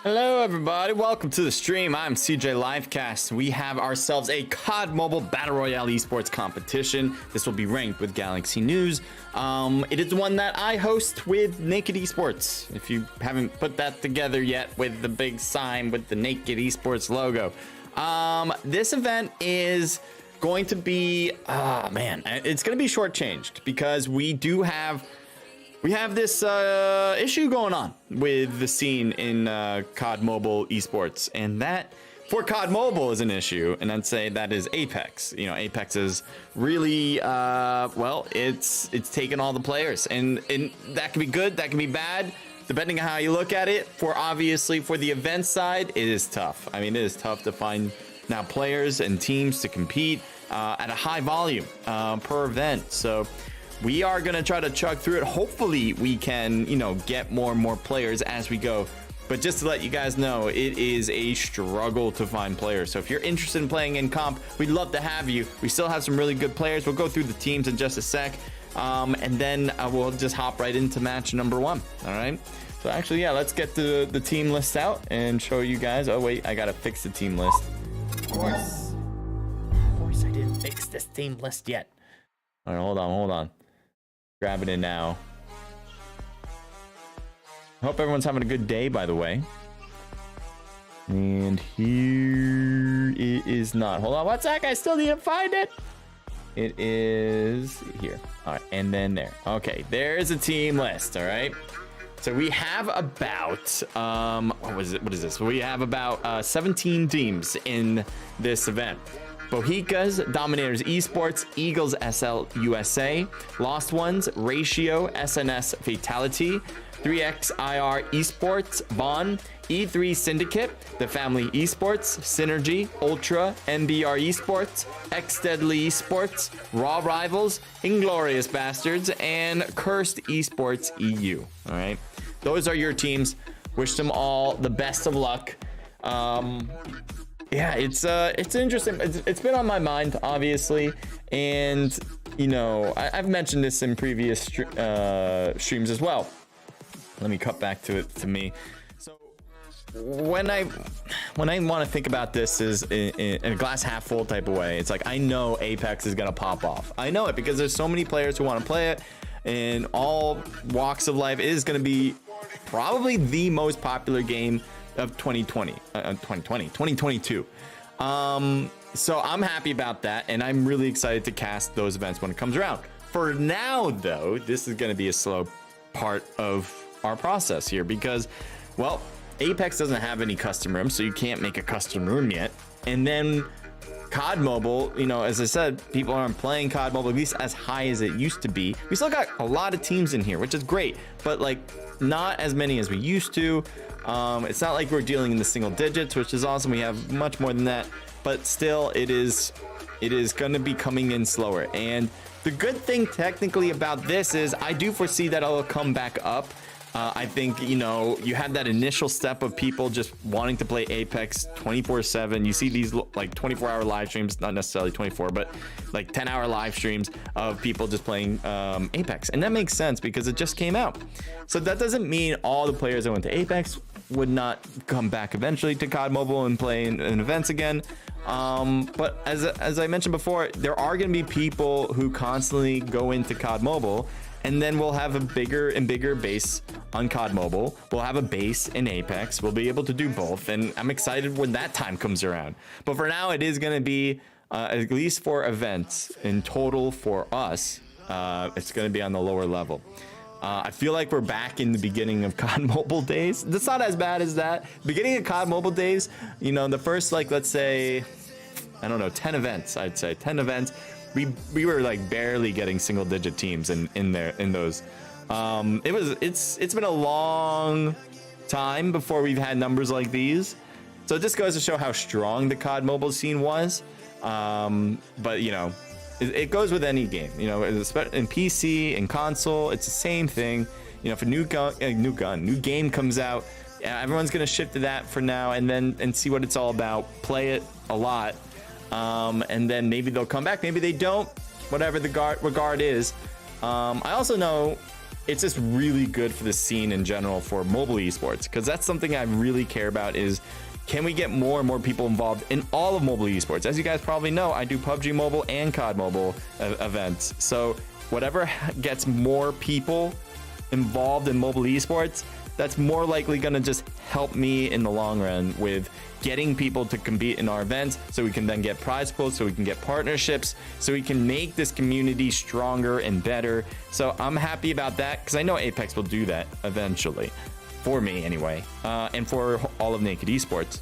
Hello everybody, welcome to the stream. I'm CJ Livecast. We have ourselves a COD Mobile Battle Royale Esports competition. This will be ranked with Galaxy News. It is one that I host with Naked Esports. If you haven't put that together yet with the big sign with the Naked Esports logo. This event is going to be, it's going to be shortchanged because we have this issue going on with the scene in COD Mobile Esports, and that for COD Mobile is an issue, and I'd say that is Apex. You know, Apex is really, it's taken all the players, and that can be good, that can be bad, depending on how you look at it. Obviously, for the event side, it is tough. I mean, it is tough to find now players and teams to compete at a high volume per event, so we are going to try to chug through it. Hopefully we can, get more and more players as we go. But just to let you guys know, it is a struggle to find players. So if you're interested in playing in comp, we'd love to have you. We still have some really good players. We'll go through the teams in just a sec. And then we'll just hop right into match number 1. All right. So actually, yeah, let's get the team list out and show you guys. Oh, wait, I got to fix the team list. Of course I didn't fix this team list yet. All right, hold on. Grabbing it now. Hope everyone's having a good day, by the way. And here it is not. Hold on, what's that? I still need to find it. It is here. All right, and then there. Okay, there's a team list. All right. So we have about what is this? We have about 17 teams in this event. Bohicas, Dominators Esports, Eagles SL USA, Lost Ones, Ratio, SNS Fatality, 3XIR Esports, Bond, E3 Syndicate, The Family Esports, Synergy, Ultra, MBR Esports, X Deadly Esports, Raw Rivals, Inglorious Bastards, and Cursed Esports EU. All right, those are your teams. Wish them all the best of luck. Yeah, it's interesting. It's been on my mind, obviously, and I've mentioned this in previous streams as well. Let me cut back to me. So when I want to think about this is in a glass half full type of way, it's like I know Apex is gonna pop off. I know it because there's so many players who want to play it in all walks of life. It is gonna be probably the most popular game of 2022. So I'm happy about that, and I'm really excited to cast those events when it comes around. For now, though, this is going to be a slow part of our process here because, well, Apex doesn't have any custom rooms, so you can't make a custom room yet. And then COD Mobile, as I said, people aren't playing COD Mobile at least as high as it used to be. We still got a lot of teams in here, which is great, but not as many as we used to. It's not like we're dealing in the single digits, which is awesome. We have much more than that, but still it is going to be coming in slower. And the good thing technically about this is I do foresee that it'll come back up. I think, you had that initial step of people just wanting to play Apex 24/7. You see these 24-hour live streams, not necessarily 24, but 10-hour live streams of people just playing Apex. And that makes sense because it just came out. So that doesn't mean all the players that went to Apex would not come back eventually to COD Mobile and play in events again. But as I mentioned before, there are going to be people who constantly go into COD Mobile, and then we'll have a bigger and bigger base on COD Mobile. We'll have a base in Apex. We'll be able to do both, and I'm excited when that time comes around. But for now, it is going to be, at least for events in total for us, it's going to be on the lower level. I feel like we're back in the beginning of COD Mobile days. That's not as bad as that. Beginning of COD Mobile days, the first, let's say, I don't know, 10 events, I'd say. 10 events. We were barely getting single digit teams in those. It's been a long time before we've had numbers like these. So it just goes to show how strong the COD Mobile scene was. But it goes with any game, in PC and console, it's the same thing. If a new game comes out, everyone's gonna shift to that for now and see what it's all about, play it a lot, and then maybe they'll come back, maybe they don't, whatever the regard is. I also know it's just really good for the scene in general for mobile esports, because that's something I really care about is, can we get more and more people involved in all of mobile esports? As you guys probably know, I do PUBG Mobile and COD Mobile events. So whatever gets more people involved in mobile esports, that's more likely going to just help me in the long run with getting people to compete in our events, so we can then get prize pools, so we can get partnerships, so we can make this community stronger and better. So I'm happy about that, because I know Apex will do that eventually, for me anyway, and for all of Naked Esports.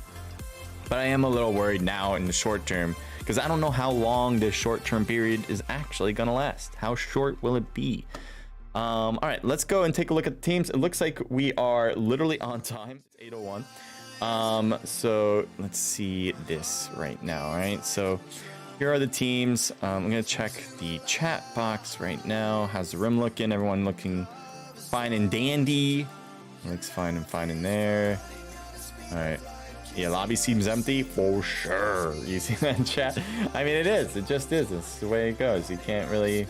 But I am a little worried now in the short term, because I don't know how long this short-term period is actually going to last. How short will it be? All right, let's go and take a look at the teams. It looks like we are literally on time. It's 8:01. So let's see this right now. All right, so here are the teams. I'm gonna check the chat box right now. How's the room looking? Everyone looking fine and dandy. Looks fine and fine in there. All right. Yeah, lobby seems empty for sure. You see that in chat? I mean, it is. It just is. It's the way it goes. You can't really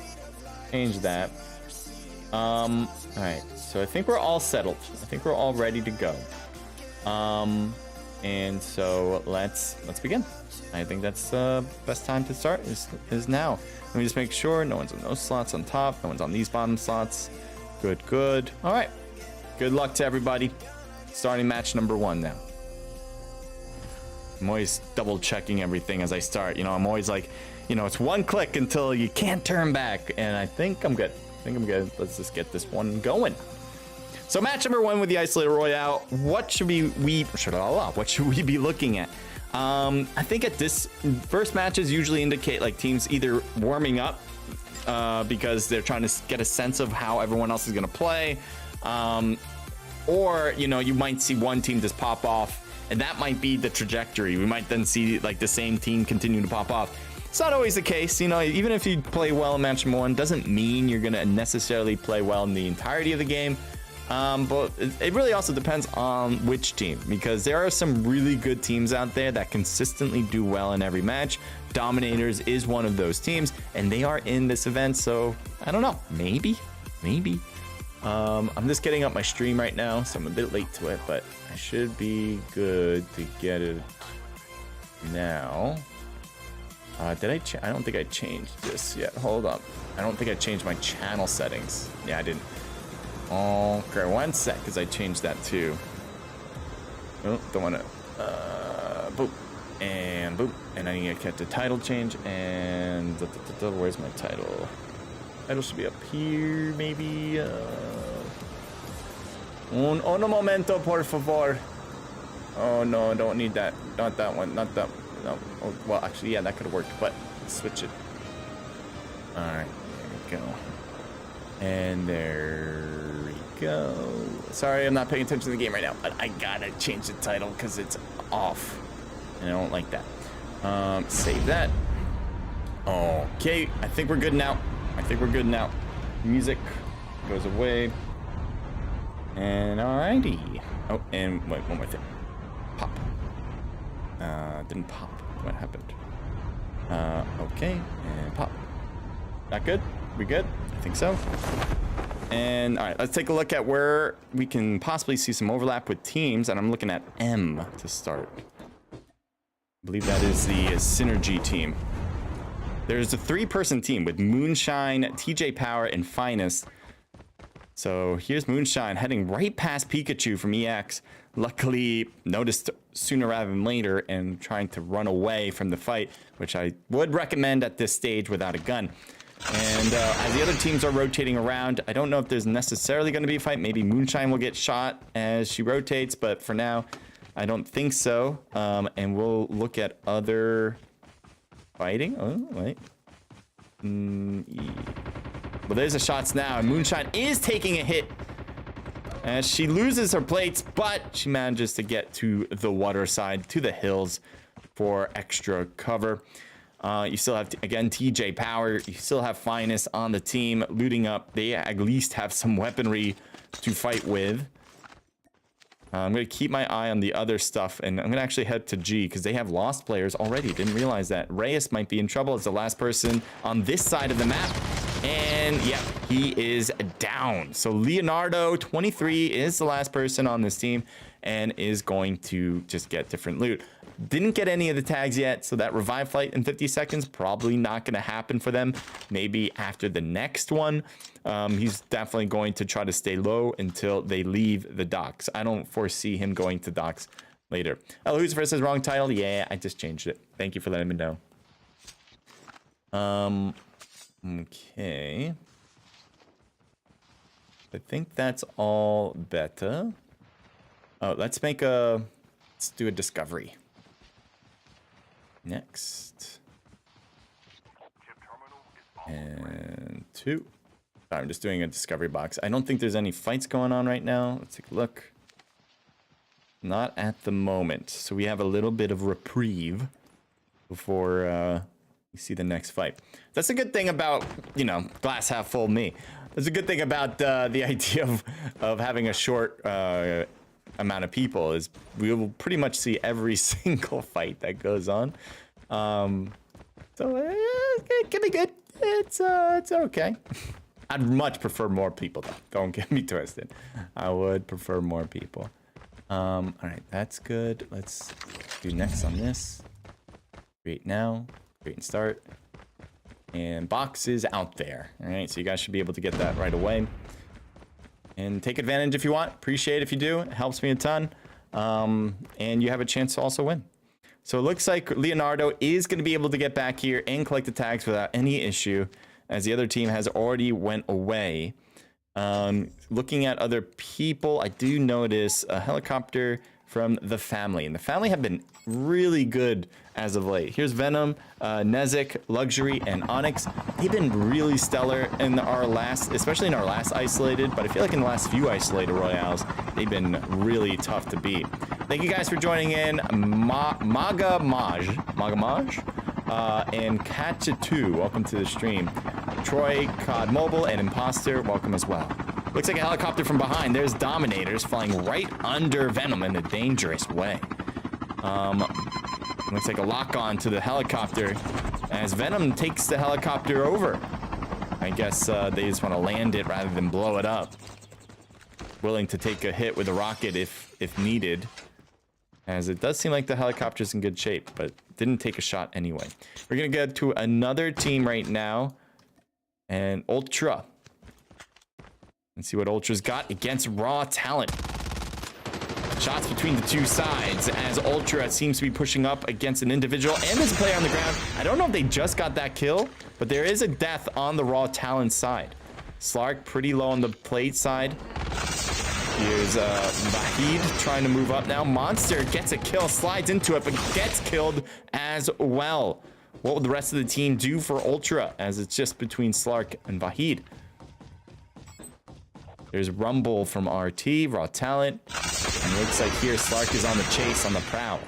change that. All right. So I think we're all settled. I think we're all ready to go. And so let's begin. I think that's the best time to start is now. Let me just make sure no one's on those slots on top. No one's on these bottom slots. Good. All right. Good luck to everybody. Starting match number 1 now. I'm always double checking everything as I start. You know, I'm always like, you know, it's one click until you can't turn back. And I think I'm good. Let's just get this one going. So match number 1 with the Isolated Royale. What should we be looking at? I think at this first matches usually indicate like teams either warming up because they're trying to get a sense of how everyone else is going to play, or you know, you might see one team just pop off, and that might be the trajectory. We might then see like the same team continue to pop off. It's not always the case, you know. Even if you play well in match number 1, doesn't mean you're going to necessarily play well in the entirety of the game. But it really also depends on which team, because there are some really good teams out there that consistently do well in every match. Dominators is one of those teams, and they are in this event, so I don't know, maybe. I'm just getting up my stream right now, so I'm a bit late to it, but I should be good to get it now. I don't think I changed this yet. Hold up. I don't think I changed my channel settings. Yeah, I didn't. Okay, 1 sec, because I changed that too. Oh, don't want to. Boop. And boop. And I need to get the title change. And where's my title? Title should be up here, maybe. Un momento, por favor. Oh no, don't need that. Not that one. Not that. No. Oh, well, actually, yeah, that could have worked, but let's switch it. All right, there we go. And there we go. Sorry, I'm not paying attention to the game right now, but I gotta change the title because it's off, and I don't like that. Save that. Okay, I think we're good now. Music goes away. And alrighty. Oh, and wait, one more thing. Pop. Didn't pop. What happened? Okay, and pop. Not good? We good? I think so. And all right, let's take a look at where we can possibly see some overlap with teams. And I'm looking at M to start. I believe that is the Synergy team. There's a 3-person team with Moonshine, TJ Power, and Finest. So here's Moonshine heading right past Pikachu from EX. Luckily noticed sooner rather than later and trying to run away from the fight, which I would recommend at this stage without a gun. And as the other teams are rotating around, I don't know if there's necessarily going to be a fight. Maybe Moonshine will get shot as she rotates, but for now, I don't think so. And we'll look at other fighting. Oh, wait. Well, there's the shots now, and Moonshine is taking a hit as she loses her plates, but she manages to get to the water side, to the hills for extra cover. You still have, again, TJ Power. You still have Finest on the team looting up. They at least have some weaponry to fight with. I'm going to keep my eye on the other stuff, and I'm going to actually head to G because they have lost players already. Didn't realize that. Reyes might be in trouble as the last person on this side of the map. And yeah, he is down. So Leonardo, 23, is the last person on this team and is going to just get different loot. Didn't get any of the tags yet, so that revive flight in 50 seconds probably not going to happen for them. Maybe after the next one. He's definitely going to try to stay low until they leave the docks. I don't foresee him going to docks later. Oh, Lucifer says wrong title. Yeah, I just changed it. Thank you for letting me know. Okay. I think that's all beta. Oh, let's do a discovery. Next. And 2. Sorry, I'm just doing a discovery box. I don't think there's any fights going on right now. Let's take a look. Not at the moment. So we have a little bit of reprieve before you see the next fight. That's a good thing about, you know, glass half full me. That's a good thing about the idea of having a short amount of people is we will pretty much see every single fight that goes on. So it can be good. It's okay. I'd much prefer more people though. Don't get me twisted. I would prefer more people. All right, that's good. Let's do next on this. Create now. Create and start. And box is out there. All right, so you guys should be able to get that right away. And take advantage if you want. Appreciate it if you do. It helps me a ton. And you have a chance to also win. So it looks like Leonardo is going to be able to get back here and collect the tags without any issue, as the other team has already went away. Looking at other people, I do notice a helicopter from the family. And the family have been really good as of late. Here's Venom, Nezik, Luxury, and Onyx. They've been really stellar in our last, especially in our last isolated, but I feel like in the last few isolated royales, they've been really tough to beat. Thank you guys for joining in. Maga Maj, and Katcha2, welcome to the stream. Troy, CoDMobile, and Imposter, welcome as well. Looks like a helicopter from behind. There's Dominators flying right under Venom in a dangerous way. Looks like a lock-on to the helicopter as Venom takes the helicopter over. I guess they just want to land it rather than blow it up. Willing to take a hit with a rocket if needed, as it does seem like the helicopter's in good shape, but didn't take a shot anyway. We're gonna get to another team right now, and Ultra. Let's see what Ultra's got against Raw Talent. Shots between the two sides as Ultra seems to be pushing up against an individual and there's a player on the ground. I don't know if they just got that kill, but there is a death on the Raw Talent side. Slark pretty low on the plate side. Here's Vahid trying to move up now. Monster gets a kill, slides into it, but gets killed as well. What will the rest of the team do for Ultra as it's just between Slark and Vahid? There's Rumble from RT, Raw Talent. And it looks like here Slark is on the chase, on the prowl.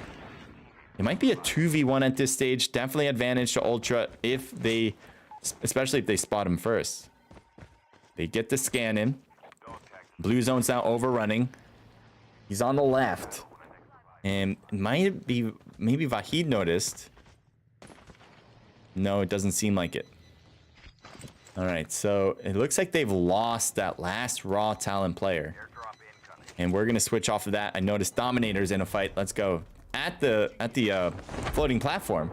It might be a 2v1 at this stage. Definitely advantage to Ultra if they, especially if they spot him first. They get the scan in. Blue zone's now overrunning. He's on the left. And it might be, maybe Vahid noticed. No, it doesn't seem like it. All right, so it looks like they've lost that last Raw Talent player. And we're gonna switch off of that. I noticed Dominator's in a fight. Let's go. At the floating platform.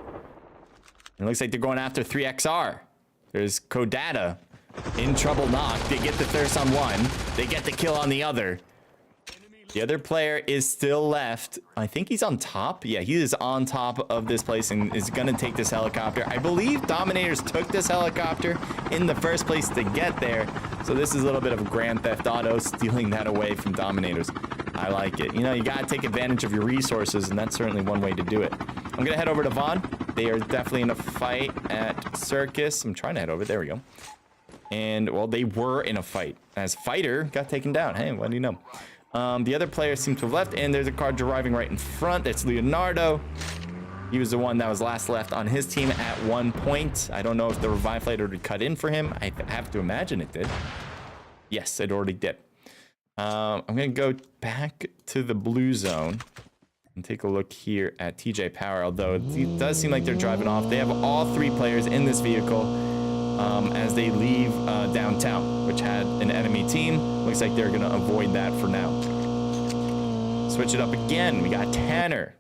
It looks like they're going after 3XR. There's Kodata in trouble knock. They get the thirst on one. They get the kill on the other. The other player is still left. I think he's on top. Yeah, he is on top of this place and is gonna take this helicopter. I believe Dominators took this helicopter in the first place to get there. So this is a little bit of Grand Theft Auto, stealing that away from Dominators. I like it. You know, you gotta take advantage of your resources, and that's certainly one way to do it. I'm gonna head over to Vaughn. They are definitely in a fight at Circus. I'm trying to head over. There we go. And, well, they were in a fight as Fighter got taken down. Hey, what do you know? The other players seem to have left, and there's a car driving right in front. That's Leonardo. He was the one that was last left on his team at one point. I don't know if the revive flight already cut in for him. I have to imagine it did. Yes, it already did. I'm going to go back to the blue zone and take a look here at TJ Power, although it does seem like they're driving off. They have all three players in this vehicle. as they leave downtown, which had an enemy team. Looks like they're gonna avoid that for now. Switch it up again. We got Tanner.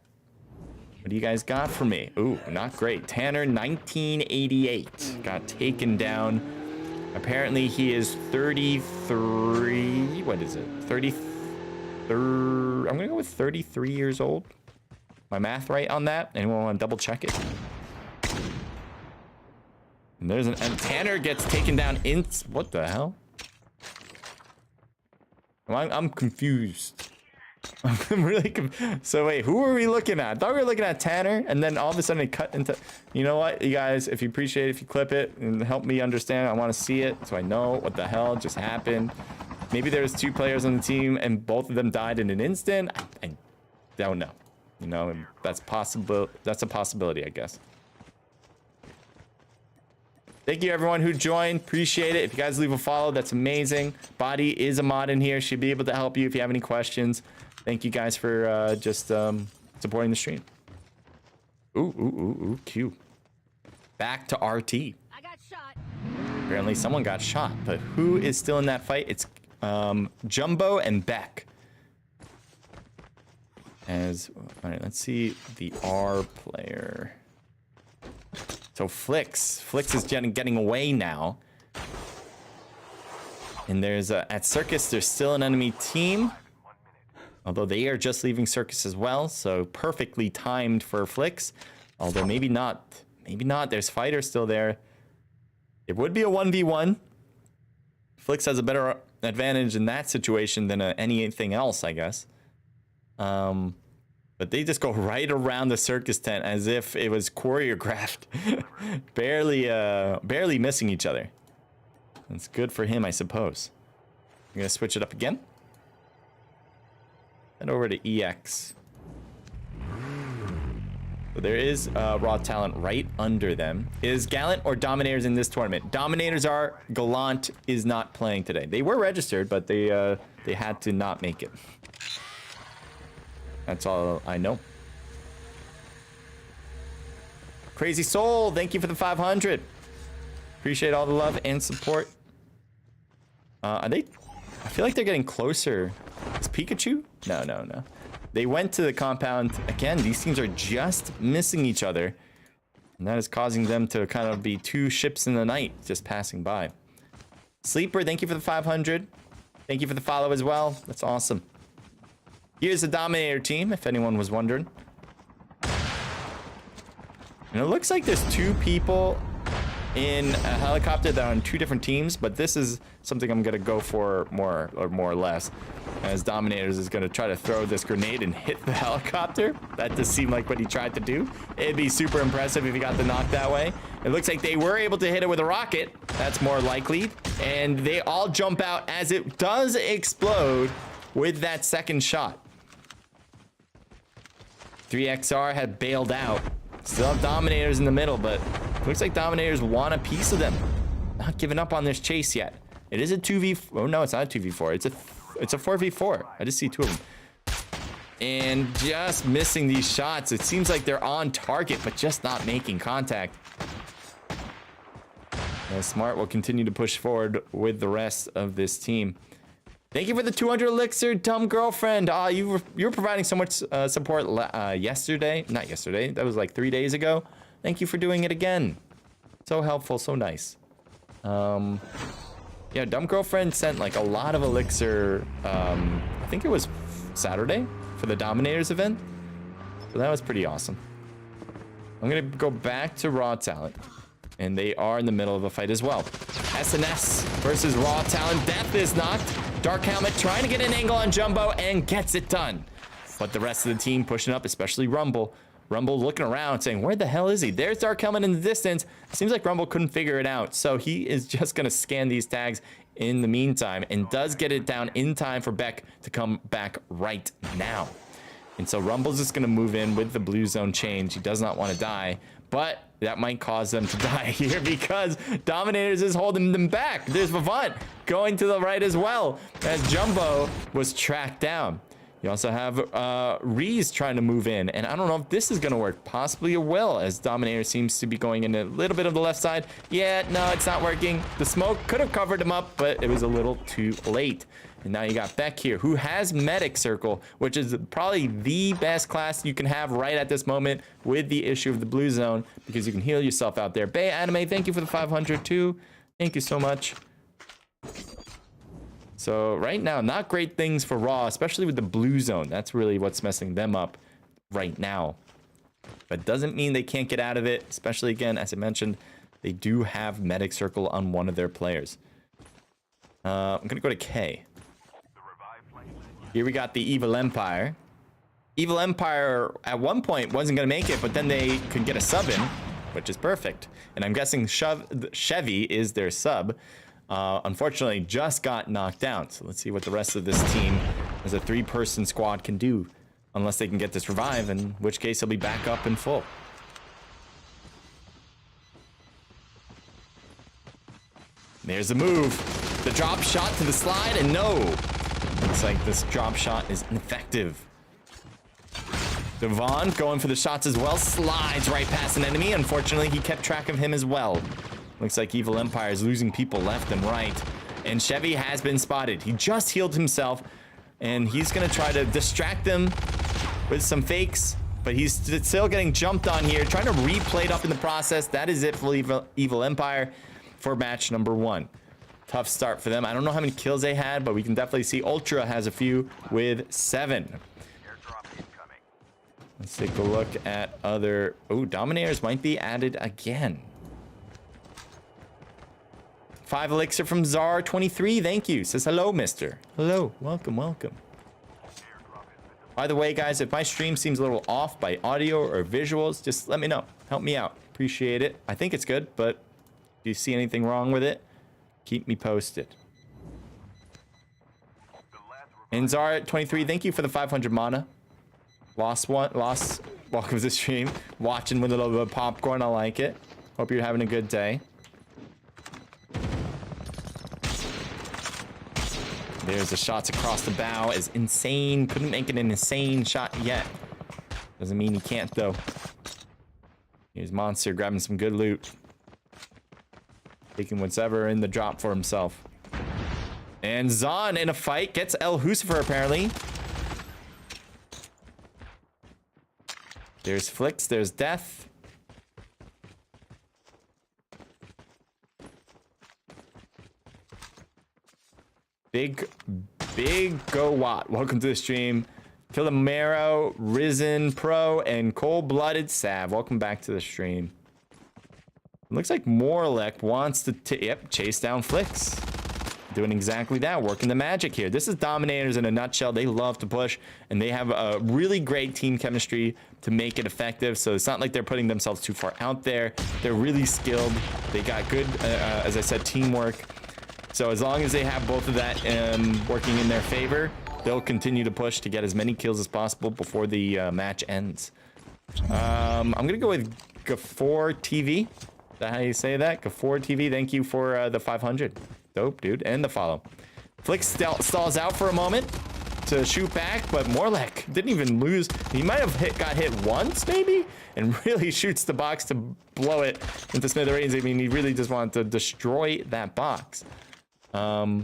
What do you guys got for me? Ooh, not great. Tanner, 1988. Got taken down. Apparently he is 33. What is it? 33. I'm gonna go with 33 years old. My math right on that? Anyone want to double check it? And there's and Tanner gets taken down in. What the hell? I'm confused. I'm really confused. So wait, who are we looking at? I thought we were looking at Tanner, and then all of a sudden it cut into. You know what, you guys? If you appreciate it, if you clip it and help me understand, I want to see it so I know what the hell just happened. Maybe there's 2 players on the team and both of them died in an instant. I don't know. You know, that's possible. That's a possibility, I guess. Thank you everyone who joined. Appreciate it. If you guys leave a follow, that's amazing. Body is a mod in here. She'll be able to help you if you have any questions. Thank you guys for just supporting the stream. Ooh, Q. Back to RT. I got shot. Apparently someone got shot, but who is still in that fight? It's Jumbo and Beck. All right, let's see the R player. So Flix is getting away now. And there's at Circus, there's still an enemy team. Although they are just leaving Circus as well, so perfectly timed for Flix. Although maybe not. Maybe not. There's Fighter still there. It would be a 1v1. Flix has a better advantage in that situation than anything else, I guess. But they just go right around the circus tent as if it was choreographed. barely missing each other. That's good for him, I suppose. I'm gonna switch it up again. Head over to EX. So there is raw talent right under them. Is Gallant or Dominators in this tournament? Dominators are. Gallant is not playing today. They were registered, but they had to not make it. That's all I know. Crazy Soul, thank you for the 500. Appreciate all the love and support. Are they? I feel like they're getting closer. Is Pikachu? No. They went to the compound. Again, these teams are just missing each other. And that is causing them to kind of be 2 ships in the night just passing by. Sleeper, thank you for the 500. Thank you for the follow as well. That's awesome. Here's the Dominator team, if anyone was wondering. And it looks like there's 2 people in a helicopter that are on 2 different teams, but this is something I'm gonna go for more or less, as Dominators is gonna try to throw this grenade and hit the helicopter. That does seem like what he tried to do. It'd be super impressive if he got the knock that way. It looks like they were able to hit it with a rocket. That's more likely. And they all jump out as it does explode with that second shot. 3XR had bailed out. Still have Dominators in the middle, but looks like Dominators want a piece of them. Not giving up on this chase yet. It is a 2v4. Oh no, it's not a 2v4. It's a 4v4. I just see 2 of them. And just missing these shots. It seems like they're on target, but just not making contact. Smart will continue to push forward with the rest of this team. Thank you for the 200 elixir, dumb girlfriend. You were providing so much support yesterday. Not yesterday. That was like 3 days ago. Thank you for doing it again. So helpful, so nice. Yeah, dumb girlfriend sent like a lot of elixir. I think it was Saturday for the Dominators event. So that was pretty awesome. I'm gonna go back to Raw Talent. And they are in the middle of a fight as well. SNS versus Raw Talent. Death is knocked. Dark Helmet trying to get an angle on Jumbo and gets it done. But the rest of the team pushing up, especially Rumble. Rumble looking around saying, where the hell is he? There's Dark Helmet in the distance. Seems like Rumble couldn't figure it out. So he is just going to scan these tags in the meantime and does get it down in time for Beck to come back right now. And so Rumble's just going to move in with the blue zone change. He does not want to die, but that might cause them to die here because Dominators is holding them back. There's Vivant going to the right as well as Jumbo was tracked down. You also have Reese trying to move in, and I don't know if this is going to work. Possibly it will, as Dominator seems to be going in a little bit of the left side. Yeah, no, it's not working. The smoke could have covered him up, but it was a little too late. And now you got Beck here, who has Medic Circle, which is probably the best class you can have right at this moment with the issue of the blue zone, because you can heal yourself out there. Bay Anime, thank you for the 500 too. Thank you so much. So right now, not great things for Raw, especially with the blue zone. That's really what's messing them up right now. But doesn't mean they can't get out of it, especially, again, as I mentioned, they do have Medic Circle on one of their players. I'm going to go to K. Here we got the Evil Empire. Evil Empire at one point wasn't going to make it, but then they could get a sub in, which is perfect. And I'm guessing Chevy is their sub. Unfortunately, just got knocked down. So let's see what the rest of this team as a 3-person squad can do. Unless they can get this revive, in which case he'll be back up in full. There's the move. The drop shot to the slide, and no. Looks like this drop shot is ineffective. Devon going for the shots as well. Slides right past an enemy. Unfortunately, he kept track of him as well. Looks like Evil Empire is losing people left and right. And Chevy has been spotted. He just healed himself. And he's going to try to distract them with some fakes. But he's still getting jumped on here. Trying to replay it up in the process. That is it for Evil Empire for match number 1. Tough start for them. I don't know how many kills they had, but we can definitely see Ultra has a few with 7. Let's take a look at other... Oh, Dominators might be added again. 5 elixir from Czar23. Thank you. Says hello, mister. Hello. Welcome, welcome. By the way, guys, if my stream seems a little off by audio or visuals, just let me know. Help me out. Appreciate it. I think it's good, but if you see anything wrong with it, keep me posted. And Czar23, thank you for the 500 mana. Lost welcome to the stream. Watching with a little bit of popcorn. I like it. Hope you're having a good day. There's the shots across the bow. Is insane. Couldn't make it an insane shot yet. Doesn't mean he can't, though. Here's Monster grabbing some good loot. Taking whatever in the drop for himself. And Zahn in a fight gets El Husifer, apparently. There's Flicks. There's Death. Big Go Watt. Welcome to the stream. Kilamero, Risen Pro, and Cold-Blooded Sav. Welcome back to the stream. It looks like Morlek wants to chase down Flicks. Doing exactly that, working the magic here. This is Dominators in a nutshell. They love to push, and they have a really great team chemistry to make it effective. So it's not like they're putting themselves too far out there. They're really skilled. They got good, as I said, teamwork. So as long as they have both of that working in their favor, they'll continue to push to get as many kills as possible before the match ends. I'm going to go with Gafor TV. Is that how you say that? Gafor TV, thank you for the 500. Dope, dude. And the follow. Flick stalls out for a moment to shoot back, but Morlek didn't even lose. He might have got hit once, maybe, and really shoots the box to blow it into smithereens. I mean, he really just wanted to destroy that box. I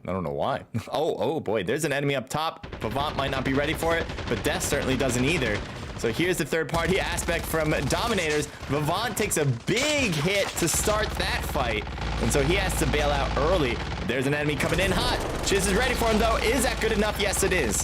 don't know why. Oh boy, there's an enemy up top. Vivant might not be ready for it, but Death certainly doesn't either. So here's the third-party aspect from Dominators. Vivant takes a big hit to start that fight, and so he has to bail out early. There's an enemy coming in hot. Chiz is ready for him, though. Is that good enough? Yes, it is.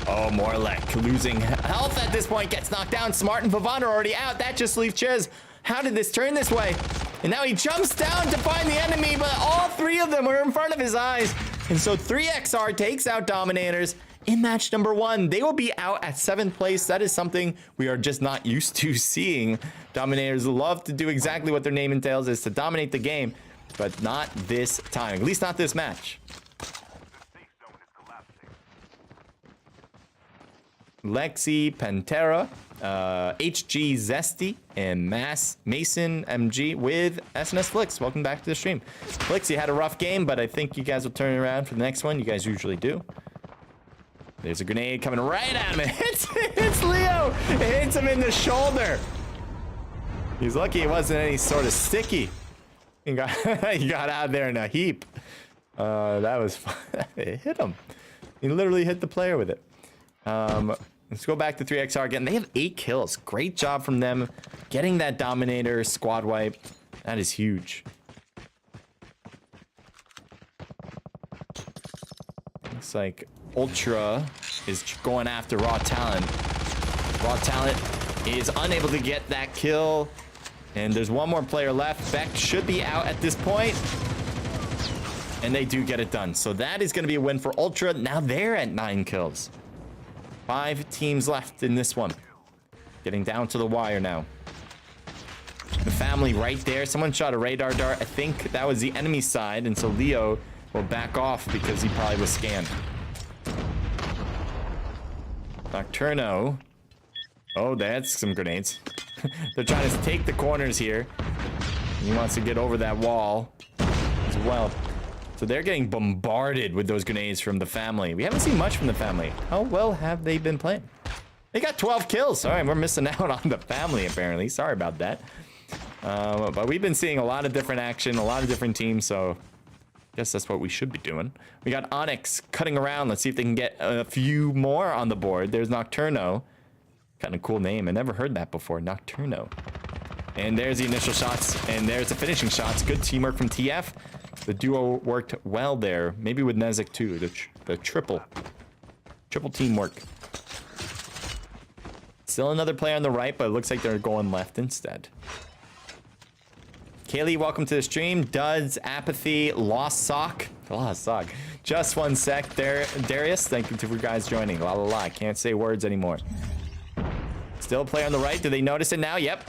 Oh, Morlek losing health at this point. Gets knocked down. Smart and Vivant are already out. That just leaves Chiz. How did this turn this way? And now he jumps down to find the enemy, but all 3 of them are in front of his eyes. And so 3XR takes out Dominators in match number 1. They will be out at 7th place. That is something we are just not used to seeing. Dominators love to do exactly what their name entails, is to dominate the game, but not this time. At least not this match. Lexi Pantera, HG Zesty, and Mason MG with SNS Flicks. Welcome back to the stream. Flicks, you had a rough game, but I think you guys will turn it around for the next one. You guys usually do. There's a grenade coming right at him. It's Leo. It hits him in the shoulder. He's lucky it wasn't any sort of sticky. He got, he got out there in a heap. That was fun. It hit him. He literally hit the player with it. Let's go back to 3XR again. They have 8 kills. Great job from them. Getting that Dominator squad wipe. That is huge. Looks like Ultra is going after Raw Talent. Raw Talent is unable to get that kill. And there's one more player left. Beck should be out at this point. And they do get it done. So that is going to be a win for Ultra. Now they're at 9 kills. 5 teams left in this one. Getting down to the wire now. The family right there. Someone shot a radar dart. I think that was the enemy side. And so Leo will back off because he probably was scanned. Nocturno. Oh, that's some grenades. They're trying to take the corners here. He wants to get over that wall as well. So they're getting bombarded with those grenades from the family. We haven't seen much from the family. How well have they been playing? They got 12 kills. All right, we're missing out on the family, apparently. Sorry about that. But we've been seeing a lot of different action, a lot of different teams, so I guess that's what we should be doing. We got Onyx cutting around. Let's see if they can get a few more on the board. There's Nocturno. Kind of cool name. I never heard that before. Nocturno. And there's the initial shots, and there's the finishing shots. Good teamwork from TF. The duo worked well there. Maybe with Nezik too. The triple teamwork. Still another player on the right, but it looks like they're going left instead. Kaylee, welcome to the stream. Duds, Apathy, Lost Sock. Just 1 sec there. Darius, thank you for you guys joining. La la la. I can't say words anymore. Still a player on the right. Do they notice it now? Yep.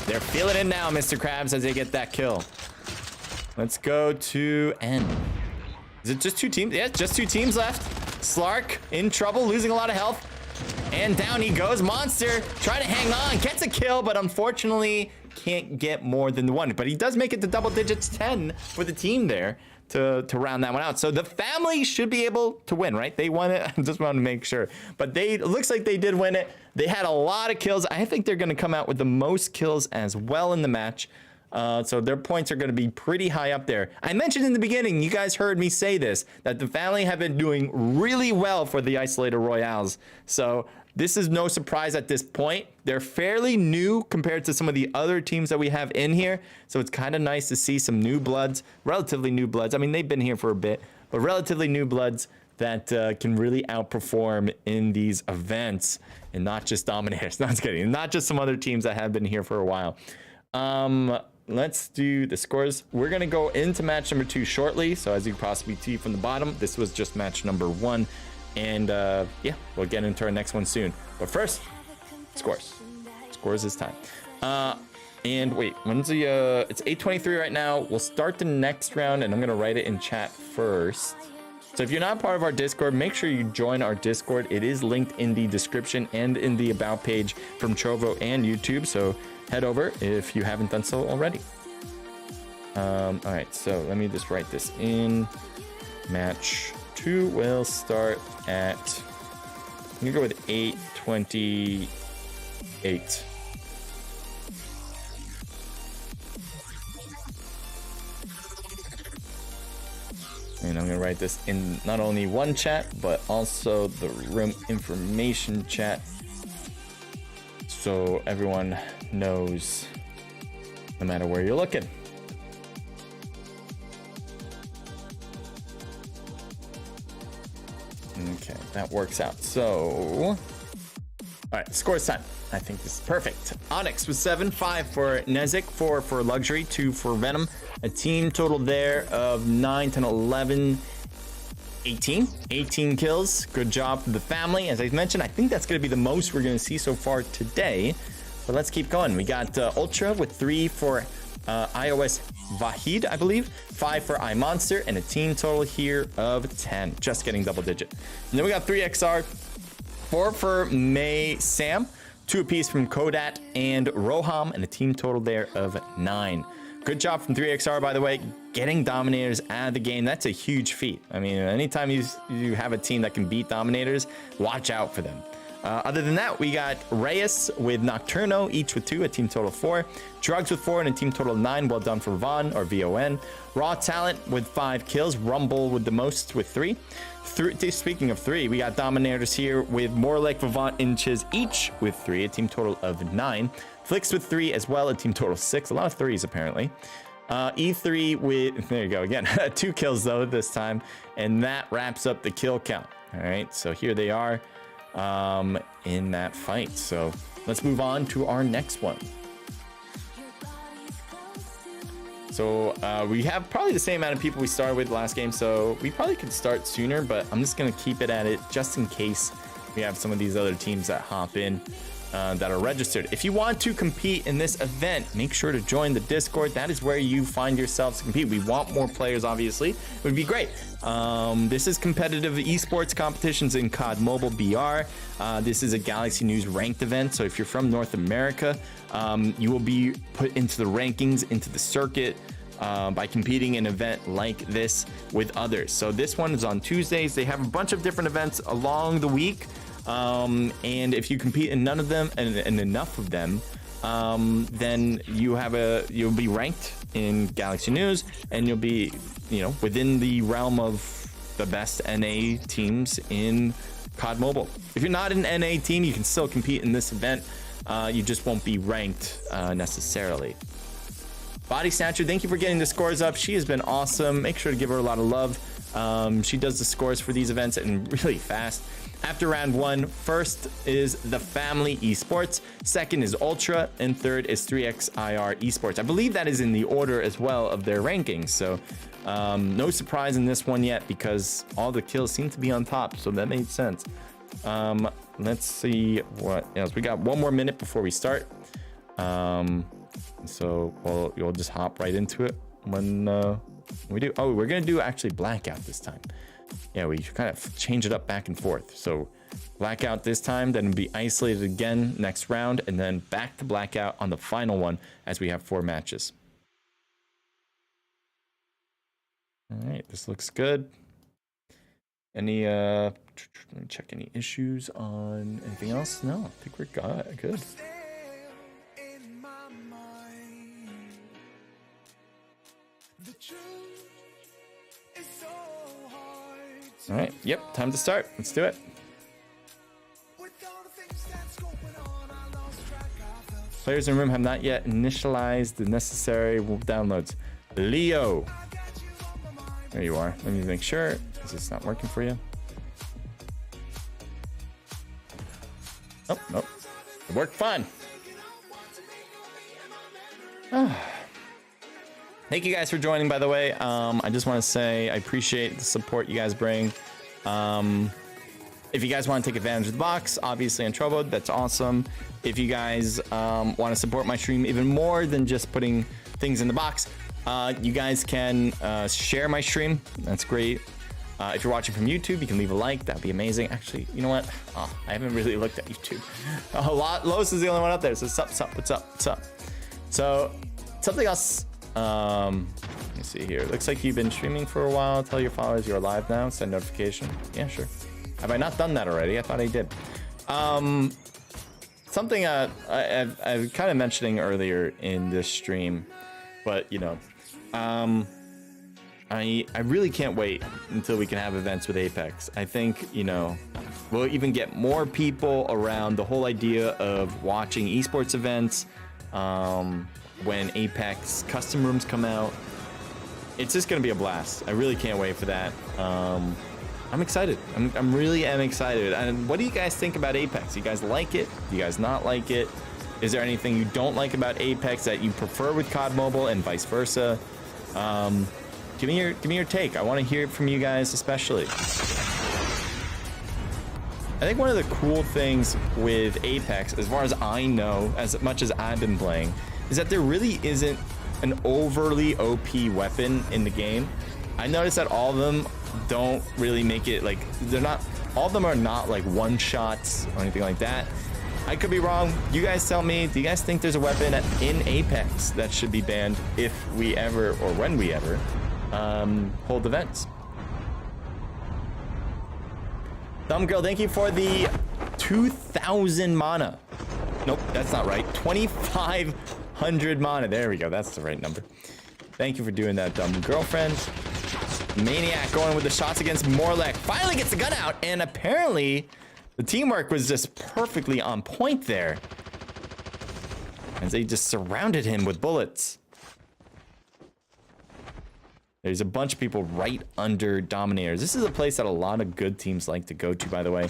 They're feeling it now, Mr. Krabs, as they get that kill. Let's go to N. Is it just 2 teams? Yeah, just 2 teams left. Slark in trouble, losing a lot of health. And down he goes. Monster trying to hang on. Gets a kill, but unfortunately can't get more than 1. But he does make it to double digits 10 for the team there to round that one out. So the family should be able to win, right? They won it. I just want to make sure. But it looks like they did win it. They had a lot of kills. I think they're going to come out with the most kills as well in the match. So their points are going to be pretty high up there. I mentioned in the beginning, you guys heard me say this, that the family have been doing really well for the Isolated Royales. So this is no surprise at this point. They're fairly new compared to some of the other teams that we have in here. So it's kind of nice to see some new bloods, relatively new bloods. I mean, they've been here for a bit, but relatively new bloods that can really outperform in these events and not just Dominators. No, I'm just kidding. Not just some other teams that have been here for a while. Let's do the scores. We're going to go into match number 2 shortly. So as you can possibly see from the bottom, this was just match number 1. And yeah, we'll get into our next one soon. But first, scores. Scores this time. And wait, when's the, it's 8:23 right now. We'll start the next round and I'm going to write it in chat first. So if you're not part of our Discord, make sure you join our Discord. It is linked in the description and in the about page from Trovo and YouTube. So head over if you haven't done so already. All right, so let me just write this in. Match 2 will start at, I'm gonna go with 8:28. And I'm gonna write this in not only one chat, but also the room information chat, so everyone knows no matter where you're looking. Okay, that works out. So, all right, scores time. I think this is perfect. Onyx was 7, 5 for Nezik, 4 for Luxury, 2 for Venom. A team total there of 9, 10, 11, 18 kills. Good job for the family. As I mentioned, I think that's going to be the most we're going to see so far today. But let's keep going. We got Ultra with 3 for iOS Vahid, I believe, 5 for iMonster, and a team total here of 10, just getting double digit. And then we got 3XR, 4 for May Sam, 2 apiece from Kodat and Roham, and a team total there of 9. Good job from 3XR, by the way, getting Dominators out of the game, that's a huge feat. I mean, anytime you have a team that can beat Dominators, watch out for them. Other than that, we got Reyes with Nocturno, each with 2, a team total of 4. Drugs with 4 and a team total of 9. Well done for Von, or VON. Raw Talent with 5 kills. Rumble with the most with 3. Speaking of 3, we got Dominators here with more like Vivant Inches, each with 3, a team total of 9. Flicks with 3 as well, a team total of 6. A lot of 3s apparently. E3 with, there you go again, 2 kills though this time. And that wraps up the kill count. All right, so here they are in that fight. So let's move on to our next one. So we have probably the same amount of people we started with last game, so we probably could start sooner, but I'm just going to keep it at it just in case we have some of these other teams that hop in that are registered. If you want to compete in this event, make sure to join the Discord. That is where you find yourselves to compete. We want more players, obviously. It would be great. This is competitive esports competitions in CoDMobile BR. This is a Galaxy News ranked event, so if you're from North America, you will be put into the rankings, into the circuit, by competing in an event like this with others. So this one is on Tuesdays. They have a bunch of different events along the week. And if you compete in none of them and enough of them, then you'll be ranked in Galaxy News, and you'll be, within the realm of the best NA teams in COD Mobile. If you're not an NA team, you can still compete in this event. You just won't be ranked necessarily. Body Snatcher, thank you for getting the scores up. She has been awesome. Make sure to give her a lot of love. She does the scores for these events and really fast. After round 1, first is the Family Esports, second is Ultra, and third is 3XIR Esports. I believe that is in the order as well of their rankings. So no surprise in this one yet because all the kills seem to be on top. So that made sense. Let's see what else. We got 1 more minute before we start. So we'll just hop right into it when we do. Oh, we're going to do actually Blackout this time. Yeah, we kind of change it up back and forth. So Blackout this time, then be isolated again next round, and then back to Blackout on the final one as we have 4 matches. All right, this looks good. Any let me check any issues on anything else. No, I think we're good. All right, yep, time to start. Let's do it. Players in the room have not yet initialized the necessary downloads. Leo. There you are. Let me make sure. Is this not working for you? Oh, nope. It worked fine. Thank you guys for joining, by the way. I just want to say I appreciate the support you guys bring. If you guys want to take advantage of the box, obviously on Trovo, that's awesome. If you guys want to support my stream even more than just putting things in the box, you guys can share my stream. That's great. If you're watching from YouTube, you can leave a like. That'd be amazing. Actually, you know what? Oh, I haven't really looked at YouTube. Lois is the only one up there. So what's up? So something else. Let me see here. Looks like you've been streaming for a while. Tell your followers you're live now. Send notification. Yeah, sure. Have I not done that already? I thought I did. Something I've kind of mentioning earlier in this stream, but I really can't wait until we can have events with Apex. I think we'll even get more people around the whole idea of watching esports events. When Apex custom rooms come out, it's just gonna be a blast. I really can't wait for that. I'm excited. I'm really excited. And what do you guys think about Apex? You guys like it? Do you guys not like it? Is there anything you don't like about Apex that you prefer with COD Mobile and vice versa? Give me your take. I want to hear it from you guys, especially. I think one of the cool things with Apex, as far as I know, as much as I've been playing, is that there really isn't an overly OP weapon in the game. I noticed that all of them don't really make it, like, all of them are not like one shots or anything like that. I could be wrong. You guys tell me, do you guys think there's a weapon in Apex that should be banned if we ever, or when we ever, hold events. Dumb Girl, thank you for the 2,000 mana. Nope, that's not right. 2,500 mana. There we go. That's the right number. Thank you for doing that, Dumb Girlfriend. Maniac going with the shots against Morlek. Finally gets the gun out, and apparently the teamwork was just perfectly on point there, as they just surrounded him with bullets. There's a bunch of people right under Dominators. This is a place that a lot of good teams like to go to, by the way.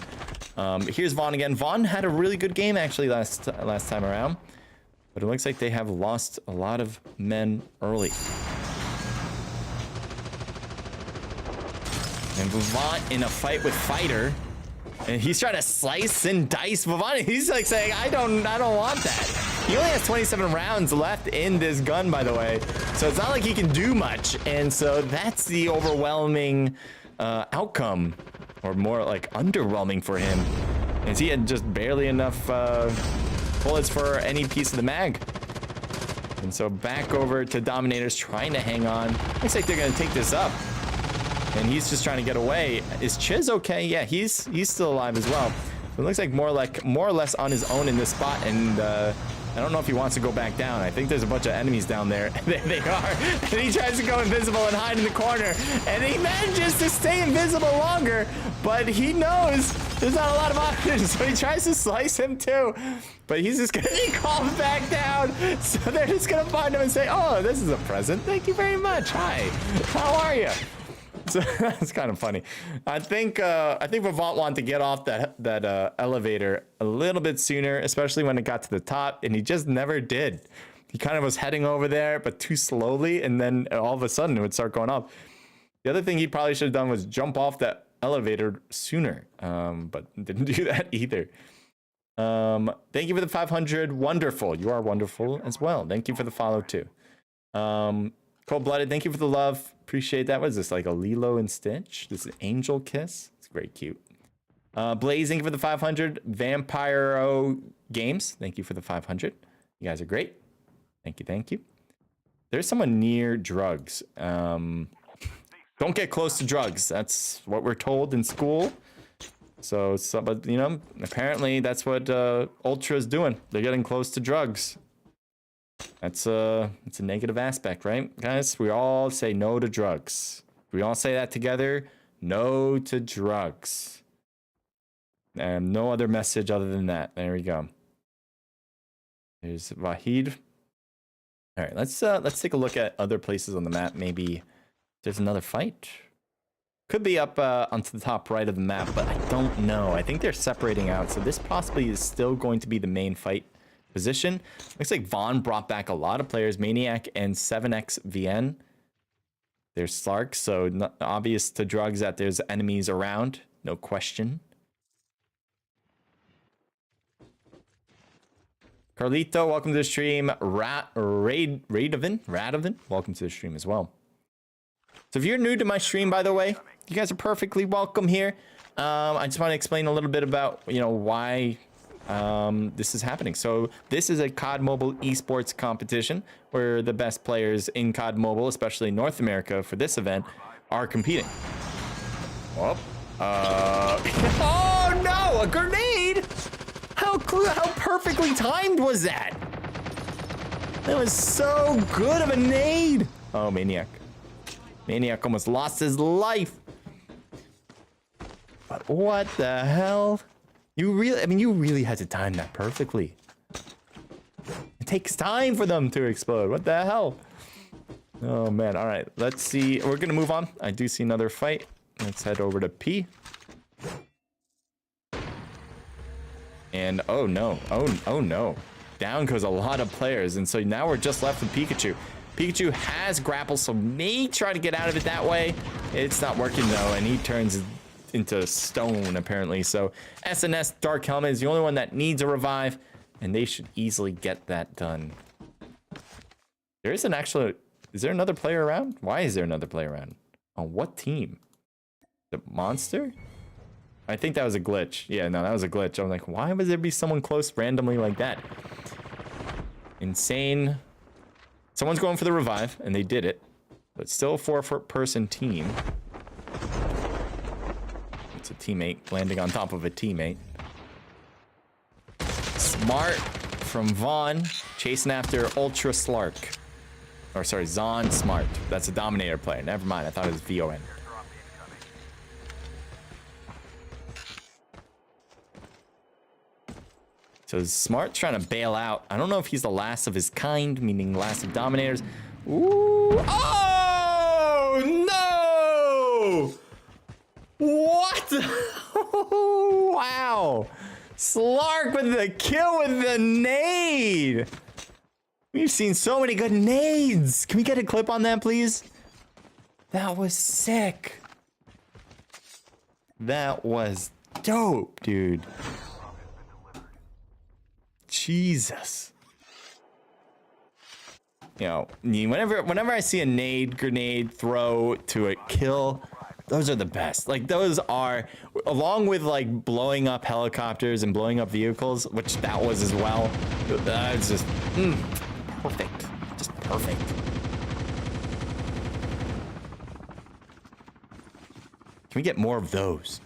Here's Vaughn again. Vaughn had a really good game, actually, last time around. But it looks like they have lost a lot of men early. And Vivant in a fight with Fighter. And he's trying to slice and dice Vivant. He's like saying, I don't want that. He only has 27 rounds left in this gun, by the way. So it's not like he can do much. And so that's the overwhelming outcome, or more like underwhelming for him, as he had just barely enough bullets for any piece of the mag. And so back over to Dominators trying to hang on. Looks like they're going to take this up. And he's just trying to get away. Is Chiz okay? Yeah, he's still alive as well. So it looks like more or less on his own in this spot. And I don't know if he wants to go back down. I think there's a bunch of enemies down there. There they are. And he tries to go invisible and hide in the corner. And he manages to stay invisible longer. But he knows there's not a lot of options. So he tries to slice him too. But he's just going to be called back down. So they're just going to find him and say, oh, this is a present. Thank you very much. Hi. How are you? So that's kind of funny. I think Vivant wanted to get off that elevator a little bit sooner, especially when it got to the top, and he just never did. He kind of was heading over there, but too slowly, and then all of a sudden it would start going up. The other thing he probably should have done was jump off that elevator sooner, but didn't do that either. Thank you for the 500. Wonderful. You are wonderful as well. Thank you for the follow too. Cold-blooded, thank you for the love. Appreciate that. What is this, like a Lilo and Stitch? This is Angel Kiss. It's very cute. Blaze, thank you for the 500. Vampiro Games, thank you for the 500. You guys are great. Thank you, thank you. There's someone near drugs. Don't get close to drugs. That's what we're told in school. So but you know, apparently that's what Ultra's doing. They're getting close to drugs. It's a negative aspect, right, guys? We all say no to drugs. We all say that together. No to drugs. And no other message other than that. There we go. There's Vahid. All right, let's take a look at other places on the map. Maybe there's another fight. Could be up onto the top right of the map, but I don't know. I think they're separating out, so this possibly is still going to be the main fight position. Looks like Vaughn brought back a lot of players, Maniac and 7XVN. There's Slark, so not obvious to drugs that there's enemies around, no question. Carlito, welcome to the stream. Radovan, welcome to the stream as well. So if you're new to my stream, by the way, you guys are perfectly welcome here. I just want to explain a little bit about, you know, why this is happening. So this is a CoDMobile esports competition where the best players in CoDMobile, especially North America for this event, are competing. Oh no, a grenade! How perfectly timed was that? That was so good of a nade. Oh, Maniac. Maniac almost lost his life. But what the hell? You really had to time that perfectly. It takes time for them to explode. What the hell? Oh man, all right, let's see. We're gonna move on. I do see another fight. Let's head over to P. And oh no, oh no. Down goes a lot of players, and so now we're just left with Pikachu. Pikachu has grapple, so may try to get out of it that way. It's not working though, and he turns into stone apparently. So SNS Dark Helmet is the only one that needs a revive, and they should easily get that done. There isn't actually. Is there another player around? Why is there another player around? On what team? The monster? I think that was a glitch. Yeah, no, that was a glitch. I'm like, why would there be someone close randomly like that? Insane. Someone's going for the revive, and they did it. But still a 4-person team. It's a teammate landing on top of a teammate. Smart from Vaughn, chasing after Ultra Slark. Or sorry, Zon Smart. That's a Dominator player. Never mind, I thought it was VON. So Smart trying to bail out. I don't know if he's the last of his kind, meaning last of Dominators. Ooh. Oh, no! What? Wow. Slark with the kill with the nade. We've seen so many good nades. Can we get a clip on that, please? That was sick. That was dope, dude. Jesus. You know, whenever I see a nade, grenade, throw to a kill, those are the best. Like, those are, along with like blowing up helicopters and blowing up vehicles, which that was as well. That's just perfect. Just perfect. Can we get more of those?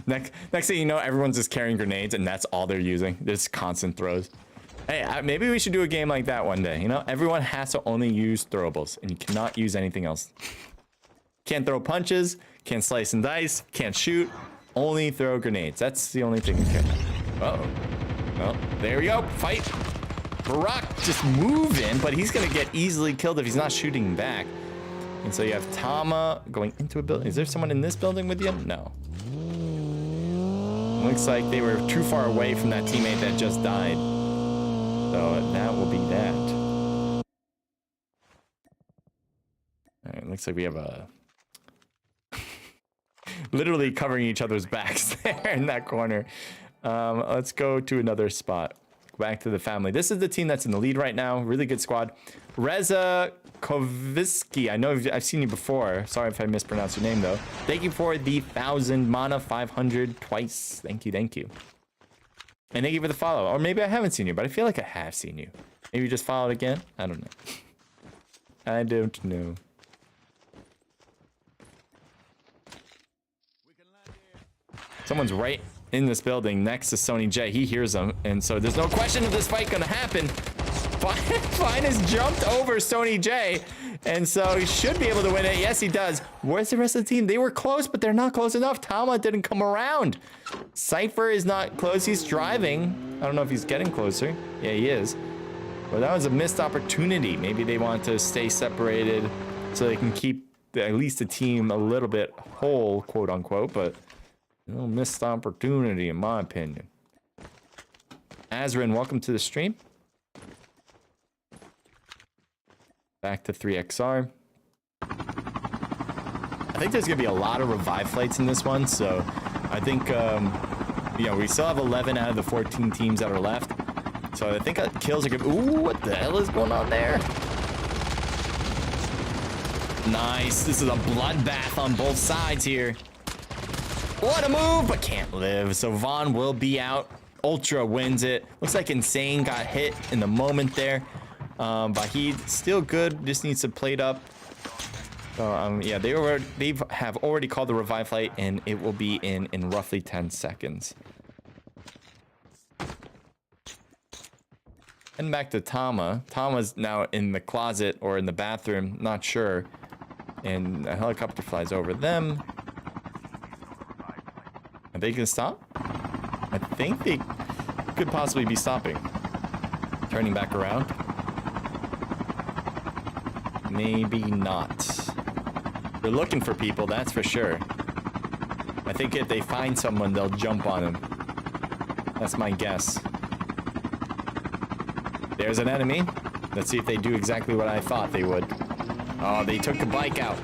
Next thing you know, everyone's just carrying grenades and that's all they're using. There's constant throws. Hey, maybe we should do a game like that one day. You know, everyone has to only use throwables and you cannot use anything else. Can't throw punches, can't slice and dice, can't shoot, only throw grenades. That's the only thing you can. Uh-oh. Well, there we go. Fight. Barack just moving, but he's going to get easily killed if he's not shooting back. And so you have Tama going into a building. Is there someone in this building with you? No. Looks like they were too far away from that teammate that just died. So that will be that. All right, looks like we have a... literally covering each other's backs there in that corner. Let's go to another spot. Back to the family. This is the team that's in the lead right now. Really good squad. Reza Koviski. I know I've seen you before. Sorry if I mispronounced your name though. Thank you for the 1,000 mana 500 twice. Thank you, thank you. And thank you for the follow. Or maybe I haven't seen you, but I feel like I have seen you. Maybe you just followed again. I don't know. I don't know. Someone's right in this building next to Sony J. He hears them, and so there's no question of this fight gonna happen. Finest jumped over Sony J, and so he should be able to win it. Yes, he does. Where's the rest of the team? They were close, but they're not close enough. Tama didn't come around. Cypher is not close. He's driving. I don't know if he's getting closer. Yeah, he is. Well, that was a missed opportunity. Maybe they want to stay separated so they can keep at least the team a little bit whole, quote unquote, but a little missed opportunity in my opinion. Azrin, welcome to the stream. Back to 3XR. I think there's gonna be a lot of revive flights in this one, so I think you know, we still have 11 out of the 14 teams that are left. So I think kills are good. Ooh, what the hell is going on there? Nice. This is a bloodbath on both sides here. What a move, but can't live. So Vaughn will be out. Ultra wins it. Looks like Insane got hit in the moment there. But he's still good. Just needs to plate up. So yeah, they have already called the revive flight, and it will be in roughly 10 seconds. And back to Tama. Tama's now in the closet or in the bathroom, not sure. And a helicopter flies over them. Are they gonna stop? I think they could possibly be stopping. Turning back around. Maybe not. They're looking for people, that's for sure. I think if they find someone, they'll jump on him. That's my guess. There's an enemy. Let's see if they do exactly what I thought they would. Oh, they took the bike out.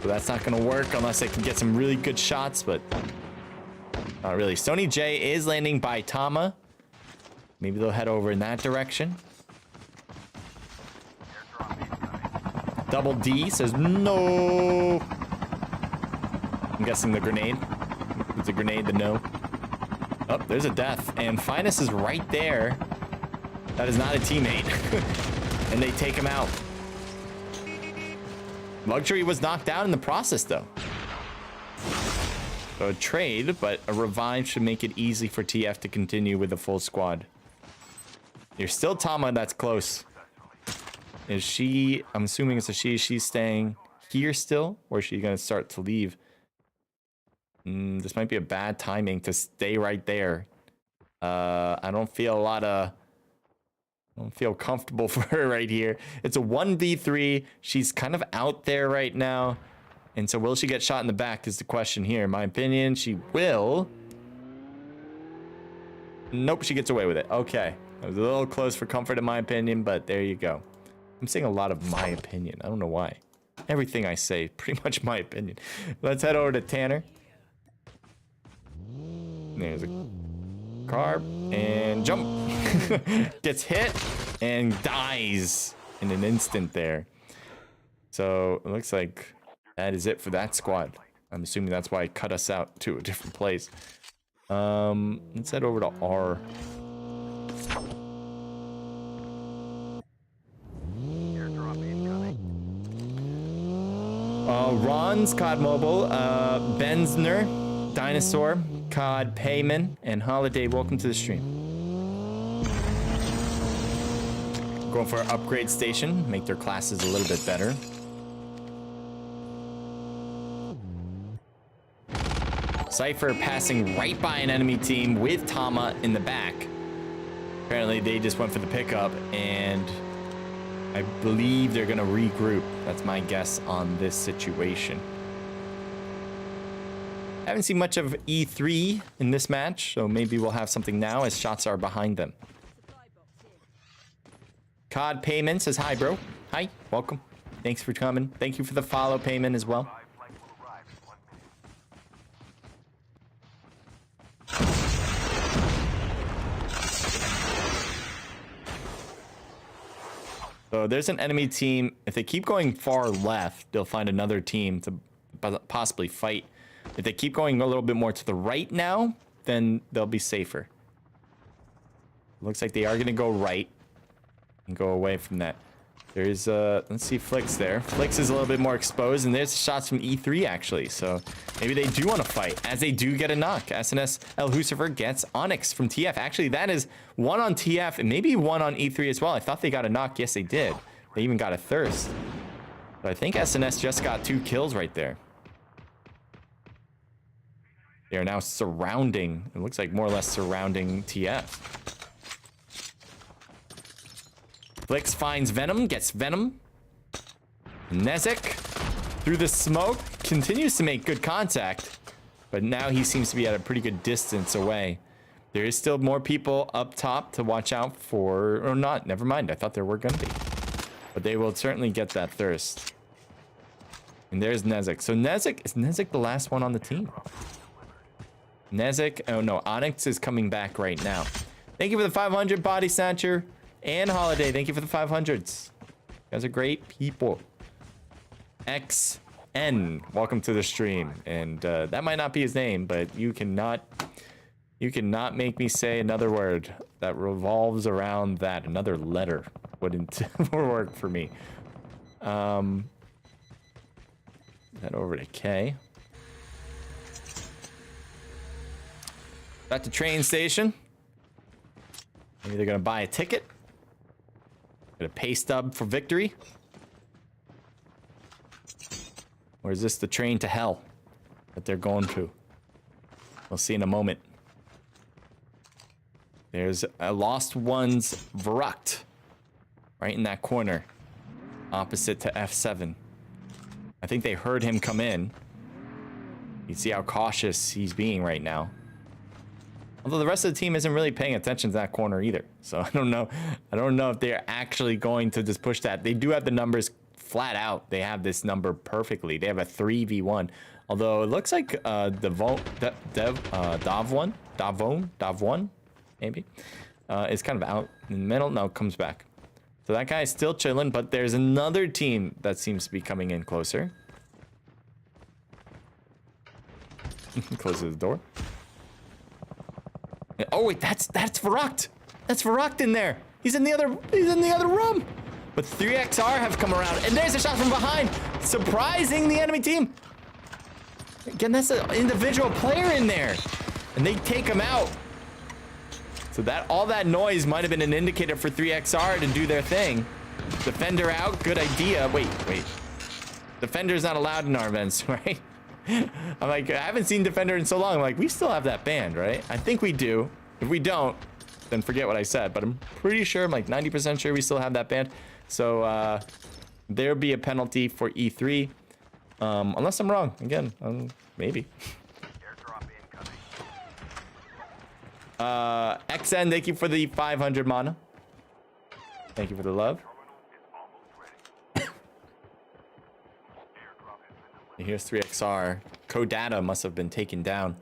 So that's not gonna work unless they can get some really good shots, but not really. Sony J is landing by Tama. Maybe they'll head over in that direction. Double D says no. I'm guessing the grenade. It's a grenade, the no. Oh, there's a death. And Finest is right there. That is not a teammate. And they take him out. Luxury was knocked out in the process, though. So a trade, but a revive should make it easy for TF to continue with the full squad. There's still Tama that's close. Is she, I'm assuming it's a she, she's staying here still? Or is she going to start to leave? This might be a bad timing to stay right there. I don't feel comfortable for her right here. It's a 1v3. She's kind of out there right now. And so will she get shot in the back is the question here. In my opinion, she will. Nope, she gets away with it. Okay. That was a little close for comfort in my opinion, but there you go. I'm saying a lot of my opinion. I don't know why. Everything I say, pretty much my opinion. Let's head over to Tanner. There's a car and jump. Gets hit and dies in an instant there. So it looks like that is it for that squad. I'm assuming that's why it cut us out to a different place. Let's head over to R. Ron's CoDMobile, Benzner, Dinosaur, COD Payman, and Holiday, welcome to the stream. Going for an upgrade station, make their classes a little bit better. Cypher passing right by an enemy team with Tama in the back. Apparently they just went for the pickup, and I believe they're gonna regroup. That's my guess on this situation. Haven't seen much of E3 in this match, so maybe we'll have something now as shots are behind them. COD Payment says hi, bro. Hi, welcome. Thanks for coming. Thank you for the follow, Payment, as well. So there's an enemy team. If they keep going far left, they'll find another team to possibly fight. If they keep going a little bit more to the right now, then they'll be safer. Looks like they are going to go right and go away from that. There's, let's see, Flix there. Flix is a little bit more exposed, and there's shots from E3, actually. So maybe they do want to fight, as they do get a knock. SNS El Husifer gets Onyx from TF. Actually, that is one on TF, and maybe one on E3 as well. I thought they got a knock. Yes, they did. They even got a thirst. But I think SNS just got 2 kills right there. They are now surrounding, it looks like more or less surrounding TF. Flix finds Venom, gets Venom. Nezek, through the smoke, continues to make good contact. But now he seems to be at a pretty good distance away. There is still more people up top to watch out for, or not, never mind. I thought there were gonna be. But they will certainly get that thirst. And there's Nezek. So Nezek, is Nezek the last one on the team? Nezek, oh no, Onyx is coming back right now. Thank you for the 500, Body Snatcher. And Holiday, thank you for the 500s. You guys are great people. XN, welcome to the stream. And that might not be his name, but you cannot make me say another word that revolves around that. Another letter wouldn't work for me. Head over to K. At the train station. Maybe they're gonna buy a ticket. Get a pay stub for victory. Or is this the train to hell that they're going to? We'll see in a moment. There's a Lost Ones Verrucht right in that corner, opposite to F7. I think they heard him come in. You see how cautious he's being right now. Although the rest of the team isn't really paying attention to that corner either. So I don't know. I don't know if they're actually going to just push that. They do have the numbers flat out. They have this number perfectly. They have a 3v1. Although it looks like Davon, maybe, is kind of out in the middle. No, comes back. So that guy is still chilling, but there's another team that seems to be coming in closer. Closes the door. Oh wait, that's Verrucht. That's Verrucht in there. He's in the other room. But 3XR have come around, and there's a shot from behind, surprising the enemy team. Again, that's an individual player in there, and they take him out. So that all that noise might have been an indicator for 3XR to do their thing. Defender out, good idea. Wait. Defender's not allowed in our events, right? I'm like, I haven't seen Defender in so long. I'm like, we still have that banned, right? I think we do. If we don't, then forget what I said. But I'm pretty sure, I'm like 90% sure we still have that banned. So there'll be a penalty for E3. Unless I'm wrong. Again, maybe. XN, thank you for the 500 mana. Thank you for the love. And here's 3XR. CoData must have been taken down.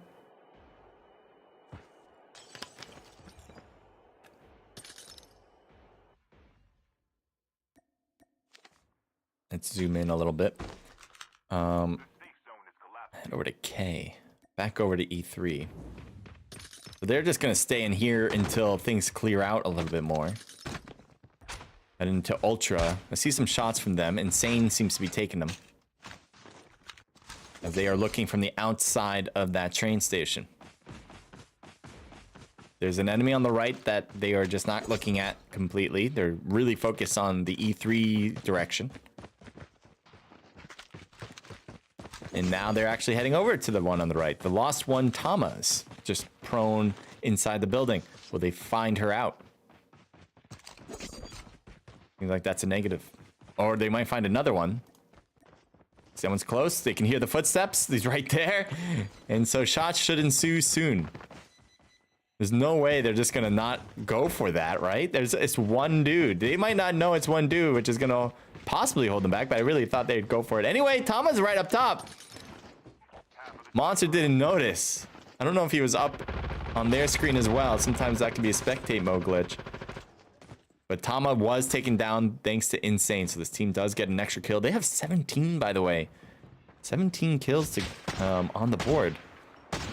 Let's zoom in a little bit. Head over to K. Back over to E3. So they're just going to stay in here until things clear out a little bit more. And into Ultra. I see some shots from them. Insane seems to be taking them. As they are looking from the outside of that train station. There's an enemy on the right that they are just not looking at completely. They're really focused on the E3 direction. And now they're actually heading over to the one on the right. The lost one, Tama's just prone inside the building. Will they find her out? Seems like that's a negative. Or they might find another one. Someone's close. They can hear the footsteps. He's right there. And so shots should ensue soon. There's no way they're just going to not go for that, right? It's one dude. They might not know it's one dude, which is going to possibly hold them back, but I really thought they'd go for it. Anyway, Tama's right up top. Monster didn't notice. I don't know if he was up on their screen as well. Sometimes that can be a spectate mode glitch. But Tama was taken down thanks to Insane, so this team does get an extra kill. They have 17, by the way. 17 kills to on the board.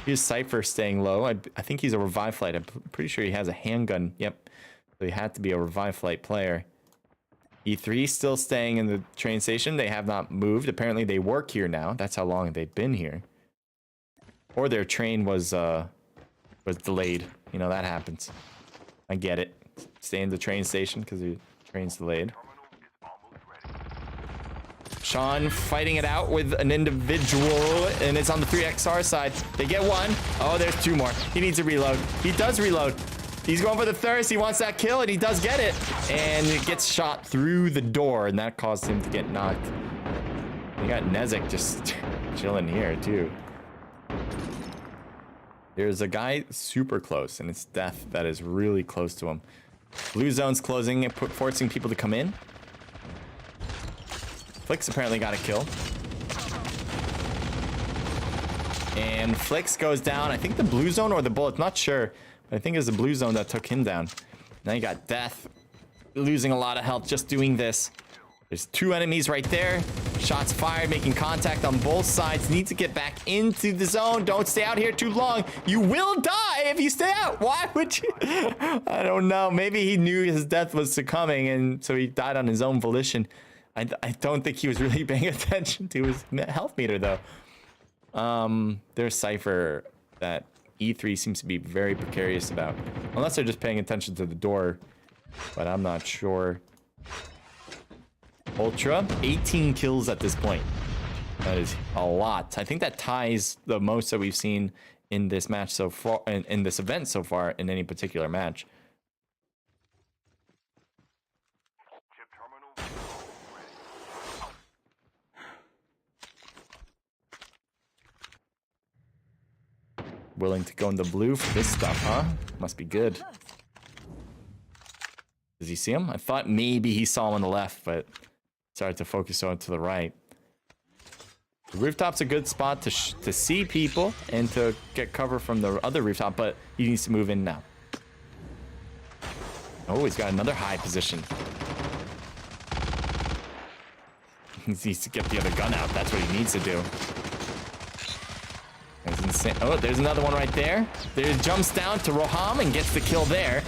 Here's Cypher staying low. I think he's a revive flight. I'm pretty sure he has a handgun. Yep. So he had to be a revive flight player. E3 still staying in the train station. They have not moved. Apparently they work here now. That's how long they've been here. Or their train was delayed. You know, that happens. I get it. Stay in the train station because the train's delayed. Sean fighting it out with an individual, and it's on the 3XR side. They get one. Oh, there's two more. He needs to reload. He does reload. He's going for the thirst. He wants that kill, and he does get it. And it gets shot through the door, and that caused him to get knocked. You got Nezek just chilling here, too. There's a guy super close, and it's Death that is really close to him. Blue zone's closing and forcing people to come in. Flix apparently got a kill. And Flix goes down. I think the blue zone or the bullet, not sure. But I think it was the blue zone that took him down. Now you got Death losing a lot of health just doing this. There's two enemies right there. Shots fired, making contact on both sides. Need to get back into the zone. Don't stay out here too long. You will die if you stay out. Why would you? I don't know. Maybe he knew his death was coming, and so he died on his own volition. I don't think he was really paying attention to his health meter, though. There's Cypher that E3 seems to be very precarious about. Unless they're just paying attention to the door. But I'm not sure. Ultra, 18 kills at this point. That is a lot. I think that ties the most that we've seen in this match so far, in this event so far, in any particular match. Willing to go in the blue for this stuff, huh? Must be good. Does he see him? I thought maybe he saw him on the left, but started to focus on to the right. The rooftop's a good spot to see people and to get cover from the other rooftop, but he needs to move in now. Oh, he's got another high position. He needs to get the other gun out. That's what he needs to do. That's insane. Oh, there's another one right there. There jumps down to Roham and gets the kill there.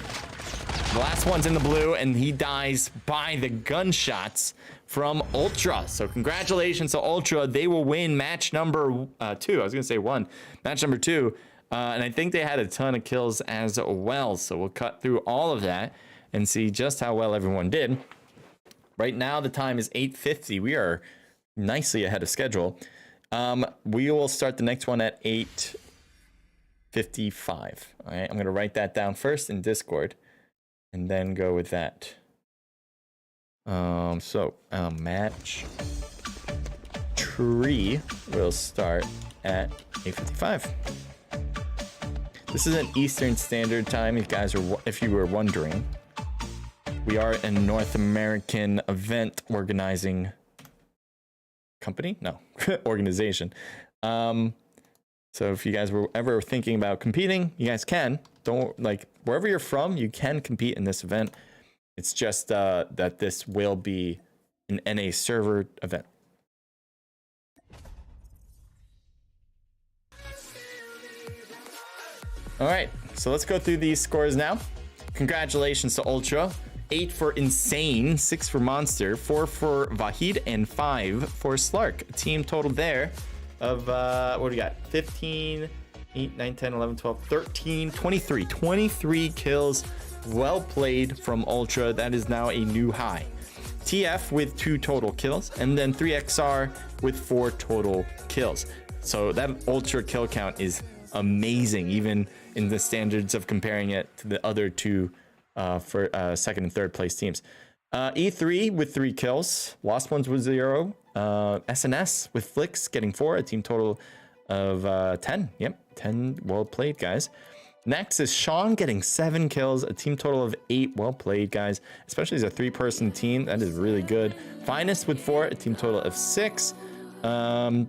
The last one's in the blue, and he dies by the gunshots from Ultra. So congratulations to Ultra. They will win match number 2. I was gonna say 1. Match number 2. And I think they had a ton of kills as well. So we'll cut through all of that and see just how well everyone did. Right now, the time is 8:50. We are nicely ahead of schedule. We will start the next one at 8:55. All right, I'm gonna write that down first in Discord and then go with that. Match 3 will start at 8:55. This is an Eastern Standard Time, if you were wondering. We are a North American event organizing company? No, organization. So if you guys were ever thinking about competing, you guys can. Wherever you're from, you can compete in this event. It's just that this will be an NA server event. All right, so let's go through these scores now. Congratulations to Ultra. 8 for Insane, 6 for Monster, 4 for Vahid, and 5 for Slark. A team total there of, what do we got? 15, 8, 9, 10, 11, 12, 13, 23. 23 kills. Well played from Ultra. That is now a new high. TF with 2 total kills, and then 3XR with 4 total kills. So that Ultra kill count is amazing, even in the standards of comparing it to the other 2 for second and third place teams. E3 with 3 kills, Lost Ones with 0, SNS with Flicks getting 4, a team total of 10. Yep, 10. Well played, guys. Next is Sean getting 7 kills, a team total of 8. Well played, guys, especially as a 3-person team. That is really good. Finest with 4, a team total of 6. 1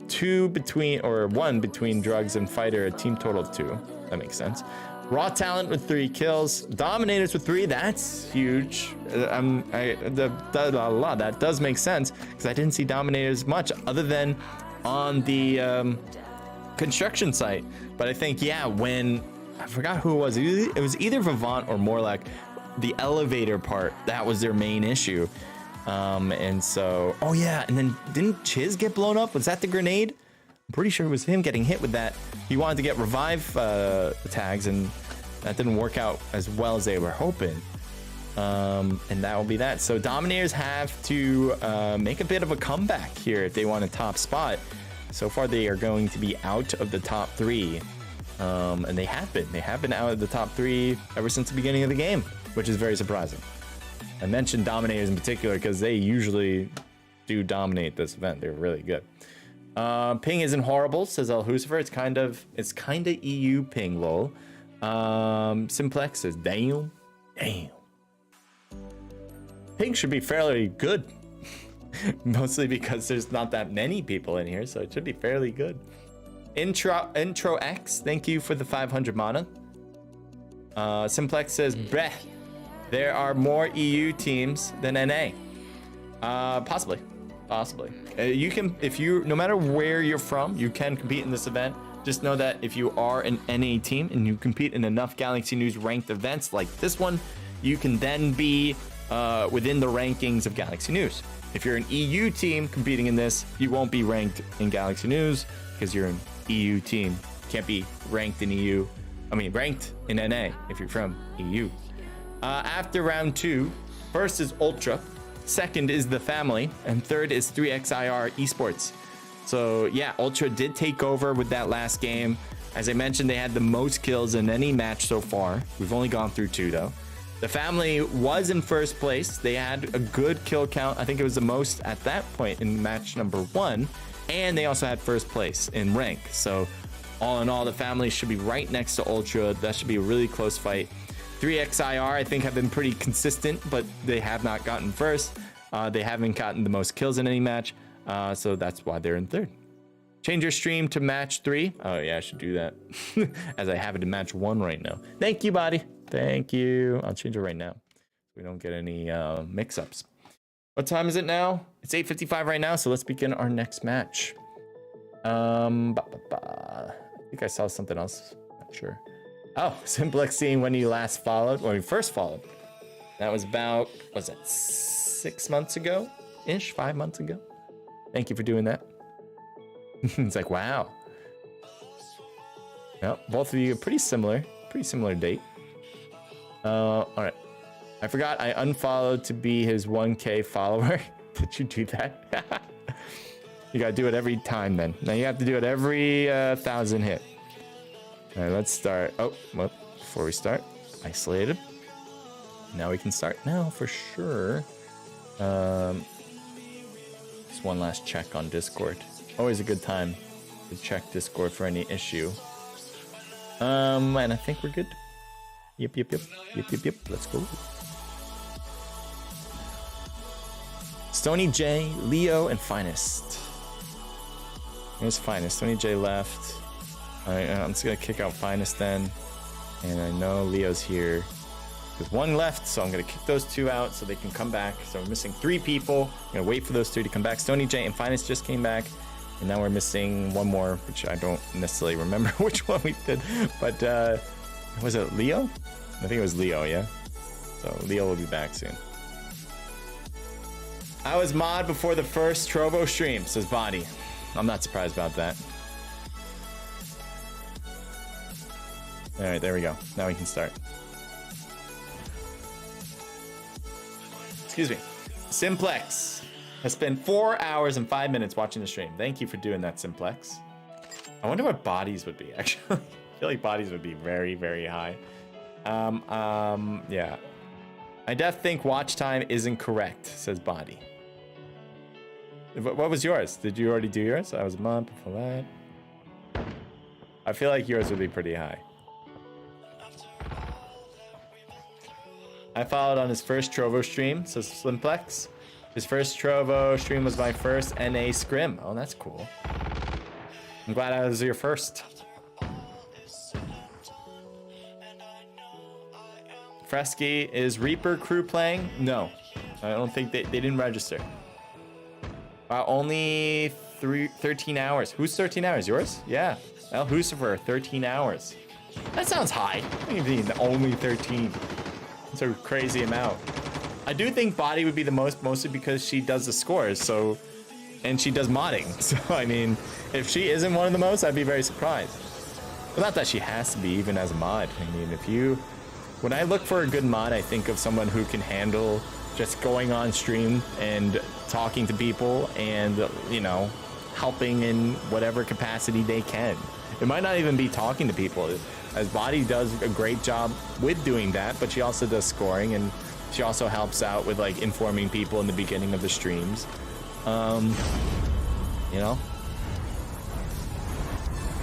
between Drugs and Fighter, a team total of 2. That makes sense. Raw Talent with 3 kills. Dominators with 3. That's huge. That does make sense because I didn't see Dominators much other than on the construction site. But I think, yeah, when I forgot who it was. It was either Vivant or Morlock. The elevator part, that was their main issue. And so, oh yeah, and then didn't Chiz get blown up? Was that the grenade? I'm pretty sure it was him getting hit with that. He wanted to get revive tags, and that didn't work out as well as they were hoping. And that will be that. So Dominators have to make a bit of a comeback here if they want a top spot. So far, they are going to be out of the top 3. And they have been. They have been out of the top 3 ever since the beginning of the game, which is very surprising. I mentioned Dominators in particular because they usually do dominate this event. They're really good. Ping isn't horrible, says El Husifer. It's kind of EU ping, lol. Simplex says damn. Ping should be fairly good. Mostly because there's not that many people in here, so it should be fairly good. Intro X, thank you for the 500 mana. Simplex says bleh. There are more EU teams than NA. Possibly. You can, no matter where you're from, you can compete in this event. Just know that if you are an NA team and you compete in enough Galaxy News ranked events like this one, you can then be within the rankings of Galaxy News. If you're an EU team competing in this, you won't be ranked in Galaxy News because you're an EU team. Can't be ranked in EU. Ranked in NA if you're from EU. After round 2, first is Ultra, second is the Family, and third is 3XIR Esports. So yeah, Ultra did take over with that last game. As I mentioned, they had the most kills in any match so far. We've only gone through 2 though. The Family was in first place. They had a good kill count. I think it was the most at that point in match number 1. And they also had first place in rank. So all in all, the Family should be right next to Ultra. That should be a really close fight. 3XIR, I think, have been pretty consistent, but they have not gotten first. They haven't gotten the most kills in any match, so that's why they're in third. Change your stream to match 3. Oh yeah, I should do that, as I have it in match 1 right now. Thank you, buddy. Thank you. I'll change it right now so we don't get any mix-ups. What time is it now? It's 8:55 right now, so let's begin our next match. I think I saw something else. Not sure. Oh, Simplex seeing when you first followed. That was about, was it 6 months ago ish, 5 months ago? Thank you for doing that. It's like, wow. Yep, both of you are pretty similar date. All right. I forgot I unfollowed to be his 1K follower. Did you do that? You gotta do it every time then. Now you have to do it every 1,000 hit. All right, let's start. Oh, well, before we start, isolated. Now we can start now for sure. Just one last check on Discord. Always a good time to check Discord for any issue. And I think we're good. Yep. Let's go. Stony J, Leo, and Finest. Here's Finest. Stony J left. All right, I'm just gonna kick out Finest then. And I know Leo's here. There's one left, so I'm gonna kick those two out so they can come back. So we're missing 3 people. I'm gonna wait for those 3 to come back. Stony J and Finest just came back. And now we're missing one more, which I don't necessarily remember which one we did. But was it Leo? I think it was Leo, yeah? So Leo will be back soon. I was mod before the first Trovo stream, says Body. I'm not surprised about that. All right, there we go. Now we can start. Excuse me. Simplex has spent 4 hours and 5 minutes watching the stream. Thank you for doing that, Simplex. I wonder what bodies would be, actually. I feel like bodies would be very, very high. Yeah. I def think watch time isn't correct, says Body. What was yours? Did you already do yours? I was a month before that. I feel like yours would be pretty high. I followed on his first Trovo stream, says Slimplex. His first Trovo stream was my first NA scrim. Oh, that's cool. I'm glad I was your first. Fresky, is Reaper crew playing? No, I don't think they didn't register. Wow, only 13 hours. Who's 13 hours? Yours? Yeah. El Husifer, 13 hours. That sounds high. What do you mean only 13? It's a crazy amount. I do think Body would be the most, mostly because she does the scores, so, and she does modding. So, I mean, if she isn't one of the most, I'd be very surprised. But not that she has to be, even as a mod. I mean, when I look for a good mod, I think of someone who can handle just going on stream and talking to people and, you know, helping in whatever capacity they can. It might not even be talking to people, as Body does a great job with doing that, but she also does scoring, and she also helps out with like informing people in the beginning of the streams. You know,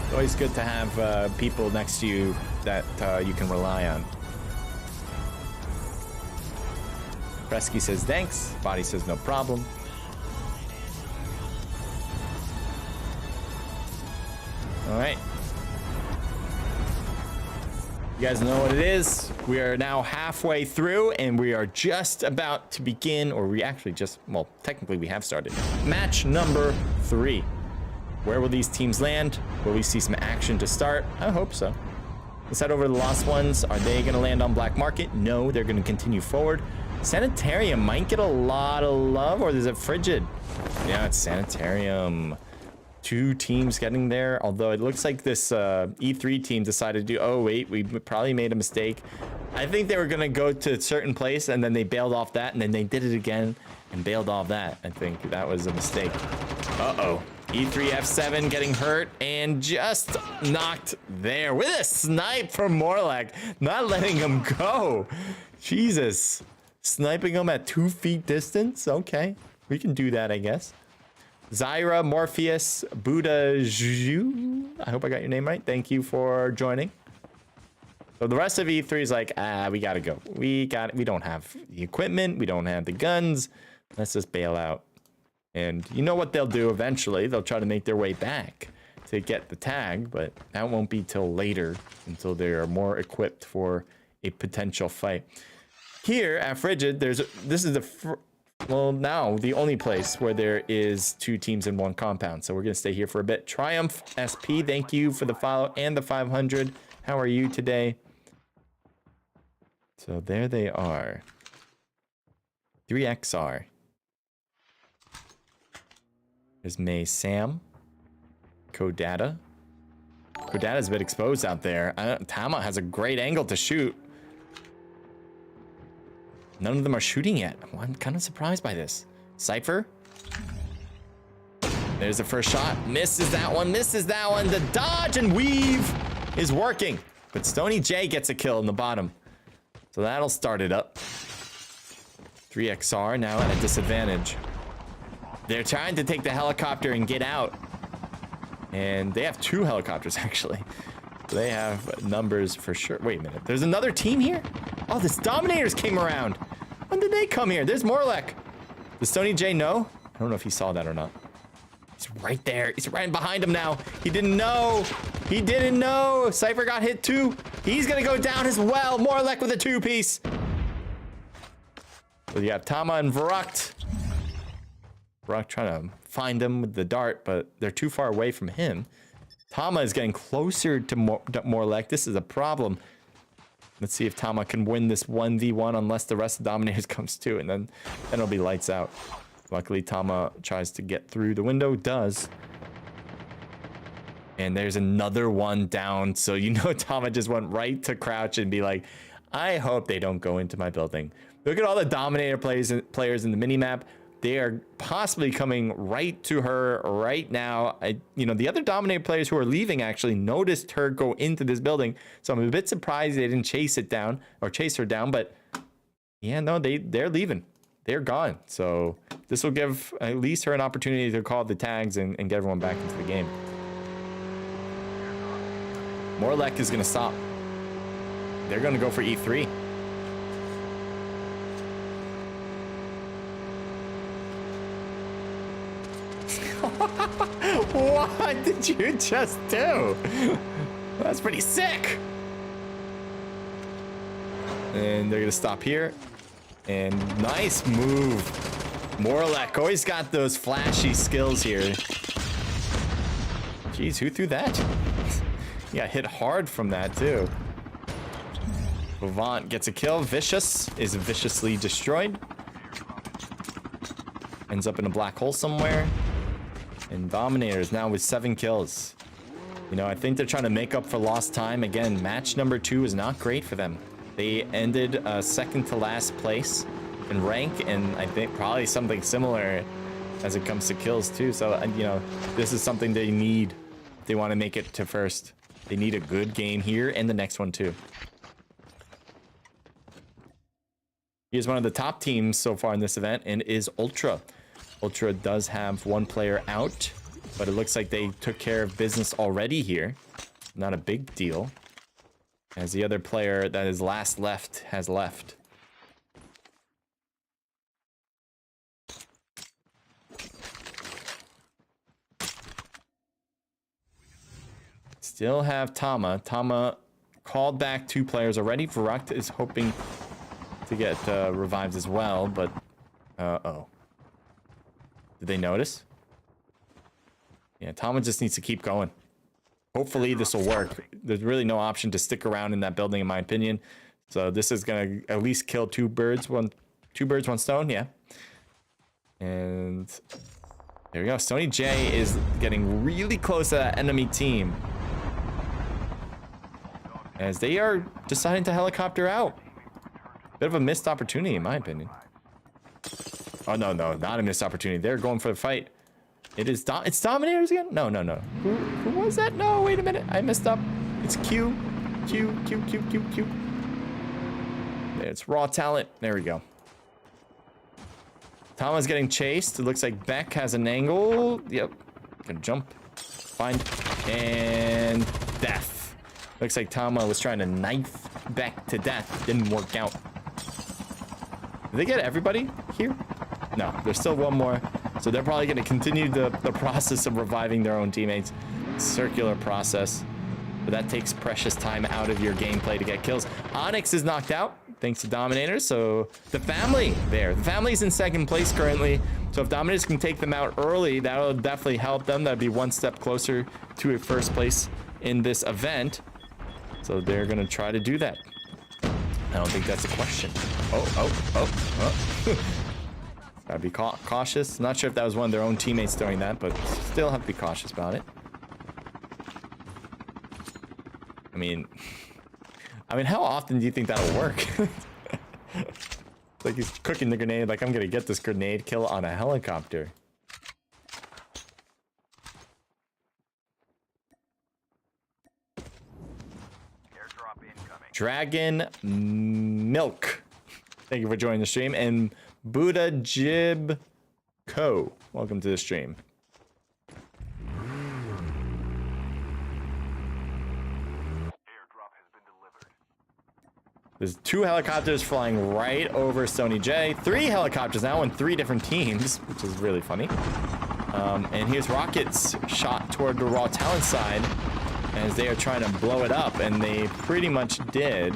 it's always good to have people next to you that you can rely on. Fresky says thanks. Body says no problem. All right. You guys know what it is. We are now halfway through and we are just about to begin, or we actually just, well, technically we have started. Match number 3. Where will these teams land? Will we see some action to start? I hope so. Let's head over to the Lost Ones. Are they gonna land on Black Market? No, they're gonna continue forward. Sanitarium might get a lot of love, or is it Frigid? Yeah, it's Sanitarium. 2 teams getting there, although it looks like this E3 team decided to do, oh wait, we probably made a mistake. I think they were gonna go to a certain place and then they bailed off that, and then they did it again and bailed off that. I think that was a mistake. Uh-oh. E3 F7 getting hurt and just knocked there with a snipe from Morlack, not letting him go. Jesus. Sniping him at 2 feet distance? Okay, we can do that, I guess. Zyra, Morpheus, Buddha, Zhu. I hope I got your name right. Thank you for joining. So the rest of E3 is like, we gotta go. We don't have the equipment. We don't have the guns. Let's just bail out. And you know what they'll do eventually? They'll try to make their way back to get the tag, but that won't be till later, until they are more equipped for a potential fight. Here at Frigid, this is now the only place where there is 2 teams in 1 compound. So we're gonna stay here for a bit. Triumph SP, thank you for the follow and the 500. How are you today? So there they are. 3XR. There's May Sam. Codata. Codata's a bit exposed out there. Tama has a great angle to shoot. None of them are shooting yet. I'm kind of surprised by this. Cypher. There's the first shot. Misses that one. Misses that one. The dodge and weave is working. But Stony J gets a kill in the bottom. So that'll start it up. 3XR now at a disadvantage. They're trying to take the helicopter and get out. And they have 2 helicopters, actually. They have numbers for sure. Wait a minute. There's another team here? Oh, the Dominators came around. When did they come here? There's Morlek. Does Stony J know? I don't know if he saw that or not. He's right there. He's right behind him now. He didn't know. He didn't know. Cypher got hit too. He's going to go down as well. Morlek with a 2-piece. So you have Tama and Varakt. Varakt trying to find him with the dart, but they're too far away from him. Tama is getting closer to Morlek. This is a problem. Let's see if Tama can win this 1v1 unless the rest of the Dominators comes too, and then it'll be lights out. Luckily, Tama tries to get through the window. Does. And there's another one down. So you know Tama just went right to crouch and be like, I hope they don't go into my building. Look at all the Dominator players in the minimap. They are possibly coming right to her right now. You know, the other Dominator players who are leaving actually noticed her go into this building. So I'm a bit surprised they didn't chase her down. But yeah, no, they're leaving. They're gone. So this will give at least her an opportunity to call the tags and get everyone back into the game. Morlek is going to stop. They're going to go for E3. What did you just do? That's pretty sick. And they're gonna stop here. And nice move. Morlek always got those flashy skills here. Jeez, who threw that? Yeah, hit hard from that too. Vivant gets a kill. Vicious is viciously destroyed. Ends up in a black hole somewhere. And Dominators now with 7 kills. You know, I think they're trying to make up for lost time. Again, match number 2 is not great for them. They ended second to last place in rank, and I think probably something similar as it comes to kills too. So, you know, this is something they need if they want to make it to first. They need a good game here and the next one too. He is one of the top teams so far in this event and is Ultra. Ultra does have 1 player out, but it looks like they took care of business already here. Not a big deal, as the other player that is last left has left. Still have Tama. Tama called back 2 players already. Varakt is hoping to get revived as well, but uh-oh. Did they notice? Yeah, Tama just needs to keep going. Hopefully this will work. There's really no option to stick around in that building, in my opinion. So this is gonna at least kill two birds, one stone. Yeah. And there we go. Stony J is getting really close to that enemy team, as they are deciding to helicopter out. Bit of a missed opportunity, in my opinion. Oh, no, not a missed opportunity. They're going for the fight. It's Dominators again? No. Who was that? No, wait a minute. I messed up. It's Q. It's raw talent. There we go. Tama's getting chased. It looks like Beck has an angle. Yep. Gonna jump. Find. And death. Looks like Tama was trying to knife Beck to death. Didn't work out. Did they get everybody here? No, there's still 1 more. So they're probably going to continue the process of reviving their own teammates. Circular process. But that takes precious time out of your gameplay to get kills. Onyx is knocked out, thanks to Dominators. So the family there. The family's in 2nd place currently. So if Dominators can take them out early, that'll definitely help them. That'd be 1 step closer to a 1st place in this event. So they're going to try to do that. I don't think that's a question. Oh. Gotta be cautious. Not sure if that was one of their own teammates doing that, but still have to be cautious about it. I mean, how often do you think that'll work? Like he's cooking the grenade, like I'm gonna get this grenade kill on a helicopter. Airdrop incoming. Dragon Milk. Thank you for joining the stream. And Buddha Jib Co. Welcome to the stream. There's 2 helicopters flying right over Sony J. 3 helicopters now in 3 different teams, which is really funny. And here's Rocket's shot toward the Raw Talent side as they are trying to blow it up, and they pretty much did.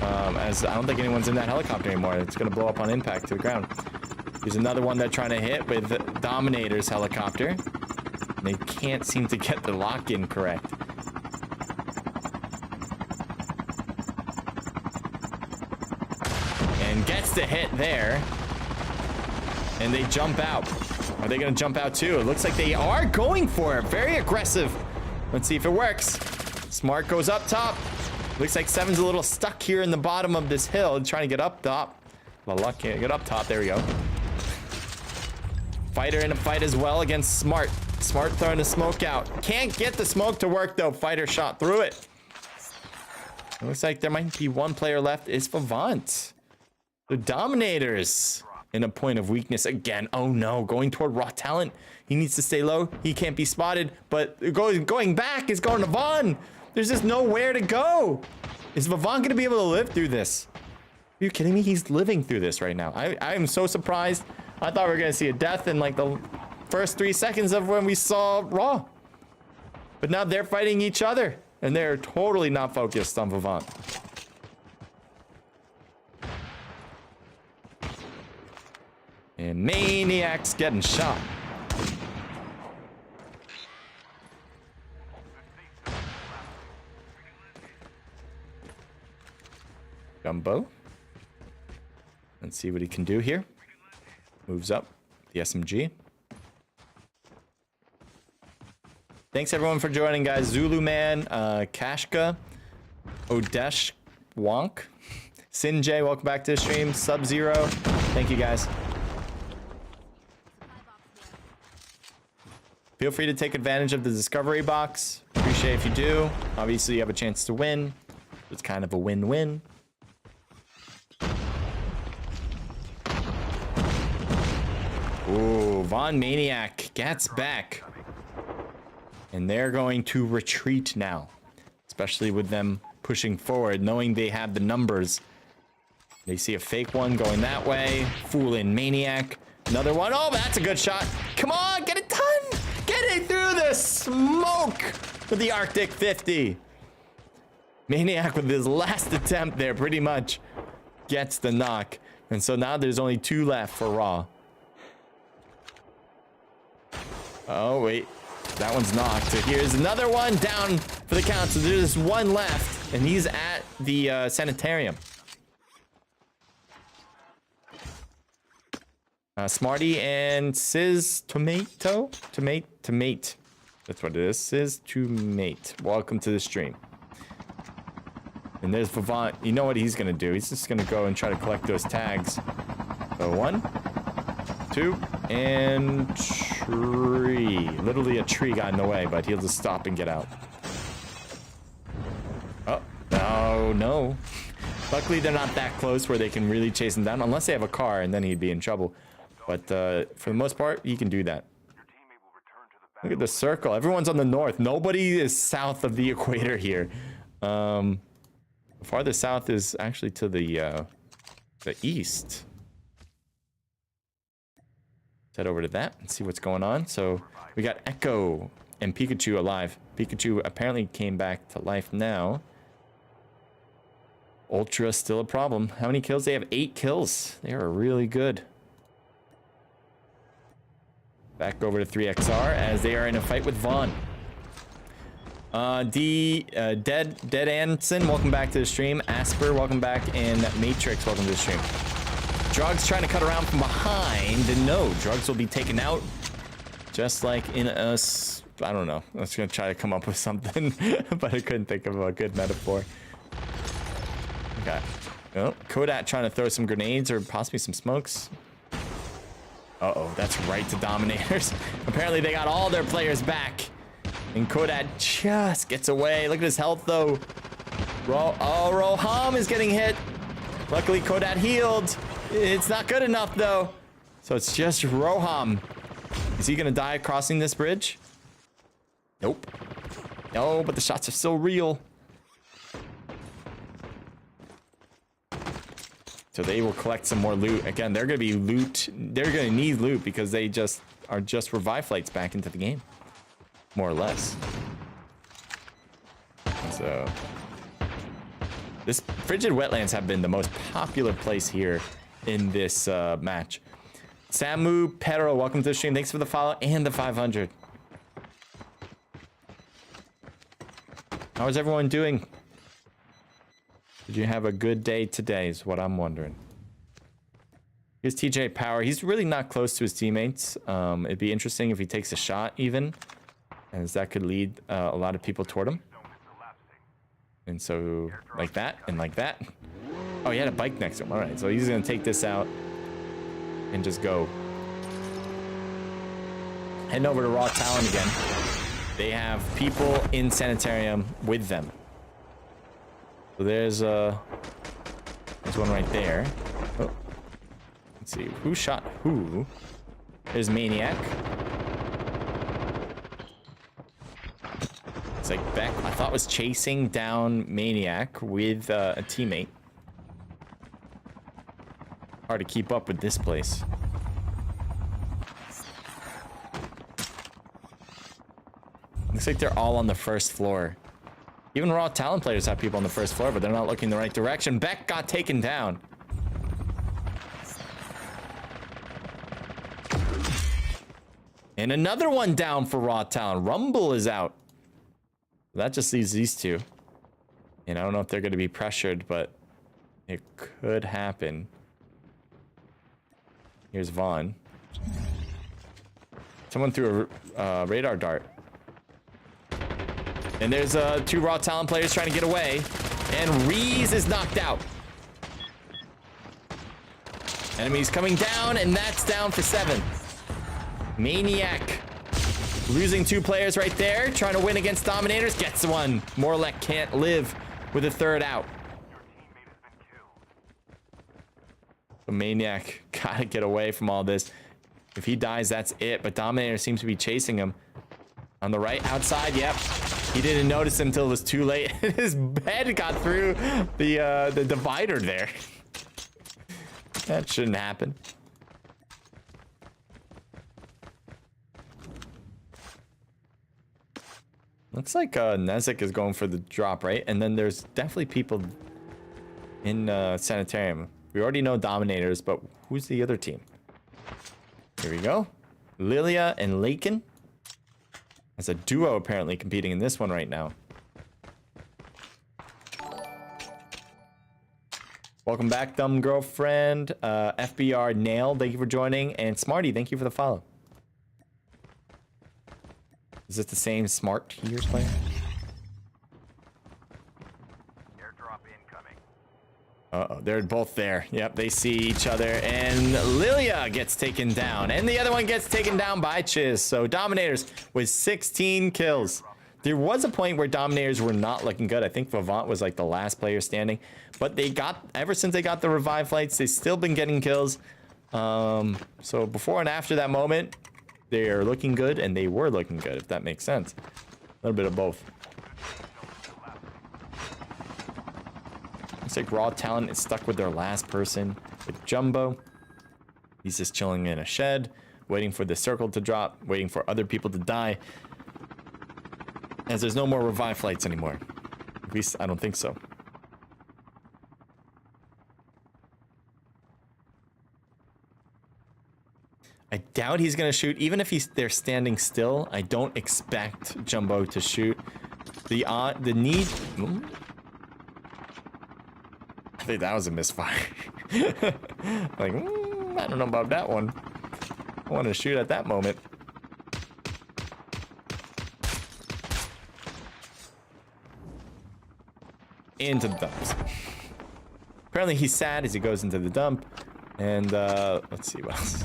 As I don't think anyone's in that helicopter anymore. It's going to blow up on impact to the ground. There's another one they're trying to hit with Dominator's helicopter. They can't seem to get the lock-in correct. And gets the hit there. And they jump out. Are they going to jump out too? It looks like they are going for it. Very aggressive. Let's see if it works. Smart goes up top. Looks like Seven's a little stuck here in the bottom of this hill, trying to get up top. Well, luck can't get up top. There we go. Fighter in a fight as well against Smart. Smart throwing the smoke out. Can't get the smoke to work though. Fighter shot through it. It looks like there might be one player left. It's Vivant. The Dominators in a point of weakness again. Oh no, going toward Raw Talent. He needs to stay low. He can't be spotted, but going back is going to Vaughn. There's just nowhere to go. Is Vivant going to be able to live through this? Are you kidding me? He's living through this right now. I am so surprised. I thought we were going to see a death in like the first 3 seconds of when we saw Raw. But now they're fighting each other, and they're totally not focused on Vivant. And Maniac's getting shot. Gumbo. Let's see what he can do here. Moves up the SMG. Thanks everyone for joining, guys. Zulu Man, Kashka, Odesh Wonk, Sinjay, welcome back to the stream. Sub-Zero, thank you guys. Feel free to take advantage of the discovery box. Appreciate if you do. Obviously, you have a chance to win. It's kind of a win-win. Ooh, Von Maniac gets back. And they're going to retreat now. Especially with them pushing forward, knowing they have the numbers. They see a fake one going that way. Foolin' Maniac. Another one. Oh, that's a good shot. Come on, get it done. Get it through the smoke with the Arctic 50. Maniac with his last attempt there pretty much gets the knock. And so now there's only 2 left for Raw. Oh, wait. That one's knocked. So here's another one down for the count. So there's 1 left, and he's at the sanitarium. Smarty and Sizz Tomato? Tomate. That's what it is. Sizz Tomate. Welcome to the stream. And there's Vivant. You know what he's going to do. He's just going to go and try to collect those tags. So 1, 2, and tree. Literally a tree got in the way, but he'll just stop and get out. Oh, no. Luckily, they're not that close where they can really chase him down, unless they have a car, and then he'd be in trouble. But for the most part, he can do that. Look at the circle. Everyone's on the north. Nobody is south of the equator here. Farthest south is actually to the east. Let's head over to that and see what's going on. So we got Echo and Pikachu alive. Pikachu apparently came back to life now. Ultra still a problem. How many kills? They have 8 kills. They are really good. Back over to 3XR as they are in a fight with Vaughn. Dead Anson, welcome back to the stream. Asper, welcome back. And Matrix, welcome to the stream. Drugs trying to cut around from behind. And no, Drugs will be taken out. Just like in us. I don't know. I was going to try to come up with something, but I couldn't think of a good metaphor. Okay. Oh, Kodat trying to throw some grenades or possibly some smokes. Uh-oh, that's right to Dominators. Apparently they got all their players back. And Kodat just gets away. Look at his health, though. Roham is getting hit. Luckily, Kodat healed. It's not good enough, though. So it's just Roham. Is he going to die crossing this bridge? Nope. No, but the shots are still real. So they will collect some more loot. Again, they're going to be loot. They're going to need loot because they just are just revive flights back into the game. More or less. So this frigid wetlands have been the most popular place here in this match. Samu Pero, welcome to the stream. Thanks for the follow and the 500. How is everyone doing? Did you have a good day today is what I'm wondering. Here's TJ Power. He's really not close to his teammates. It'd be interesting if he takes a shot even, as that could lead a lot of people toward him. And so like that and like that. Oh, he had a bike next to him. All right, so he's going to take this out and just go. Heading over to Raw Talon again. They have people in Sanitarium with them. So there's one right there. Oh. Let's see who shot who. There's Maniac. It's like Beck, I thought, was chasing down Maniac with a teammate. Hard to keep up with this place. Looks like they're all on the first floor. Even Raw Talent players have people on the first floor, but they're not looking the right direction. Beck got taken down. And another one down for Raw Talent. Rumble is out. That just leaves these two. And I don't know if they're going to be pressured, but it could happen. Here's Vaughn. Someone threw a radar dart. And there's two Raw Talent players trying to get away. And Reese is knocked out. Enemies coming down, and that's down for 7. Maniac losing 2 players right there. Trying to win against Dominators. Gets one. Morlek can't live with a 3rd out. The Maniac gotta get away from all this. If he dies, that's it. But Dominator seems to be chasing him. On the right, outside, yep. He didn't notice him until it was too late. His head got through the divider there. That shouldn't happen. Looks like Nezik is going for the drop, right? And then there's definitely people in Sanitarium. We already know Dominators, but who's the other team? Here we go. Lilia and Lakin. As a duo apparently competing in this one right now. Welcome back, dumb girlfriend. FBR Nail, thank you for joining. And Smarty, thank you for the follow. Is this the same Smart you're playing? Airdrop incoming. Uh-oh, they're both there. Yep, they see each other. And Lilia gets taken down. And the other one gets taken down by Chiz. So Dominators with 16 kills. There was a point where Dominators were not looking good. I think Vivant was like the last player standing. But they got, ever since they got the revive flights, they've still been getting kills. So before and after that moment, they're looking good, and they were looking good, if that makes sense. A little bit of both. Looks like Raw Talent is stuck with their last person, with Jumbo. He's just chilling in a shed, waiting for the circle to drop, waiting for other people to die. As there's no more revive flights anymore. At least, I don't think so. I doubt he's going to shoot. Even if they're standing still, I don't expect Jumbo to shoot. The need... I think that was a misfire. Like, I don't know about that one. I want to shoot at that moment. Into the dumps. Apparently he's sad as he goes into the dump. And let's see what else.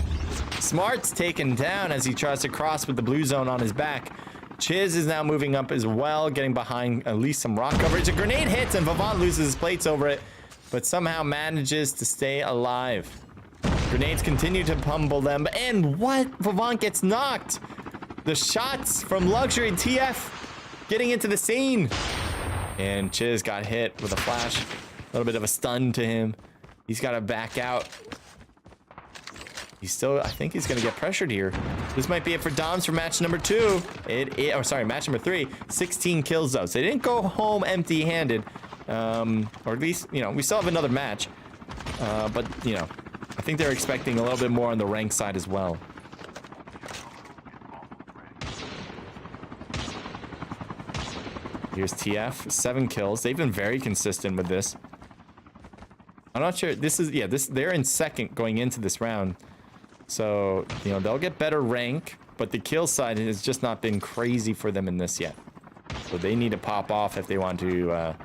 Smart's taken down as he tries to cross with the blue zone on his back. Chiz is now moving up as well, getting behind at least some rock coverage. A grenade hits and Vivant loses his plates over it, but somehow manages to stay alive. Grenades continue to pummel them, and what? Vivant gets knocked. The shots from Luxury TF getting into the scene. And Chiz got hit with a flash. A little bit of a stun to him. He's got to back out. He's still, I think he's going to get pressured here. This might be it for Doms for match number 2. Match number 3. 16 kills though. So they didn't go home empty-handed. Or at least, you know, we still have another match. But, you know, I think they're expecting a little bit more on the rank side as well. Here's TF, 7 kills. They've been very consistent with this. I'm not sure. This is, yeah, they're in second going into this round. So, you know, they'll get better rank, but the kill side has just not been crazy for them in this yet. So they need to pop off if they want to, I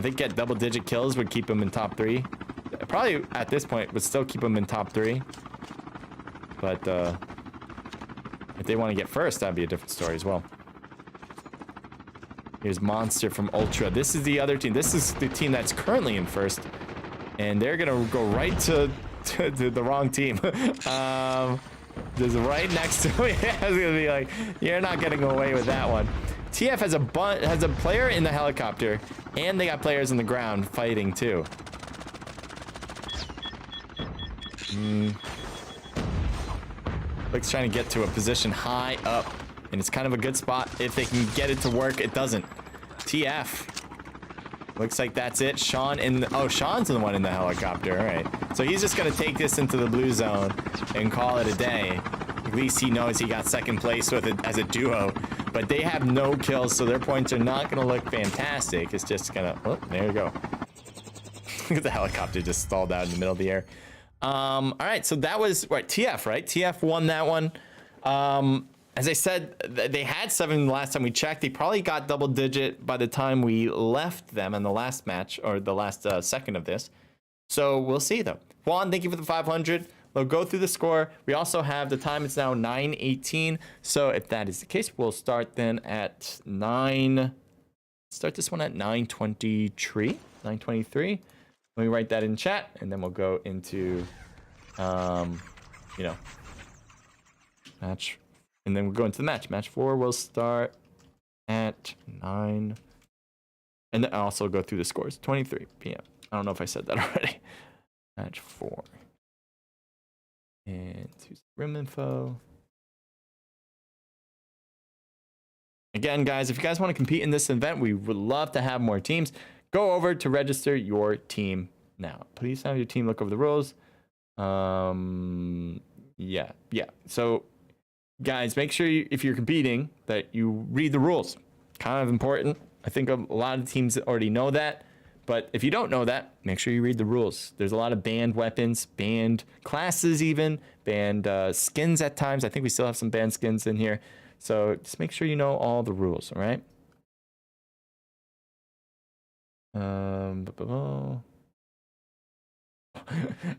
think get double-digit kills would keep them in top 3. Probably at this point would still keep them in top 3. But if they want to get first, that'd be a different story as well. Here's Monster from Ultra. This is the other team. This is the team that's currently in first. And they're going to go right to the wrong team. Just right next to me. I was going to be like, you're not getting away with that one. TF has a player in the helicopter, and they got players on the ground fighting too. Like trying to get to a position high up, and it's kind of a good spot if they can get it to work. It doesn't. TF. Looks like that's it. Sean Sean's the one in the helicopter. All right. So he's just going to take this into the blue zone and call it a day. At least he knows he got second place with it as a duo. But they have no kills, so their points are not going to look fantastic. It's just going to... Oh, there we go. Look at the helicopter just stalled out in the middle of the air. All right. So that was... What, TF, right? TF won that one. As I said, they had 7 the last time we checked. They probably got double digit by the time we left them in the last match, or the last second of this. So we'll see, though. Juan, thank you for the 500. We'll go through the score. We also have the time. It's now 9:18. So if that is the case, we'll start then at 9. Start this one at 9:23. 9:23. Let me write that in chat, and then we'll go into, you know, match. And then we'll go into the match. Match 4 will start at 9. And then I'll also go through the scores. 23 p.m. I don't know if I said that already. Match 4. And to room info. Again, guys, if you guys want to compete in this event, we would love to have more teams. Go over to register your team now. Please have your team look over the rules. Yeah. So... Guys, make sure if you're competing that you read the rules. Kind of important. I think a lot of teams already know that. But if you don't know that, make sure you read the rules. There's a lot of banned weapons, banned classes even, banned skins at times. I think we still have some banned skins in here. So just make sure you know all the rules, all right? I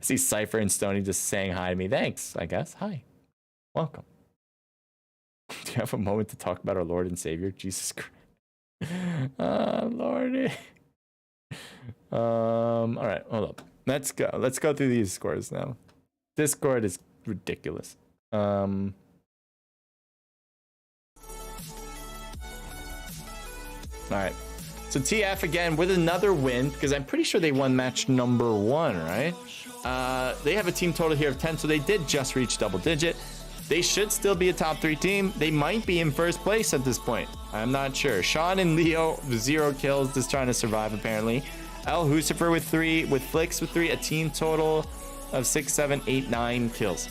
see Cypher and Stony just saying hi to me. Thanks, I guess. Hi. Welcome. Do you have a moment to talk about our Lord and Savior, Jesus Christ? Lordy. All right, hold up. Let's go. Let's go through these scores now. Discord is ridiculous. All right. So TF again with another win, because I'm pretty sure they won match number 1, right? They have a team total here of 10, so they did just reach double digit. They should still be a top 3 team. They might be in first place at this point. I'm not sure. Sean and Leo, 0 kills, just trying to survive apparently. El Husifer with 3, with Flix with 3, a team total of 6, 7, 8, 9 kills.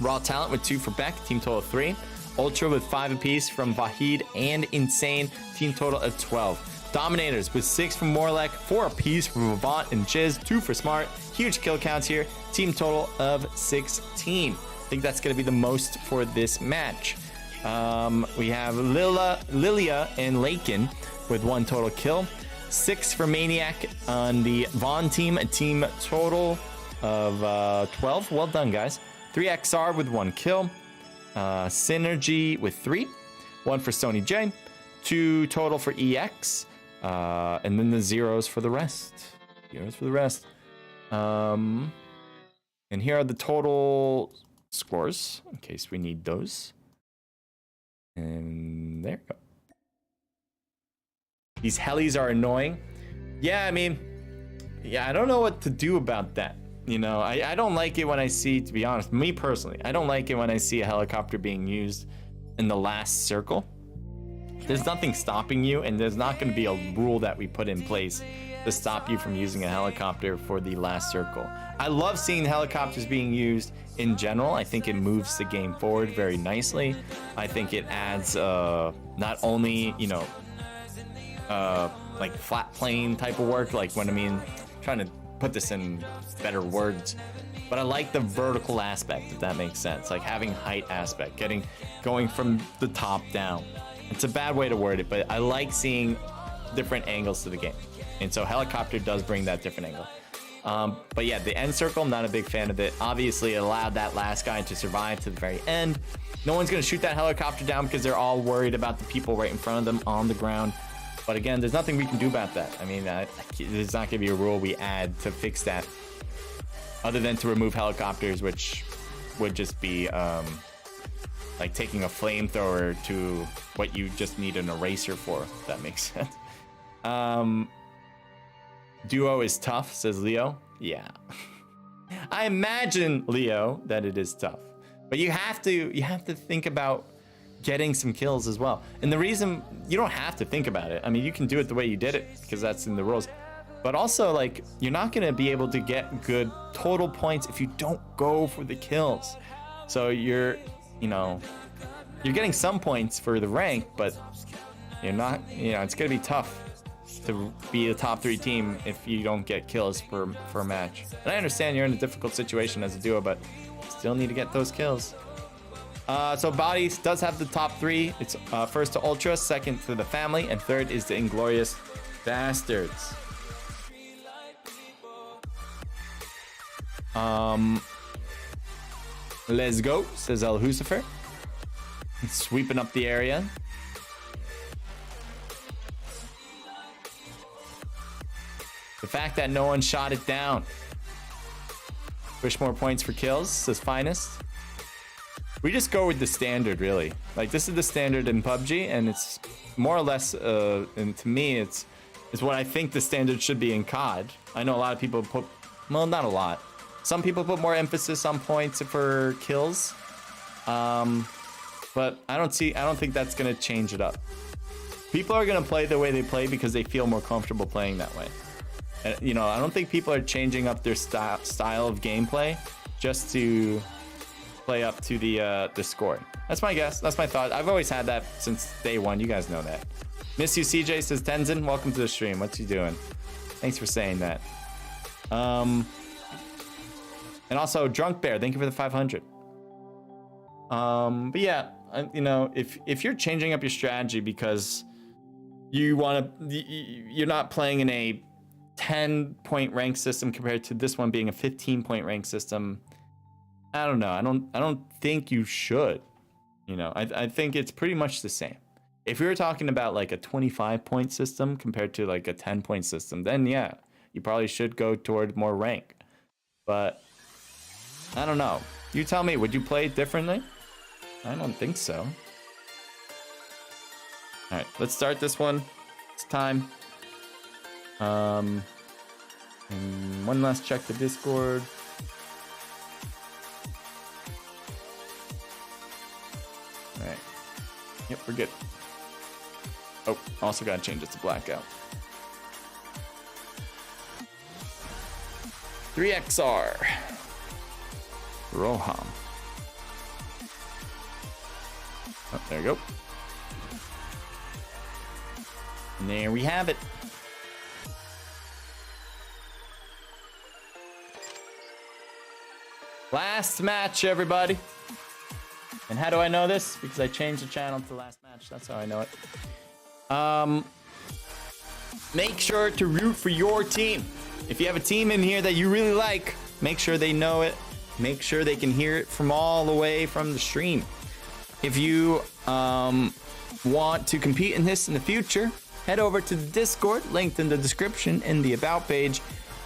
Raw Talent with 2 for Beck, team total of 3. Ultra with 5 apiece from Vahid and Insane, team total of 12. Dominators with 6 from Morlek, 4 apiece from Avant and Chiz, 2 for Smart. Huge kill counts here. Team total of 16. I think that's going to be the most for this match. We have Lilia and Lakin with 1 total kill. 6 for Maniac on the Vaughn team, a team total of 12. Well done, guys. 3 XR with 1 kill. Synergy with 3. 1 for Sony J. 2 total for EX. And then the zeros for the rest. And here are the total scores in case we need those. And there you go. These helis are annoying. Yeah, I mean, I don't know what to do about that. You know, I don't like it when I see, to be honest, me personally, I don't like it when I see a helicopter being used in the last circle. There's nothing stopping you, and there's not going to be a rule that we put in place to stop you from using a helicopter for the last circle. I love seeing helicopters being used in general. I think it moves the game forward very nicely. I think it adds not only, you know, like flat plane type of work, like when trying to put this in better words, but I like the vertical aspect, if that makes sense, like having height aspect, going from the top down. It's a bad way to word it, but I like seeing different angles to the game, and so helicopter does bring that different angle. But yeah, the end circle, I'm not a big fan of it. Obviously, it allowed that last guy to survive to the very end. No one's going to shoot that helicopter down because they're all worried about the people right in front of them on the ground. But again, there's nothing we can do about that. I mean, there's not going to be a rule we add to fix that, other than to remove helicopters, which would just be like taking a flamethrower to what you just need an eraser for, if that makes sense. Duo is tough, says Leo. Yeah. I imagine, Leo, that it is tough. But you have to think about getting some kills as well. And the reason you don't have to think about it, I mean, you can do it the way you did it because that's in the rules. But also, like, you're not going to be able to get good total points if you don't go for the kills. So you're getting some points for the rank, but you're not, it's going to be tough to be a top 3 team if you don't get kills for a match. And I understand you're in a difficult situation as a duo, but still need to get those kills. So Bodies does have the top 3. It's first to Ultra, second to the Family, and third is the Inglorious Bastards. Let's go, says El Husifer. Sweeping up the area. The fact that no one shot it down. Wish more points for kills, says Finest. We just go with the standard, really. Like, this is the standard in PUBG, and it's more or less, and to me, it's what I think the standard should be in COD. I know a lot of people put, well, not a lot. Some people put more emphasis on points for kills. But I don't think that's gonna change it up. People are gonna play the way they play because they feel more comfortable playing that way. And, I don't think people are changing up their style of gameplay just to play up to the score. That's my guess. That's my thought. I've always had that since day one. You guys know that. Miss you, CJ, says Tenzin. Welcome to the stream. What's you doing? Thanks for saying that. And also, Drunk Bear, thank you for the 500. But yeah, if you're changing up your strategy because you're not playing in a 10-point rank system compared to this one being a 15-point rank system, I don't know. I don't think you should. I think it's pretty much the same. If we were talking about like a 25-point system compared to like a 10-point system, then yeah, you probably should go toward more rank. But I don't know. You tell me, would you play it differently? I don't think so. All right, let's start this one. It's time. And one last check the Discord. All right. Yep, we're good. Oh, also gotta change it to blackout. 3XR. Roham. Oh, there you go. And there we have it. Last match, everybody. And how do I know this? Because I changed the channel to last match. That's how I know it. Make sure to root for your team. If you have a team in here that you really like, make sure they know it. Make sure they can hear it from all the way from the stream. If you want to compete in this in the future, head over to the Discord, linked in the description in the About page.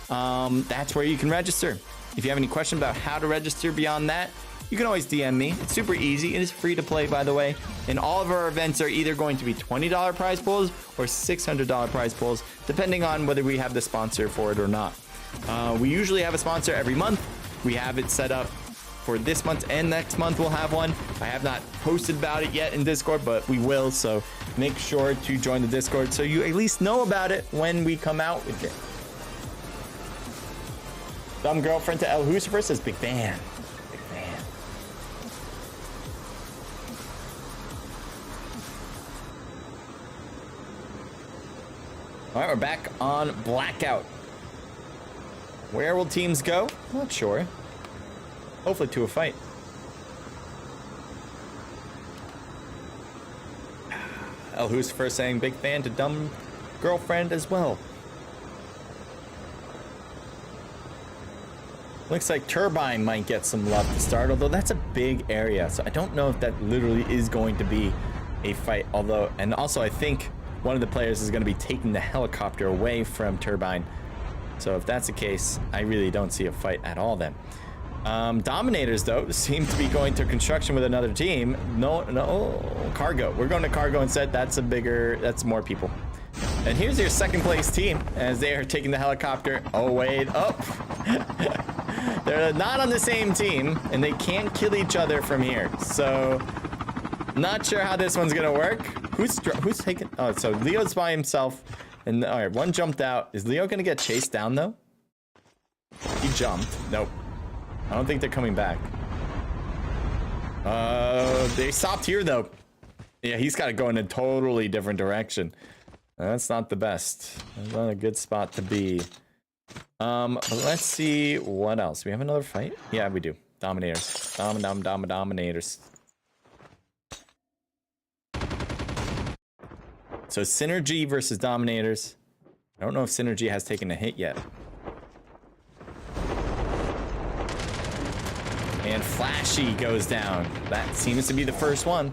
That's where you can register. If you have any questions about how to register beyond that, you can always DM me. It's super easy. It is free to play, by the way. And all of our events are either going to be $20 prize pools or $600 prize pools, depending on whether we have the sponsor for it or not. We usually have a sponsor every month. We have it set up for this month and next month we'll have one. I have not posted about it yet in Discord, but we will. So make sure to join the Discord so you at least know about it when we come out with it. Dumb girlfriend to El Lucifer says big fan. Big fan. All right, we're back on Blackout. Where will teams go? Not sure. Hopefully to a fight. El Lucifer saying big fan to dumb girlfriend as well. Looks like Turbine might get some love to start, although that's a big area. So I don't know if that literally is going to be a fight. Although, and also I think one of the players is going to be taking the helicopter away from Turbine. So if that's the case, I really don't see a fight at all then. Dominators, though, seem to be going to construction with another team. No, cargo. We're going to cargo instead. That's more people. And here's your second place team as they are taking the helicopter. Oh, wait. Oh. They're not on the same team, and they can't kill each other from here. So, not sure how this one's going to work. Who's taking... Oh, so Leo's by himself. And, all right, one jumped out. Is Leo going to get chased down, though? He jumped. Nope. I don't think they're coming back. They stopped here, though. Yeah, he's got to go in a totally different direction. That's not the best. That's not a good spot to be. But let's see what else. We have another fight? Yeah, we do. Dominators. Dominators. So Synergy versus Dominators. I don't know if Synergy has taken a hit yet. And Flashy goes down. That seems to be the first one.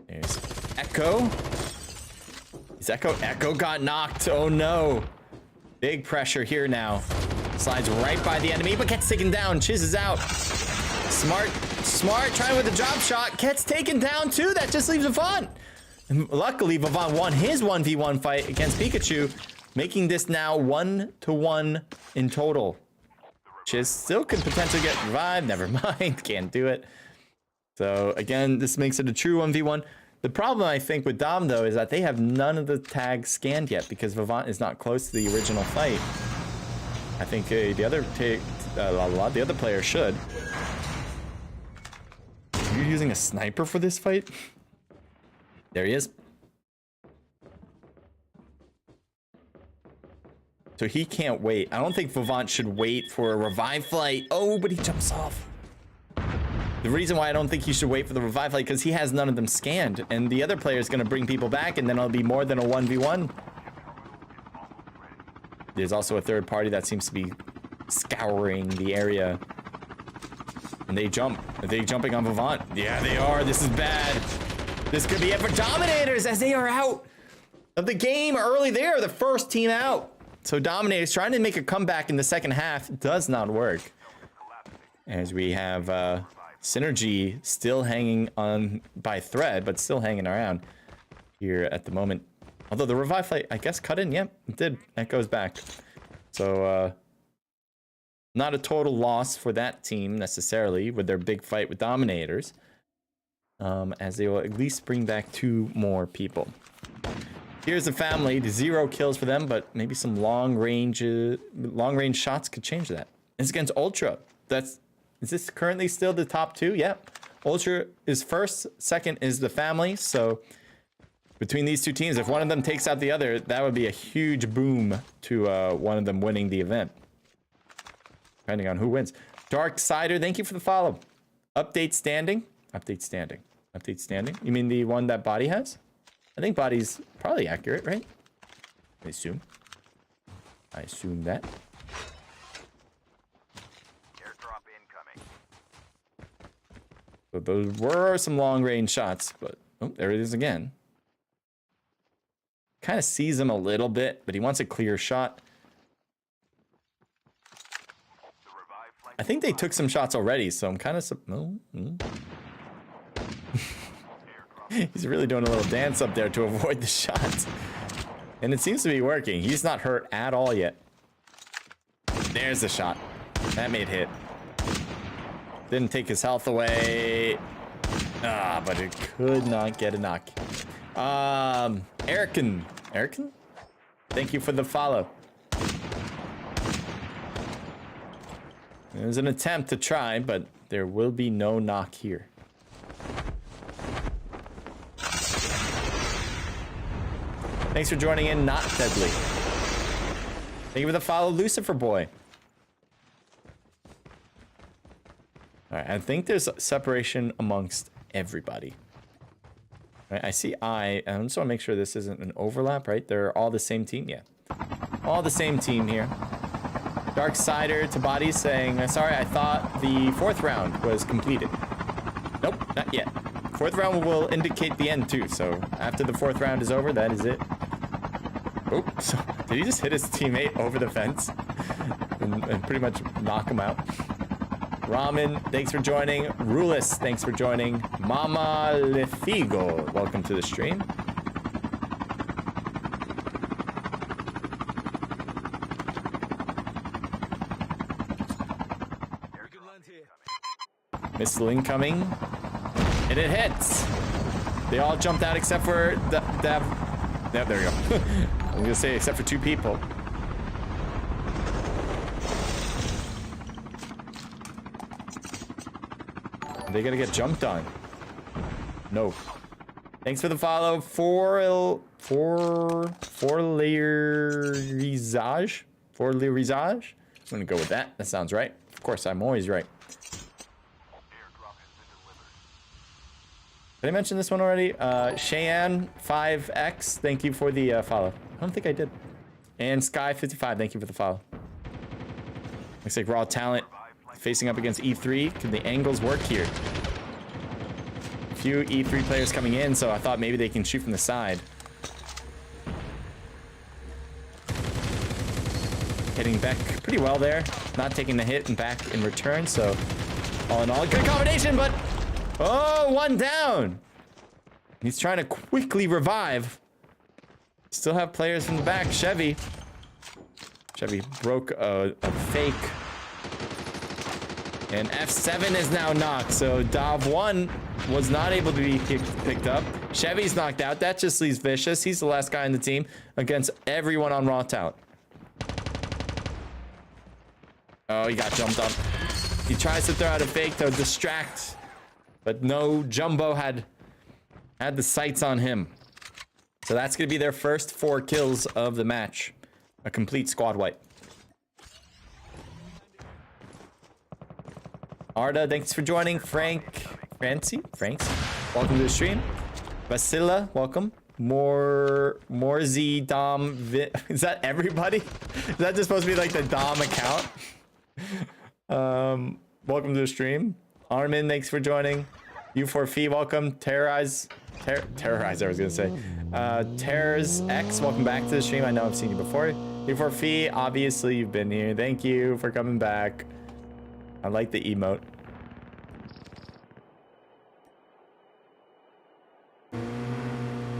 There's Echo. Is Echo got knocked. Oh no. Big pressure here now. Slides right by the enemy, but gets taken down. Chiz is out. Smart trying with the drop shot. Gets taken down too. That just leaves Vivant. And luckily, Vivant won his 1v1 fight against Pikachu, making this now 1-1 in total. Chiz still could potentially get revived. Never mind. Can't do it. So again, this makes it a true 1v1. The problem, I think, with Dom, though, is that they have none of the tags scanned yet because Vivant is not close to the original fight. I think a lot of the other players should. Are you using a sniper for this fight? There he is. So he can't wait. I don't think Vivant should wait for a revive flight. Oh, but he jumps off. The reason why I don't think he should wait for the revive flight because he has none of them scanned. And the other player is going to bring people back and then it'll be more than a 1v1. There's also a third party that seems to be scouring the area. And they jump. Are they jumping on Vivant? Yeah, they are. This is bad. This could be it for Dominators as they are out of the game early. They are the first team out. So Dominators trying to make a comeback in the second half does not work. As we have Synergy still hanging on by thread, but still hanging around here at the moment. Although the revive flight, I guess, cut in. Yep, it did. That goes back. So not a total loss for that team necessarily with their big fight with Dominators. As they will at least bring back 2 more people. Here's the family. 0 kills for them, but maybe some long range shots could change that. It's against Ultra. Is this currently still the top 2? Yep. Ultra is first. Second is the family. So between these two teams. If one of them takes out the other, that would be a huge boom to one of them winning the event. Depending on who wins. Darksider, thank you for the follow. Update standing. Update standing. Update standing. You mean the one that Body has? I think Body's probably accurate, right? I assume. I assume that. Airdrop incoming. So those were some long range shots, but oh, there it is again. Kind of sees him a little bit, but he wants a clear shot. I think they took some shots already, so I'm kind of... He's really doing a little dance up there to avoid the shots. And it seems to be working. He's not hurt at all yet. There's the shot. That made hit. Didn't take his health away. Ah, but it could not get a knock. Erican. Erican? Thank you for the follow. It was an attempt to try, but there will be no knock here. Thanks for joining in, Not Deadly. Thank you for the follow, Lucifer Boy. All right, I think there's separation amongst everybody. All right, I see I just want to make sure this isn't an overlap, right? They're all the same team, yeah. All the same team here. Darksider to Body saying, sorry, I thought the 4th round was completed. Nope, not yet. 4th round will indicate the end too, so after the 4th round is over, that is it. Oh, so did he just hit his teammate over the fence and pretty much knock him out? Ramen, thanks for joining. Rulis, thanks for joining. Mama Lefigo, welcome to the stream. Missile incoming. And it hits. They all jumped out except for there we go. I'm gonna say except for 2 people. Are they gonna get jumped on? No. Thanks for the follow. Four layer visage. I'm gonna go with that. That sounds right. Of course, I'm always right. Did I mention this one already? Cheyenne 5X, thank you for the follow. I don't think I did. And Sky55, thank you for the follow. Looks like Raw Talent facing up against E3. Can the angles work here? A few E3 players coming in, so I thought maybe they can shoot from the side. Hitting back pretty well there. Not taking the hit and back in return, so all in all, good combination, but oh, 1 down. He's trying to quickly revive. Still have players from the back. Chevy broke a fake. And F7 is now knocked. So Dav 1 was not able to be picked up. Chevy's knocked out. That just leaves Vicious. He's the last guy in the team against everyone on Raw Talent. Oh, he got jumped up. He tries to throw out a fake to distract. But no, Jumbo had the sights on him. So that's going to be their first 4 kills of the match. A complete squad wipe. Arda, thanks for joining. Franks, welcome to the stream. Vasila, welcome. Morzi Dom, is that everybody? Is that just supposed to be like the Dom account? Welcome to the stream. Armin, thanks for joining. U4Fee, welcome. Terrorize, I was gonna say. Terrors X, welcome back to the stream. I know I've seen you before. U4Fee, obviously you've been here. Thank you for coming back. I like the emote.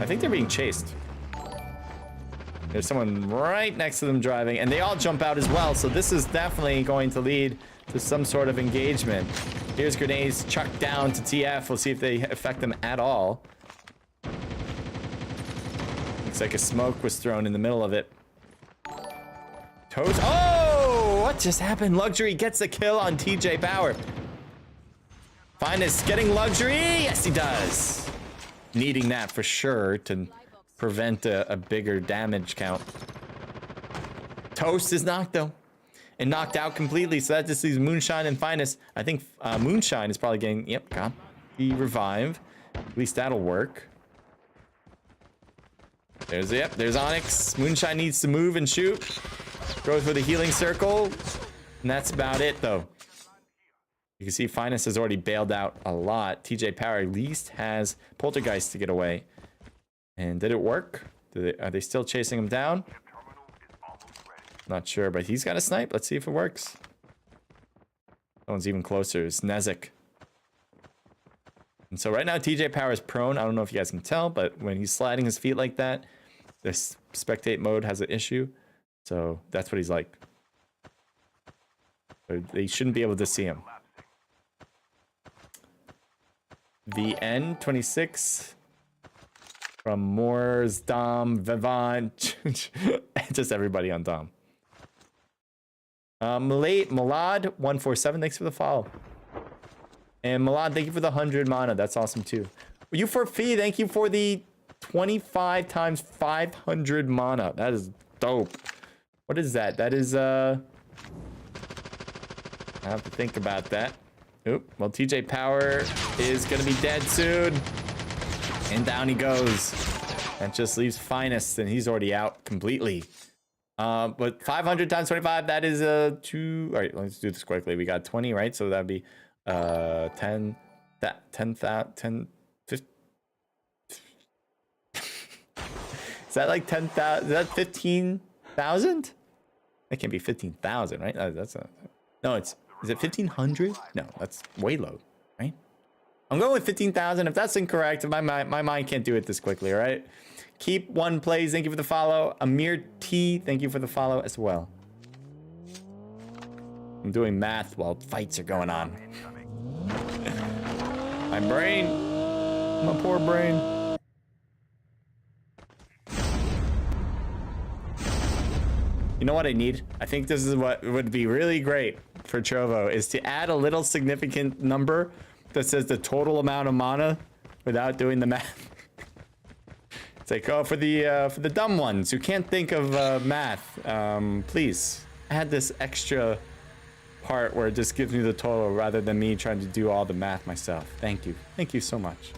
I think they're being chased. There's someone right next to them driving, and they all jump out as well, so this is definitely going to lead to some sort of engagement. Here's grenades chucked down to TF. We'll see if they affect them at all. Looks like a smoke was thrown in the middle of it. Toes. Oh, what just happened? Luxury gets the kill on TJ Power. Finest getting Luxury. Yes, he does. Needing that for sure to prevent a bigger damage count. Toast is knocked though, and knocked out completely. So that just leaves Moonshine and Finest. I think Moonshine is probably getting, yep, got the revive. At least that'll work. There's, yep, there's Onyx. Moonshine needs to move and shoot. Goes for the healing circle. And that's about it though. You can see Finest has already bailed out a lot. TJ Power at least has Poltergeist to get away. And did it work? Are they still chasing him down? Not sure, but he's got a snipe. Let's see if it works. That one's even closer. It's Nezik. And so right now, TJ Power is prone. I don't know if you guys can tell, but when he's sliding his feet like that, this spectate mode has an issue. So that's what he's like. So they shouldn't be able to see him. VN 26 from Moors, Dom, Vivant, just everybody on Dom. Malad 147, thanks for the follow. And Malad, thank you for the 100 mana. That's awesome too. You for Fee, thank you for the 25 times 500 mana. That is dope. What is that? That is I have to think about that. Oop, well, TJ Power is gonna be dead soon. And down he goes. That just leaves Finest, and he's already out completely. But 500 times 25, that is 2. All right, let's do this quickly. We got 20, right? So that'd be 10, 10,000, 50. Is that like 10,000? Is that 15,000? That can't be 15,000, right? That's a, no, it's, is it 1,500? No, that's way low, right? I'm going with 15,000. If that's incorrect, my mind can't do it this quickly, all right? Keep one plays, thank you for the follow. Amir T, thank you for the follow as well. I'm doing math while fights are going on. My brain, my poor brain. You know what I need? I think this is what would be really great for Trovo, is to add a little significant number that says the total amount of mana without doing the math. It's like, oh, for the dumb ones who can't think of math, please add this extra part where it just gives me the total rather than me trying to do all the math myself. Thank you. Thank you so much.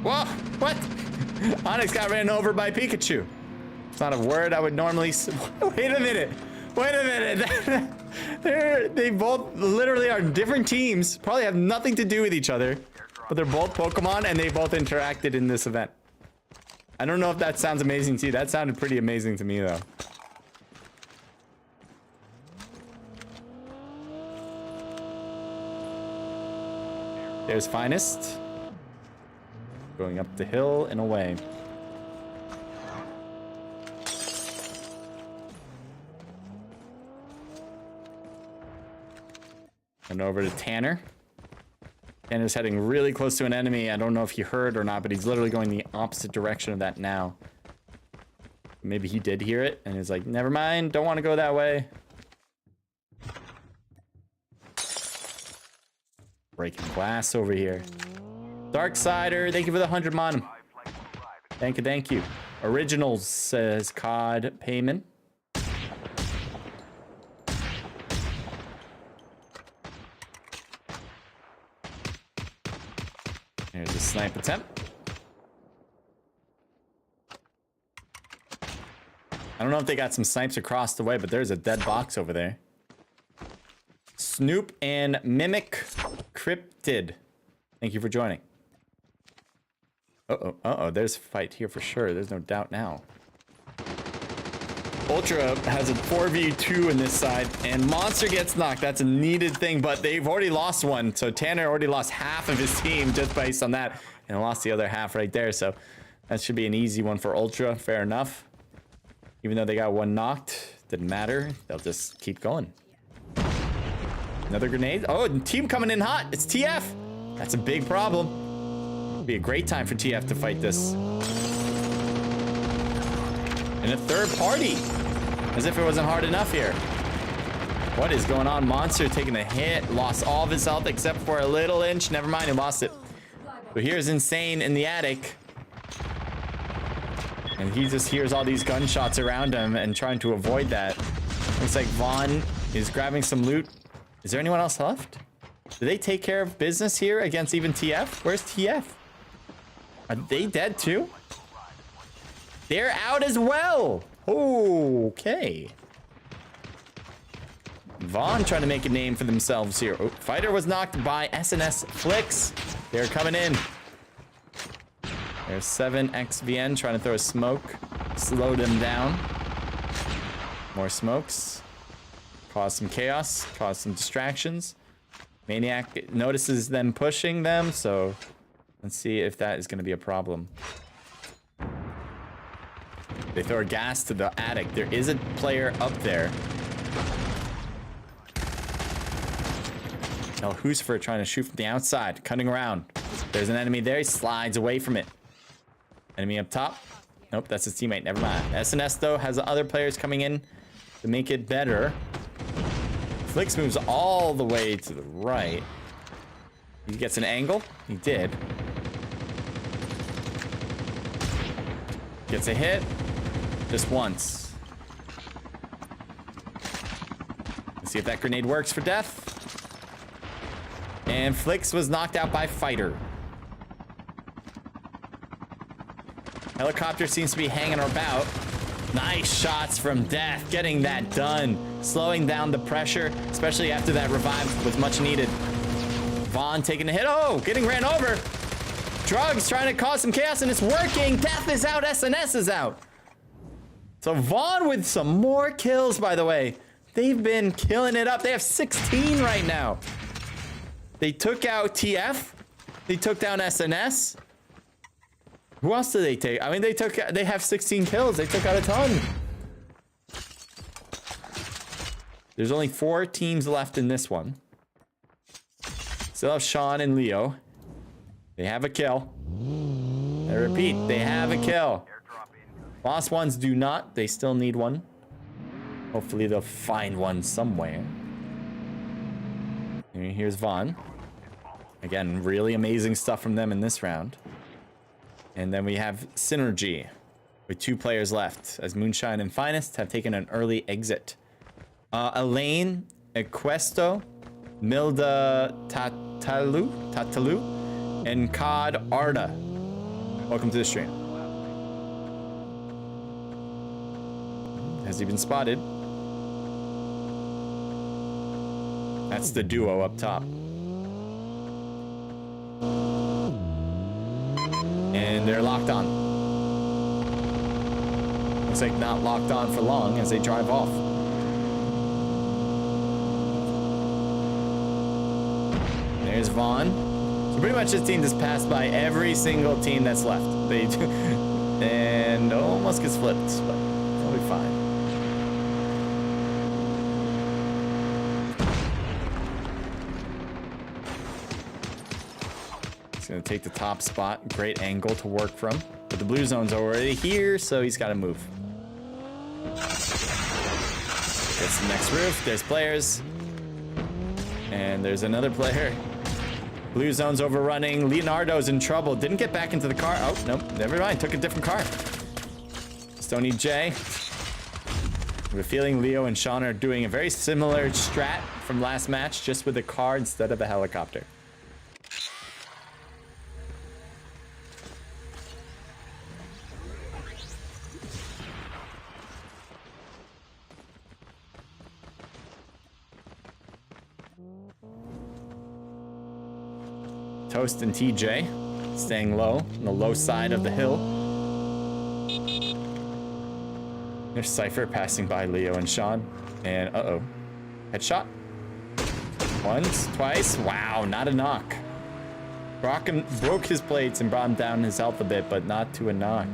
Whoa, what? Onyx got ran over by Pikachu. It's not a word I would normally say. Wait a minute. Wait a minute. They both literally are different teams. Probably have nothing to do with each other. But they're both Pokemon and they both interacted in this event. I don't know if that sounds amazing to you. That sounded pretty amazing to me though. There's Finest. Going up the hill and away. And over to Tanner. Tanner's heading really close to an enemy. I don't know if he heard or not, but he's literally going the opposite direction of that now. Maybe he did hear it and he's like, never mind, don't want to go that way. Breaking glass over here. Darksider, thank you for the 100 mana. Thank you, thank you. Originals says COD payment. There's a snipe attempt. I don't know if they got some snipes across the way, but there's a dead box over there. Snoop and Mimic Cryptid, thank you for joining. Uh-oh, there's a fight here for sure. There's no doubt now. Ultra has a 4v2 in this side, and Monster gets knocked. That's a needed thing, but they've already lost one. So Tanner already lost half of his team just based on that, and lost the other half right there. So that should be an easy one for Ultra. Fair enough. Even though they got one knocked, didn't matter. They'll just keep going. Another grenade. Oh, team coming in hot. It's TF. That's a big problem. Be a great time for TF to fight this. And a third party. As if it wasn't hard enough here. What is going on? Monster taking a hit. Lost all of his health except for a little inch. Never mind, he lost it. So here's Insane in the attic. And he just hears all these gunshots around him and trying to avoid that. Looks like Vaughn is grabbing some loot. Is there anyone else left? Do they take care of business here against even TF? Where's TF? Are they dead too? They're out as well. Okay. Vaughn trying to make a name for themselves here. Oh, Fighter was knocked by SNS Flicks. They're coming in. There's 7XVN trying to throw a smoke. Slow them down. More smokes. Cause some chaos. Cause some distractions. Maniac notices them pushing them, so let's see if that is going to be a problem. They throw a gas to the attic. There is a player up there. Now, Husfer trying to shoot from the outside, cutting around. There's an enemy there. He slides away from it. Enemy up top. Nope, that's his teammate. Never mind. SNS, though, has other players coming in to make it better. Flicks moves all the way to the right. He gets an angle. He did. Gets a hit. Just once. Let's see if that grenade works for death. And Flicks was knocked out by Fighter. Helicopter seems to be hanging about. Nice shots from Death, getting that done. Slowing down the pressure, especially after that revive was much needed. Vaughn taking a hit. Oh, getting ran over. Drugs trying to cause some chaos, and it's working. Death is out, SNS is out. So Vaughn with some more kills, by the way. They've been killing it up. They have 16 right now. They took out TF. They took down SNS. Who else did they take? I mean, they have 16 kills. They took out a ton. There's only 4 teams left in this one. Still have Sean and Leo. They have a kill. I repeat, they have a kill. Lost ones do not. They still need one. Hopefully they'll find one somewhere. And here's Vaughn. Again, really amazing stuff from them in this round. And then we have Synergy with 2 players left as Moonshine and Finest have taken an early exit. Elaine, Equesto, Milda Tatalu, and COD Arda. Welcome to the stream. Has he been spotted? That's the duo up top. And they're locked on. Looks like not locked on for long as they drive off. There's Vaughn. So pretty much this team just passed by every single team that's left. They do, and almost gets flipped, but they'll be fine. Gonna take the top spot. Great angle to work from. But the blue zone's already here, so he's got to move. Gets the next roof. There's players. And there's another player. Blue zone's overrunning. Leonardo's in trouble. Didn't get back into the car. Oh, nope. Never mind. Took a different car. Stony J. I have a feeling Leo and Sean are doing a very similar strat from last match, just with a car instead of a helicopter. Toast and TJ staying low on the low side of the hill. There's Cypher passing by Leo and Sean. And uh-oh. Headshot. Once, twice. Wow, not a knock. Broke his plates and brought him down his health a bit, but not to a knock.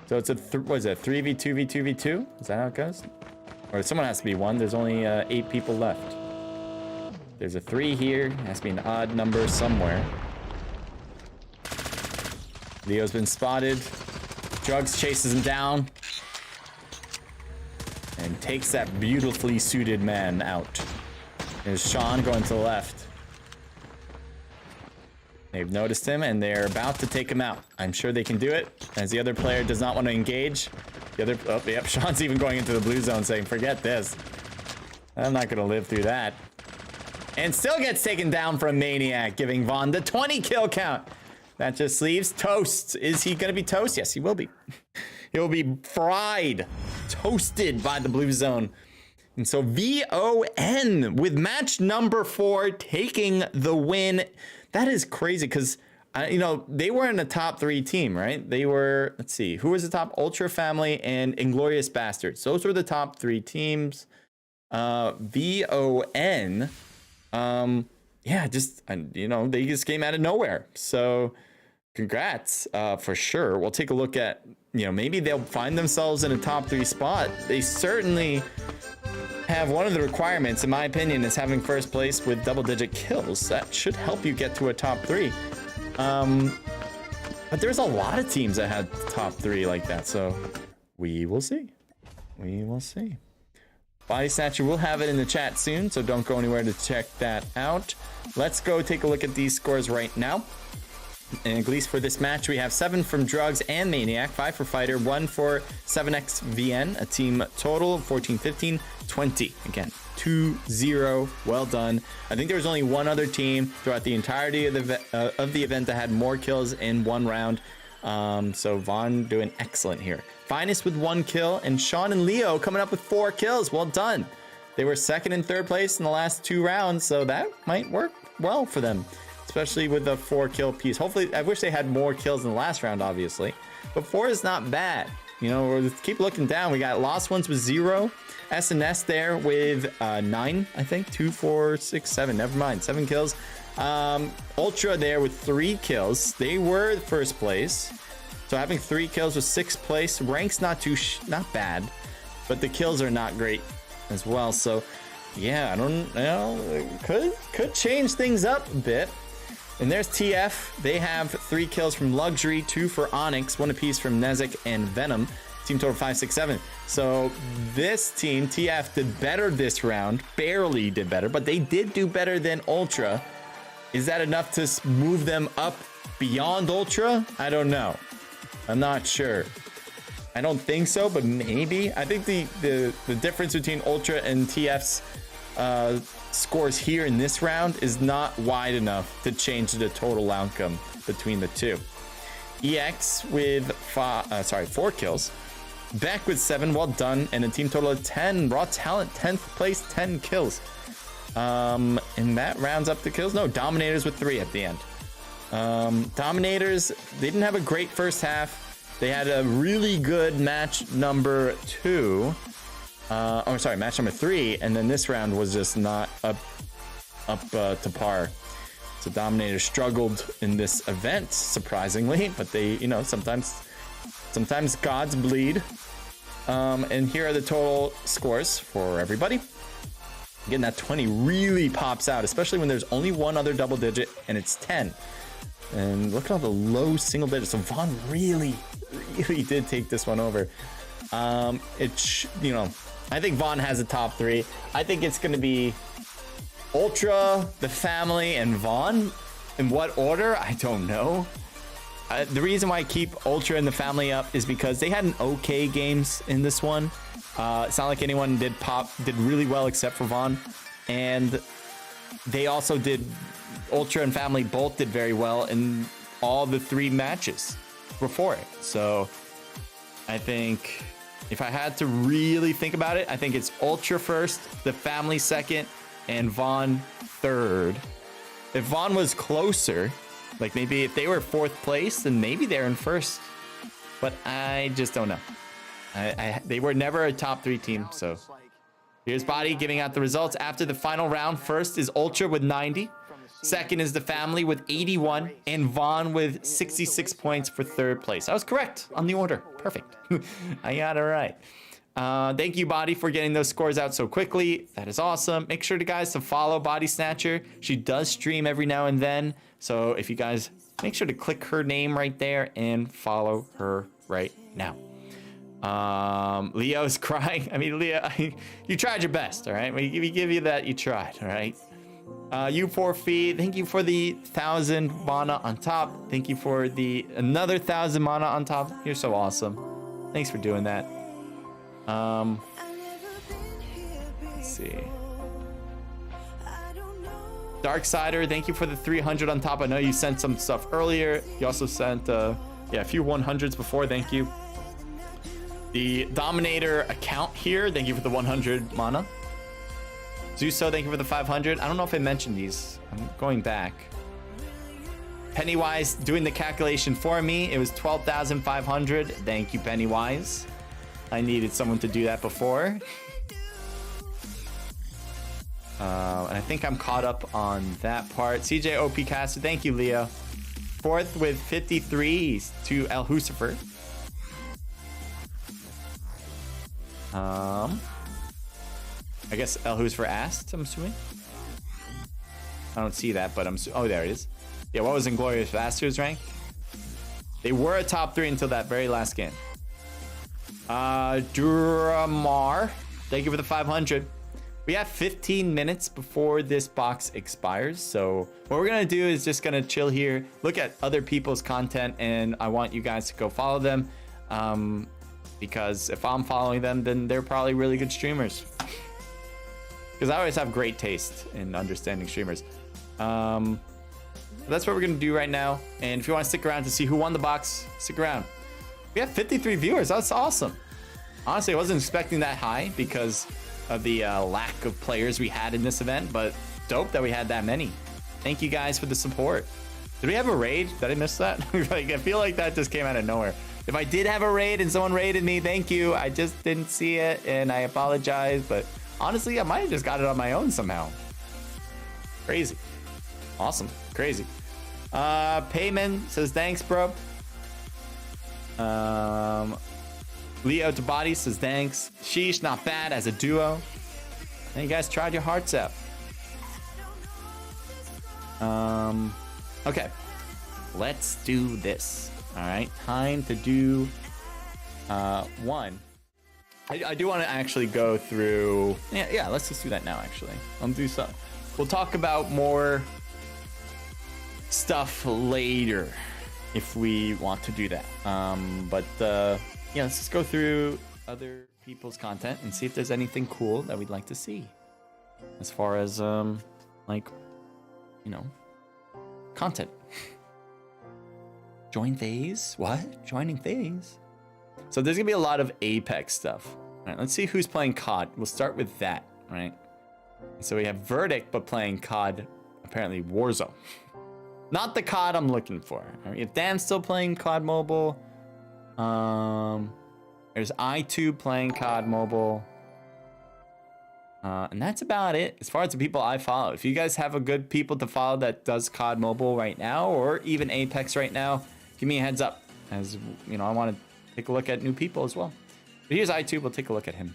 So it's a, what is it, 3v2, v2v2? Is that how it goes? Or someone has to be one. There's only 8 people left. There's a 3 here. It has to be an odd number somewhere. Leo's been spotted. Drugs chases him down. And takes that beautifully suited man out. There's Sean going to the left. They've noticed him and they're about to take him out. I'm sure they can do it, as the other player does not want to engage. The other, oh, yep, Sean's even going into the blue zone saying, forget this. I'm not going to live through that. And still gets taken down from Maniac, giving Vaughn the 20 kill count. That just leaves Toast. Is he going to be toast? Yes, he will be. He'll be fried, toasted by the blue zone. And so VON with match number 4 taking the win. That is crazy because, you know, they were in the top 3 team, right? They were, let's see, who was the top? Ultra Family and Inglorious Bastards. Those were the top 3 teams. VON, yeah, just, you know, they just came out of nowhere. So congrats, for sure. We'll take a look at, you know, maybe they'll find themselves in a top 3 spot. They certainly have one of the requirements, in my opinion, is having first place with double-digit kills. That should help you get to a top 3. But there's a lot of teams that had top 3 like that, so we will see. We will see. Body Snatcher will have it in the chat soon, so don't go anywhere to check that out. Let's go take a look at these scores right now. And at least for this match, we have 7 from Drugs and Maniac, 5 for Fighter, 1 for 7XVN, a team total of 14, 15, 20. Again, 2-0. Well done. I think there was only one other team throughout the entirety of the event that had more kills in one round. So Vaughn doing excellent here. Finest with 1 kill, and Sean and Leo coming up with 4 kills. Well done. They were 2nd and 3rd place in the last 2 rounds, so that might work well for them, especially with the 4 kill piece. Hopefully, I wish they had more kills in the last round, obviously, but 4 is not bad. You know, we'll keep looking down. We got Lost Ones with 0, SNS there with 9, I think, 2, 4, 6, 7. Never mind, 7 kills. Ultra there with 3 kills. They were first place. So having 3 kills was 6th place. Rank's not bad, but the kills are not great as well. So yeah, I don't know. Could change things up a bit. And there's TF. They have 3 kills from Luxury, 2 for Onyx, 1 apiece from Nezik and Venom. Team total 5, 6, 7. So this team, TF, did better this round. Barely did better, but they did do better than Ultra. Is that enough to move them up beyond Ultra? I don't know. I'm not sure. I don't think so, but maybe. I think the difference between Ultra and TF's scores here in this round is not wide enough to change the total outcome between the two. EX with 4 kills. Beck with 7, well done, and a team total of 10. Raw Talent, 10th place, 10 kills. And that rounds up the kills. No, Dominators with 3 at the end. Dominators, they didn't have a great first half. They had a really good match number 2. Match number 3, and then this round was just not up to par. So Dominators struggled in this event, surprisingly, but they, you know, sometimes gods bleed. And here are the total scores for everybody. Again, that 20 really pops out, especially when there's only one other double digit, and it's 10. And look at all the low single digits. So Vaughn really did take this one over. You know, I think Vaughn has a top 3. I think it's going to be Ultra, the family, and Vaughn. In what order? I don't know. The reason why I keep Ultra and the family up is because they had an okay games in this one. It's not like anyone did really well except for Vaughn. And they also did, Ultra and family both did very well in all the 3 matches before it. So I think if I had to really think about it, I think it's Ultra first, the family second, and Vaughn third. If Vaughn was closer, like maybe if they were 4th place, then maybe they're in first. But I just don't know. They were never a top 3 team, so. Here's Body giving out the results after the final round. First is Ultra with 90. Second is the family with 81. And Vaughn with 66 points for 3rd place. I was correct on the order. Perfect. I got it right. Thank you, Body, for getting those scores out so quickly. That is awesome. Make sure to follow Body Snatcher. She does stream every now and then. So if you guys make sure to click her name right there and follow her right now. Leo's crying. I mean, Leo, you tried your best, all right? We give you that you tried, all right? U4Feed, thank you for the 1,000 mana on top. Thank you for the another 1,000 mana on top. You're so awesome. Thanks for doing that. Let's see. Darksider, thank you for the 300 on top. I know you sent some stuff earlier. You also sent a few 100s before. Thank you. The Dominator account here, thank you for the 100 mana. Zuso, thank you for the 500. I don't know if I mentioned these. I'm going back. Pennywise doing the calculation for me. It was 12,500. Thank you, Pennywise. I needed someone to do that before. And I think I'm caught up on that part. CJ OP Caster, thank you, Leo. Fourth with 53 to El Husifer. I guess El Husifer asked, I'm assuming. I don't see that, but oh, there it is. Yeah, what was Inglorious Bastards rank? They were a top 3 until that very last game. Duramar, thank you for the 500. We have 15 minutes before this box expires, so what we're gonna do is just gonna chill here, look at other people's content, and I want you guys to go follow them, because if I'm following them, then they're probably really good streamers. Because I always have great taste in understanding streamers. That's what we're gonna do right now, and if you want to stick around to see who won the box, stick around. We have 53 viewers. That's awesome. Honestly, I wasn't expecting that high because of the lack of players we had in this event, but dope that we had that many. Thank you guys for the support. Did we have a raid? Did I miss that? Like, I feel like that just came out of nowhere. If I did have a raid and someone raided me, thank you. I just didn't see it and I apologize, but honestly, I might have just got it on my own somehow. Crazy. Awesome. Crazy. Payman says thanks, bro. Leo to Body says thanks. Sheesh, not bad as a duo. And you guys tried your hearts out. Okay, let's do this. All right, time to do one. I do want to actually go through. Yeah, let's just do that now. Actually, I'll do some. We'll talk about more stuff later if we want to do that. Yeah, let's just go through other people's content and see if there's anything cool that we'd like to see. As far as, like, you know, content. Join phase? What? Joining phase? So there's gonna be a lot of Apex stuff. All right, let's see who's playing COD. We'll start with that, right? So we have Verdict, but playing COD, apparently Warzone. Not the COD I'm looking for. All right, if Dan's still playing COD Mobile, there's iTube playing COD Mobile. And that's about it as far as the people I follow. If you guys have a good people to follow that does COD Mobile right now, or even Apex right now, give me a heads up. As you know, I want to take a look at new people as well. But here's iTube, we'll take a look at him.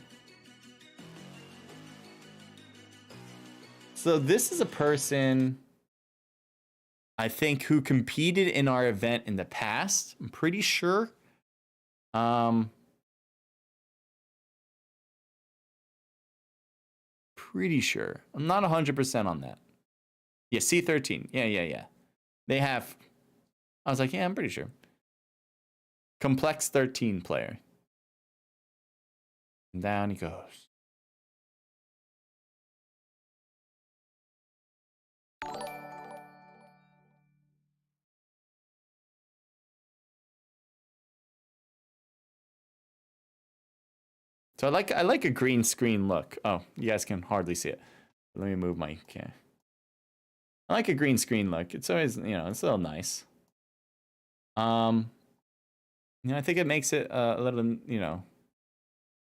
So this is a person, I think, who competed in our event in the past. I'm pretty sure. Pretty sure. I'm not 100% on that. Yeah, C13. Yeah. They have. I was like, yeah, I'm pretty sure. Complex 13 player. And down he goes. So I like a green screen look. Oh, you guys can hardly see it. Let me move my camera. I like a green screen look. It's always, you know, it's a little nice. You know, I think it makes it a little, you know,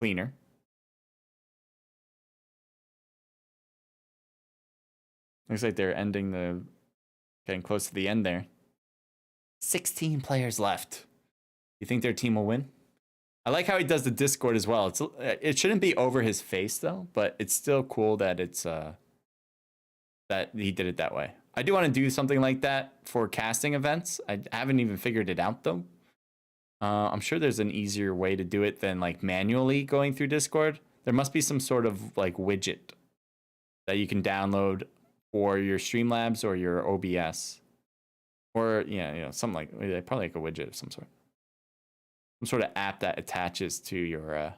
cleaner. Looks like they're getting close to the end there. 16 players left. You think their team will win? I like how he does the Discord as well. It shouldn't be over his face though, but it's still cool that it's that he did it that way. I do want to do something like that for casting events. I haven't even figured it out though. I'm sure there's an easier way to do it than like manually going through Discord. There must be some sort of like widget that you can download for your Streamlabs or your OBS, or something like probably like a widget of some sort, some sort of app that attaches to your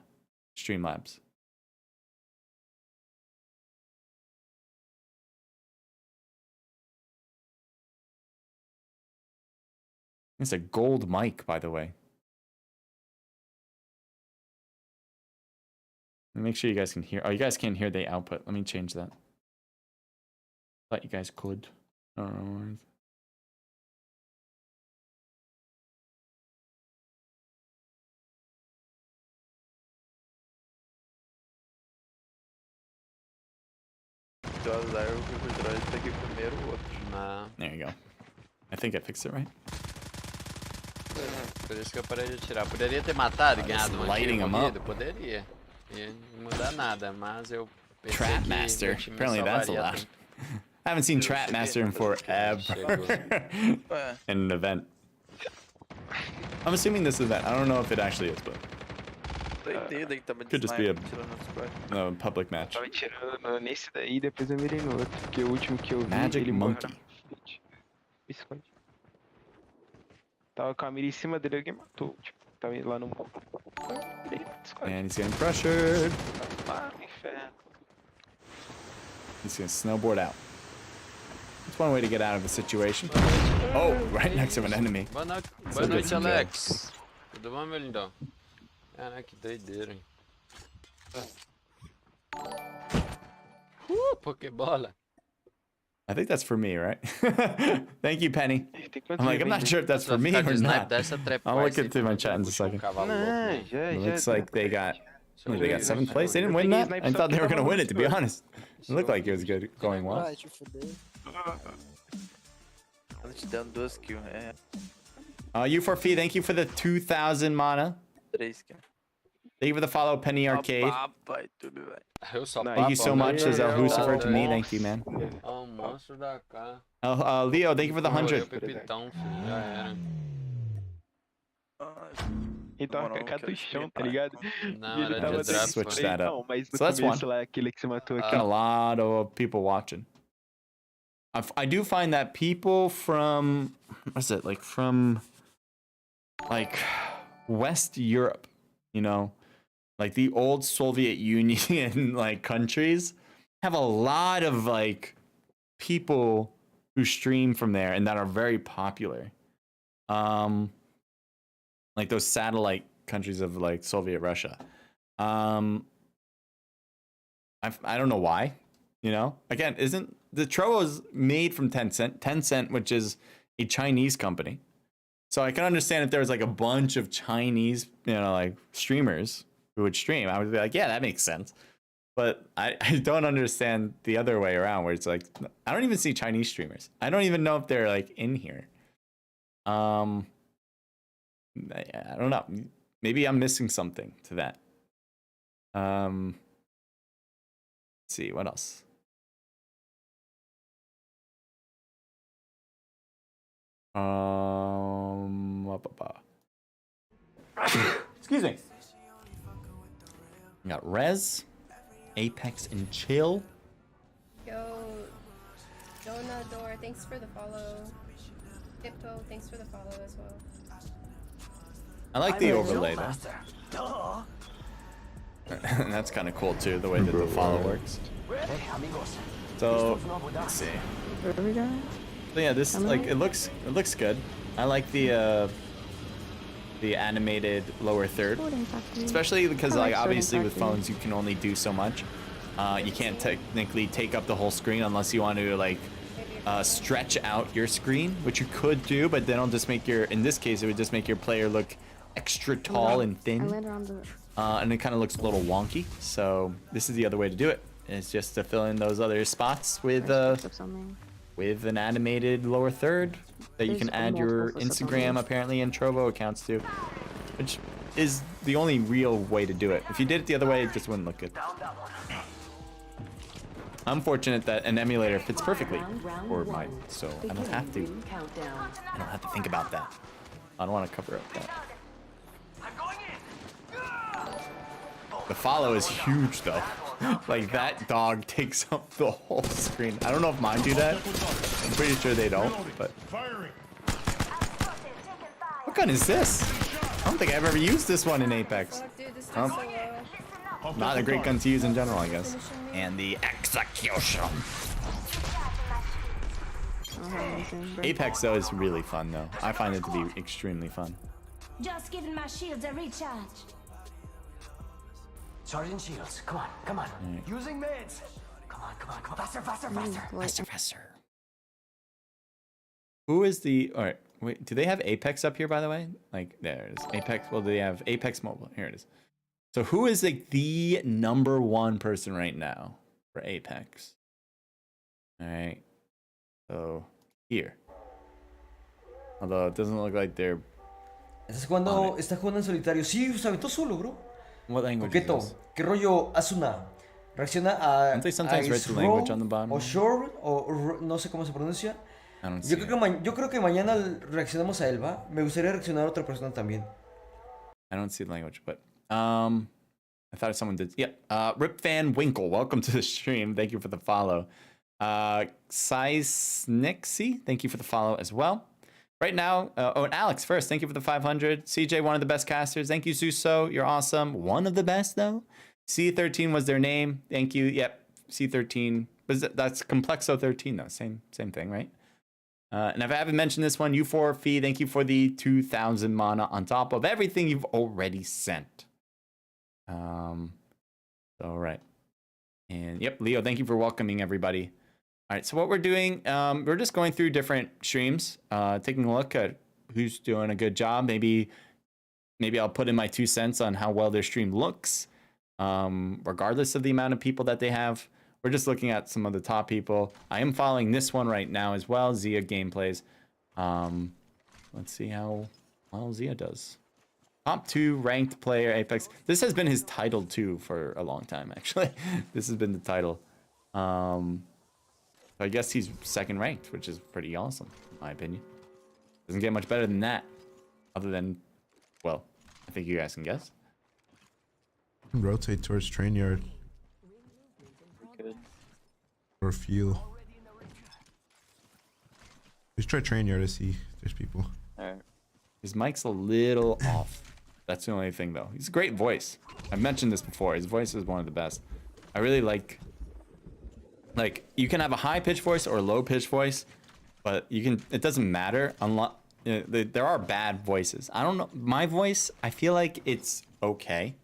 Streamlabs. It's a gold mic, by the way. Make sure you guys can hear. Oh, you guys can't hear the output. Let me change that. Thought you guys could. I don't know. There you go. I think I fixed it right. Por isso que eu parei de atirar. Poderia ter matado e ganhado uma lighting him up. Poderia. Ia não mudar nada, mas eu pensei Trap que Master. meu time Apparently that's salvaria allowed. tanto. I haven't seen Trap Master in forever. In an event. I'm assuming this event. I don't know if it actually is, but could just be a public match. Tava tirando nesse daí, depois eu mirei no outro. Porque o último que eu vi, Magic ele morreu Monkey. na frente. Biscoito. Tava com a mira em cima dele, alguém matou. Tipo, tava lá no... And he's getting pressured. Ah, inferno. He's gonna snowboard out. That's one way to get out of a situation. Oh, right next to an enemy. Boa noite, So boa good noite to know. Alex. Tudo bom, meu lindão? Caraca, que doideira, hein? Pokébola. I think that's for me, right? Thank you, Penny. Tem quantos I'm like, I'm níveis not sure if that's for me Ficar de or snipe not. dessa trap I'll vai look ser into my pra chat in a puxar um second. cavalo Não, louco, já, It já. looks like they got 7th place. They didn't Eu win peguei that. snipe I só thought they were porque gonna tava win it, to be muito honest. It looked like it was good going well. Vai te fuder. Ela te dando 2 kills, U4F, thank you for the 2,000 mana. 3 kills. Thank you for the follow, Penny Arcade. Papai, tudo bem. Eu só Não, Thank you so much, as El Lucifer to me. Thank you, man. É um monstro da cá. Leo, thank you for the 100. Pepitão, filho, já era. Então, Demorou, cacá do quero chão, tá experimentar. ligado? Não, E ele era tava de draft. switch foi. that up. Não, mas no So that's começo one. lá, aquele que você matou aqui. Got a lot of people watching. I do find that people from, what's it, like from like West Europe, you know, like the old Soviet Union like countries have a lot of like people who stream from there and that are very popular. Like those satellite countries of like Soviet Russia. I don't know why, you know. Again, isn't the Trovo's made from Tencent, which is a Chinese company. So I can understand if there was like a bunch of Chinese, you know, like streamers who would stream. I would be like, yeah, that makes sense. But I don't understand the other way around where it's like, I don't even see Chinese streamers. I don't even know if they're like in here. I don't know. Maybe I'm missing something to that. Let's see, what else? Excuse me. We got Rez, Apex, and Chill. Yo, Donador, thanks for the follow. Tiptoe, thanks for the follow as well. I like the overlay though. That's kind of cool too, the way that the follow works. So let's see. So yeah, this like it looks good. I like the animated lower third, especially because like obviously with phones you can only do so much. You can't technically take up the whole screen unless you want to like stretch out your screen, which you could do, but then it'll just make your, in this case, it would just make your player look extra tall and thin, and it kind of looks a little wonky. So this is the other way to do it. It's just to fill in those other spots with an animated lower third that you can add your Instagram apparently and Trovo accounts to, which is the only real way to do it. If you did it the other way, it just wouldn't look good. I'm fortunate that an emulator fits perfectly for mine, so I don't have to. I don't have to think about that. I don't want to cover up that. The follow is huge though. Like that dog takes up the whole screen. I don't know if mine do that. I'm pretty sure they don't, but. What gun is this? I don't think I've ever used this one in Apex. Fuck, dude, this thing's so low. Not a great gun to use in general, I guess. Finishing me. And the execution. Apex though is really fun though. I find it to be extremely fun. Just giving my shields a recharge. Charging shields. Come on, come on. Using meds. Come on, come on, come on. Faster, faster, faster. Faster. Who is the... Alright, wait, do they have Apex up here, by the way? Like, there it is. Apex, well, they have Apex Mobile. Here it is. So who is like the #1 person right now for Apex? Alright. So, here. Although it doesn't look like they're... ¿Estás jugando en solitario? Sí, se aventó solo, bro. What language is Coqueto. this? ¿Qué rollo Asuna? Reacciona a... Don't they sometimes write the language on the bottom? O Shore, o no sé cómo se pronuncia. I don't see Yo creo que mañana reaccionamos a él, ¿va? Me gustaría reaccionar a otra persona también. I don't see the language, but I thought someone did. Yeah. Rip Van Winkle, welcome to the stream. Thank you for the follow. Size Nixie, thank you for the follow as well. Right now, and Alex first, thank you for the 500. CJ, one of the best casters. Thank you, Suso. You're awesome. One of the best, though. C13 was their name. Thank you. Yep, C13. But that's Complexo 13, though. Same thing, right? And if I haven't mentioned this one, U4 Fee, thank you for the 2,000 mana on top of everything you've already sent. All right. And yep, Leo, thank you for welcoming everybody. All right, so what we're doing, we're just going through different streams, taking a look at who's doing a good job. Maybe I'll put in my 2 cents on how well their stream looks, regardless of the amount of people that they have. We're just looking at some of the top people. I am following this one right now as well, Zia Gameplays. Let's see how well Zia does. Top 2 ranked player, Apex. This has been his title too for a long time, actually. This has been the title. I guess he's 2nd ranked, which is pretty awesome, in my opinion. Doesn't get much better than that, other than, well, I think you guys can guess. Rotate towards train yard. Or field. Just try train yard to see if there's people. Alright. His mic's a little off. That's the only thing, though. He's a great voice. I've mentioned this before. His voice is one of the best. I really like, you can have a high-pitched voice or a low-pitched voice, but it doesn't matter unless, there are bad voices. I don't know. My voice, I feel like it's okay.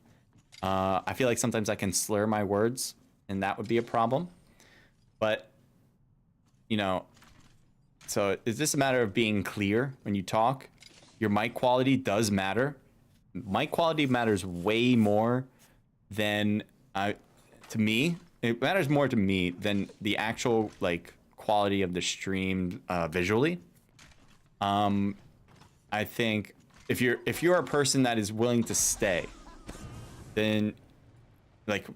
I feel like sometimes I can slur my words, and that would be a problem. But, so is this a matter of being clear when you talk? Your mic quality does matter. Mic quality matters way more than, to me, it matters more to me than the actual, quality of the stream visually. I think if you're a person that is willing to stay, then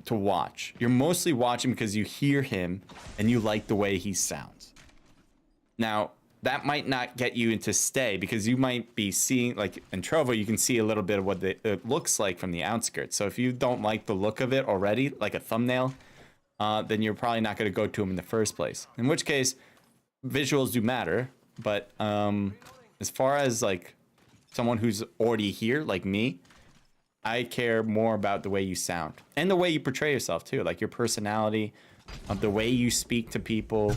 to watch, you're mostly watching because you hear him and you like the way he sounds. Now that might not get you into stay because you might be seeing, in Trovo, you can see a little bit of what it looks like from the outskirts. So if you don't like the look of it already, like a thumbnail, then you're probably not going to go to him in the first place. In which case, visuals do matter. But as far as someone who's already here, like me, I care more about the way you sound and the way you portray yourself too, your personality, the way you speak to people.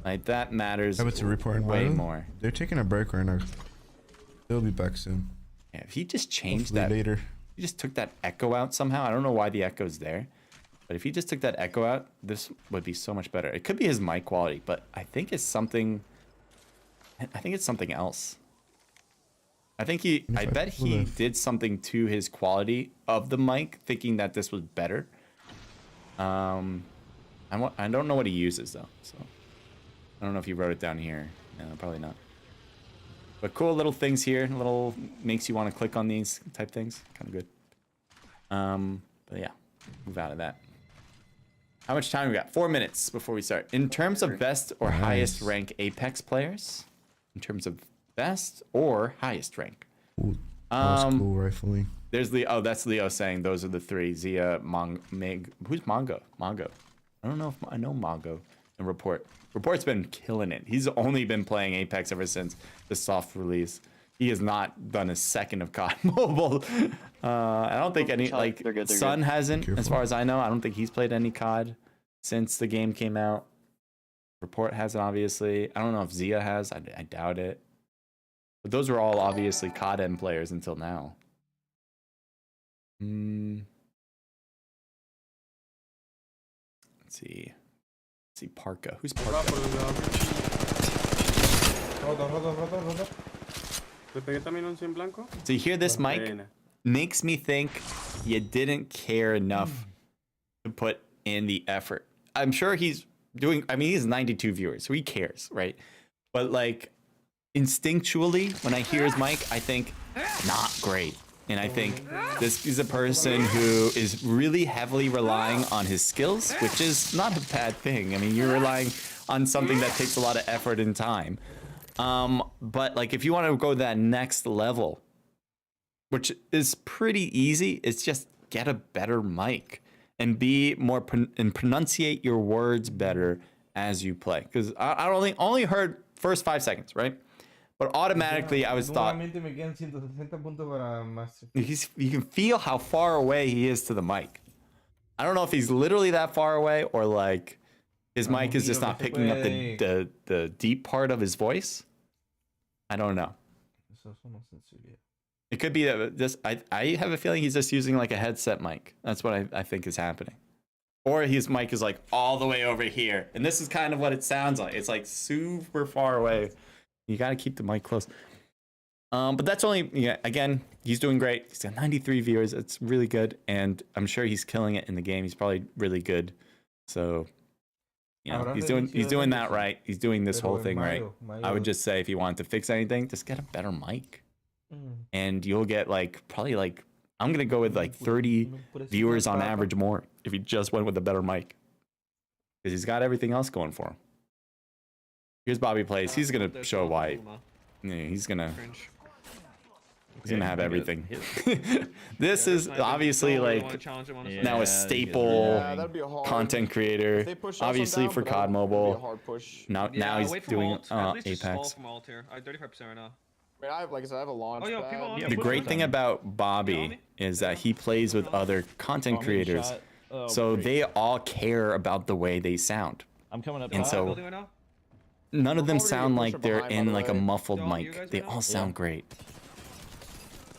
That matters way more. They're taking a break right now. They'll be back soon. Yeah, if he just changed Hopefully that later. He just took that echo out somehow. I don't know why the echo's there, but if he just took that echo out, this would be so much better. It could be his mic quality, but I think it's something. I think it's something else. I bet he did something to his quality of the mic, thinking that this was better. I don't know what he uses though, so I don't know if he wrote it down here. No, probably not. But cool little things here, little makes you want to click on these type things. Kind of good. But yeah, move out of that. How much time we got? 4 minutes before we start. In terms of best or Nice. highest rank Apex players, in terms of best or highest rank, Ooh, that was cool rifling. there's Leo. That's Leo saying those are the three. Zia, Meg. Who's Mongo? Mongo. I don't know if I know Mongo. And Report. Report's been killing it. He's only been playing Apex ever since the soft release. He has not done a second of COD Mobile. I don't think any like Sun hasn't, as far as I know. I don't think he's played any COD since the game came out. Report hasn't, obviously. I don't know if Zia has. I doubt it. But those were all obviously CoDM players until now. Let's see. Let's see Parka. Who's Parka? So you hear this mic? Makes me think you didn't care enough to put in the effort. I'm sure he's doing, I mean, he has 92 viewers, so he cares, right? But like instinctually, when I hear his mic, I think not great. And I think this is a person who is really heavily relying on his skills, which is not a bad thing. I mean, you're relying on something that takes a lot of effort and time. But like if you want to go that next level, which is pretty easy, it's just get a better mic and be more and pronunciate your words better as you play. Because I only heard first 5 seconds, right? But automatically I was thought you can feel how far away he is to the mic. I don't know if he's literally that far away or like his mic is just not picking up the deep part of his voice. I don't know. It could be that this. I have a feeling he's just using like a headset mic. That's what I think is happening. Or his mic is like all the way over here, and this is kind of what it sounds like. It's like super far away. You got to keep the mic close. But that's only, yeah, again, he's doing great. He's got 93 viewers. It's really good, and I'm sure he's killing it in the game. He's probably really good. So, you know, he's doing that right. He's doing this whole thing right. I would just say if you want to fix anything, just get a better mic. And you'll get like probably like I'm gonna go with like 30 viewers on average more if you just went with a better mic, because he's got everything else going for him. Here's Bobby plays. He's gonna show why. Yeah, he's gonna have everything. This is obviously like now a staple content creator, obviously for COD Mobile. Now he's doing Apex. I have a launch pad. The great thing about Bobby is that he plays with other content creators, so they all care about the way they sound. I'm coming up. And so none of them sound like they're in like a muffled mic. They all sound great.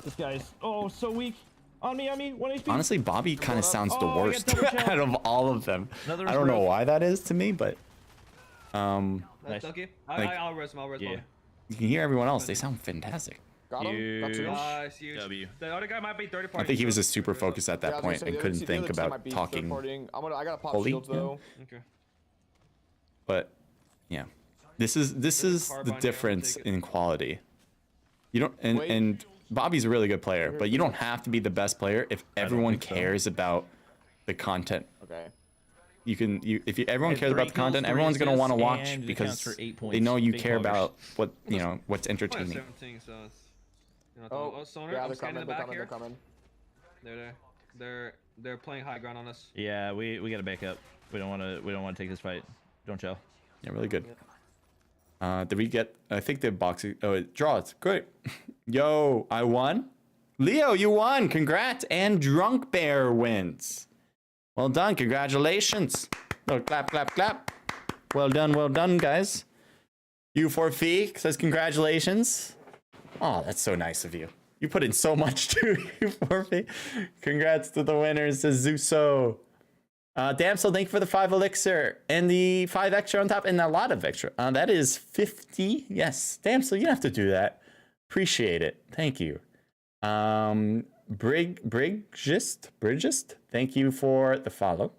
This guy's so weak. On me, 1 HP. Honestly, Bobby kind of sounds the worst out of all of them. I don't know why that is to me, but Nice. I'll res him. you can hear everyone else. They sound fantastic. Got him. Got two. W. The other guy might be 30 I think he was just super focused at that point and couldn't think about talking. I gotta pop fully, shields though. Okay. But yeah, this is the difference in quality. You don't and Bobby's a really good player, but you don't have to be the best player if everyone cares about the content. Okay. If everyone cares about the content, everyone's gonna want to watch because they know you care about what's entertaining. Yeah, they're coming. They're coming. They're playing high ground on us. Yeah, we gotta back up. We don't want to take this fight. Don't chill. Yeah, really good. Did we get? I think the boxing. Oh, it draws. Great. Yo, I won. Leo, you won. Congrats. And Drunk Bear wins. Well done. Congratulations. Oh, clap, clap, clap. Well done, guys. U4Fee says congratulations. Oh, that's so nice of you. You put in so much too, U4Fee. Congrats to the winners, says Zuso. Damsel, thank you for the 5 elixir and the 5 extra on top and a lot of extra. That is 50. Yes, Damsel, you have to do that. Appreciate it. Thank you. Brigist, thank you for the follow.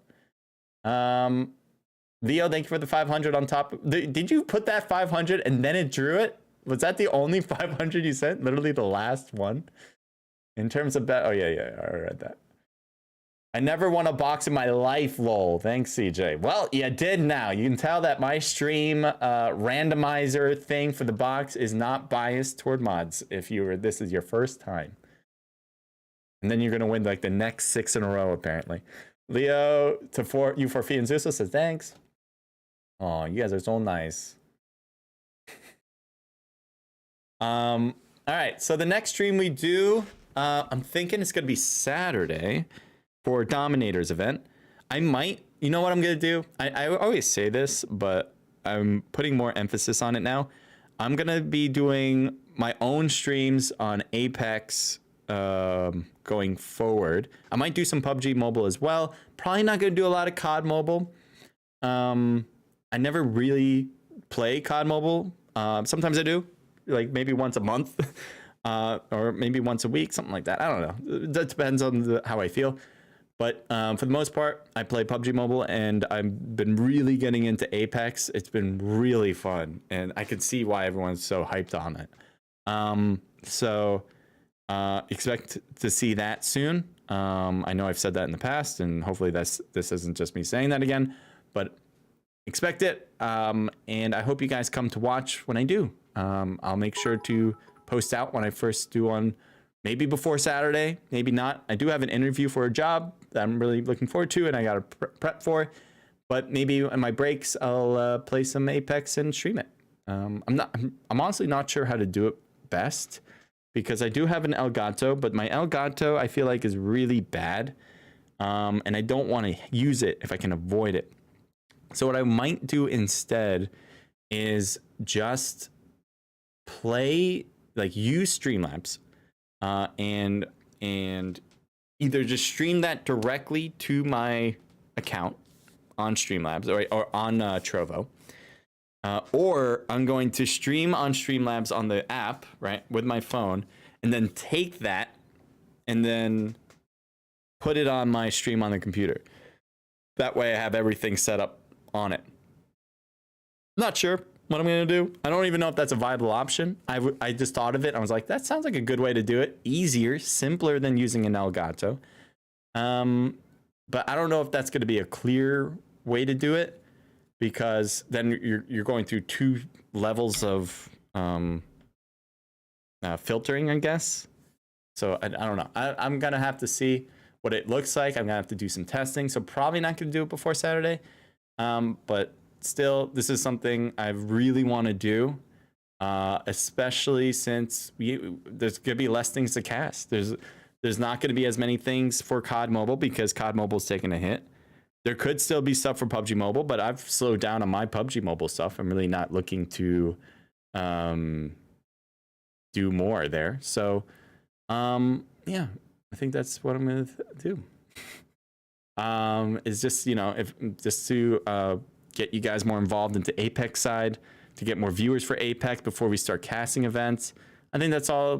Leo, thank you for the 500 on top. Did you put that 500 and then it drew it? Was that the only 500 you sent? Literally the last one? In terms of bet? Oh, yeah, I read that. I never won a box in my life, lol. Thanks, CJ. Well, you did now. You can tell that my stream randomizer thing for the box is not biased toward mods if this is your first time. And then you're going to win like the next 6 in a row, apparently. Leo to U4F and Zeus says thanks. Oh, you guys are so nice. All right, so the next stream we do, I'm thinking it's going to be Saturday. For Dominator's event. I might, you know what I'm gonna do? I always say this, but I'm putting more emphasis on it now. I'm gonna be doing my own streams on Apex going forward. I might do some PUBG Mobile as well. Probably not gonna do a lot of COD Mobile. I never really play COD Mobile. Sometimes I do, like maybe once a month, or maybe once a week, something like that. I don't know. That depends on how I feel. But for the most part, I play PUBG Mobile, and I've been really getting into Apex. It's been really fun, and I can see why everyone's so hyped on it. So expect to see that soon. I know I've said that in the past, and hopefully this isn't just me saying that again, but expect it. And I hope you guys come to watch when I do. I'll make sure to post out when I first do on. Maybe before Saturday, maybe not. I do have an interview for a job that I'm really looking forward to, and I got to prep for. But maybe in my breaks, I'll play some Apex and stream it. I'm honestly not sure how to do it best because I do have an Elgato, but my Elgato I feel like is really bad, and I don't want to use it if I can avoid it. So what I might do instead is just play, like, use Streamlabs. And either just stream that directly to my account on Streamlabs or on Trovo, or I'm going to stream on Streamlabs on the app, right, with my phone, and then take that and then put it on my stream on the computer. That way I have everything set up on it. Not sure what I'm gonna do. I don't even know if that's a viable option. I just thought of it. I was like, that sounds like a good way to do it. Easier, simpler than using an Elgato. But I don't know if that's gonna be a clear way to do it, because then you're going through 2 levels of filtering, I guess. So I don't know. I'm gonna have to see what it looks like. I'm gonna have to do some testing. So probably not gonna do it before Saturday. But still, this is something I really want to do, especially since there's going to be less things to cast. There's not going to be as many things for COD Mobile because COD Mobile's taking a hit. There could still be stuff for PUBG Mobile, but I've slowed down on my PUBG Mobile stuff. I'm really not looking to do more there. So, yeah, I think that's what I'm going to do. Is just, to get you guys more involved into Apex side, to get more viewers for Apex before we start casting events. I think that's all,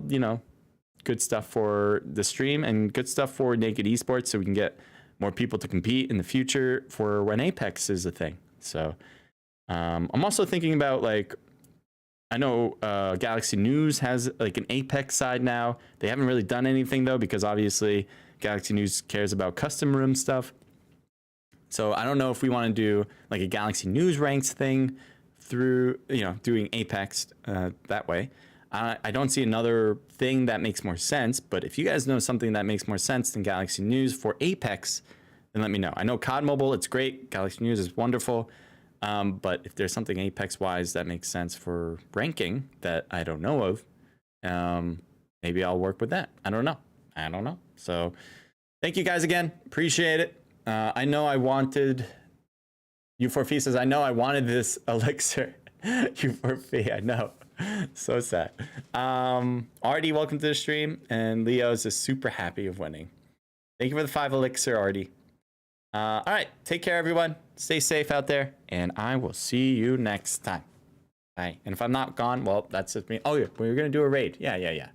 good stuff for the stream and good stuff for Naked Esports, so we can get more people to compete in the future for when Apex is a thing. So I'm also thinking about, like, I know Galaxy News has like an Apex side now. They haven't really done anything though, because obviously Galaxy News cares about custom room stuff. So I don't know if we want to do like a Galaxy News ranks thing through, doing Apex that way. I don't see another thing that makes more sense, but if you guys know something that makes more sense than Galaxy News for Apex, then let me know. I know COD Mobile, it's great. Galaxy News is wonderful. But if there's something Apex-wise that makes sense for ranking that I don't know of, maybe I'll work with that. I don't know. So thank you guys again. Appreciate it. I know I wanted... U4F says, I know I wanted this elixir. U4F, I know. So sad. Artie, welcome to the stream. And Leo's is super happy of winning. Thank you for the 5 elixir, Artie. All right, take care, everyone. Stay safe out there, and I will see you next time. Bye. And if I'm not gone, well, that's just me. Oh, yeah, we're going to do a raid. Yeah.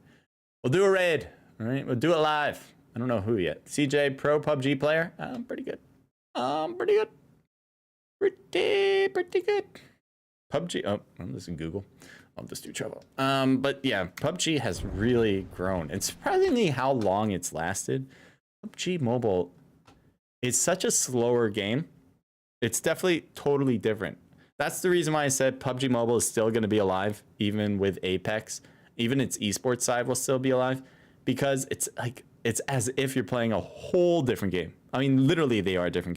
We'll do a raid. All right, we'll do it live. I don't know who yet. CJ, pro PUBG player. I'm pretty good. Pretty good. PUBG. Oh, this is Google. I'll just do Trovo. But yeah, PUBG has really grown. It's surprisingly how long it's lasted. PUBG Mobile it's such a slower game. It's definitely totally different. That's the reason why I said PUBG Mobile is still going to be alive, even with Apex. Even its esports side will still be alive, because it's as if you're playing a whole different game. I mean, literally, they are different games.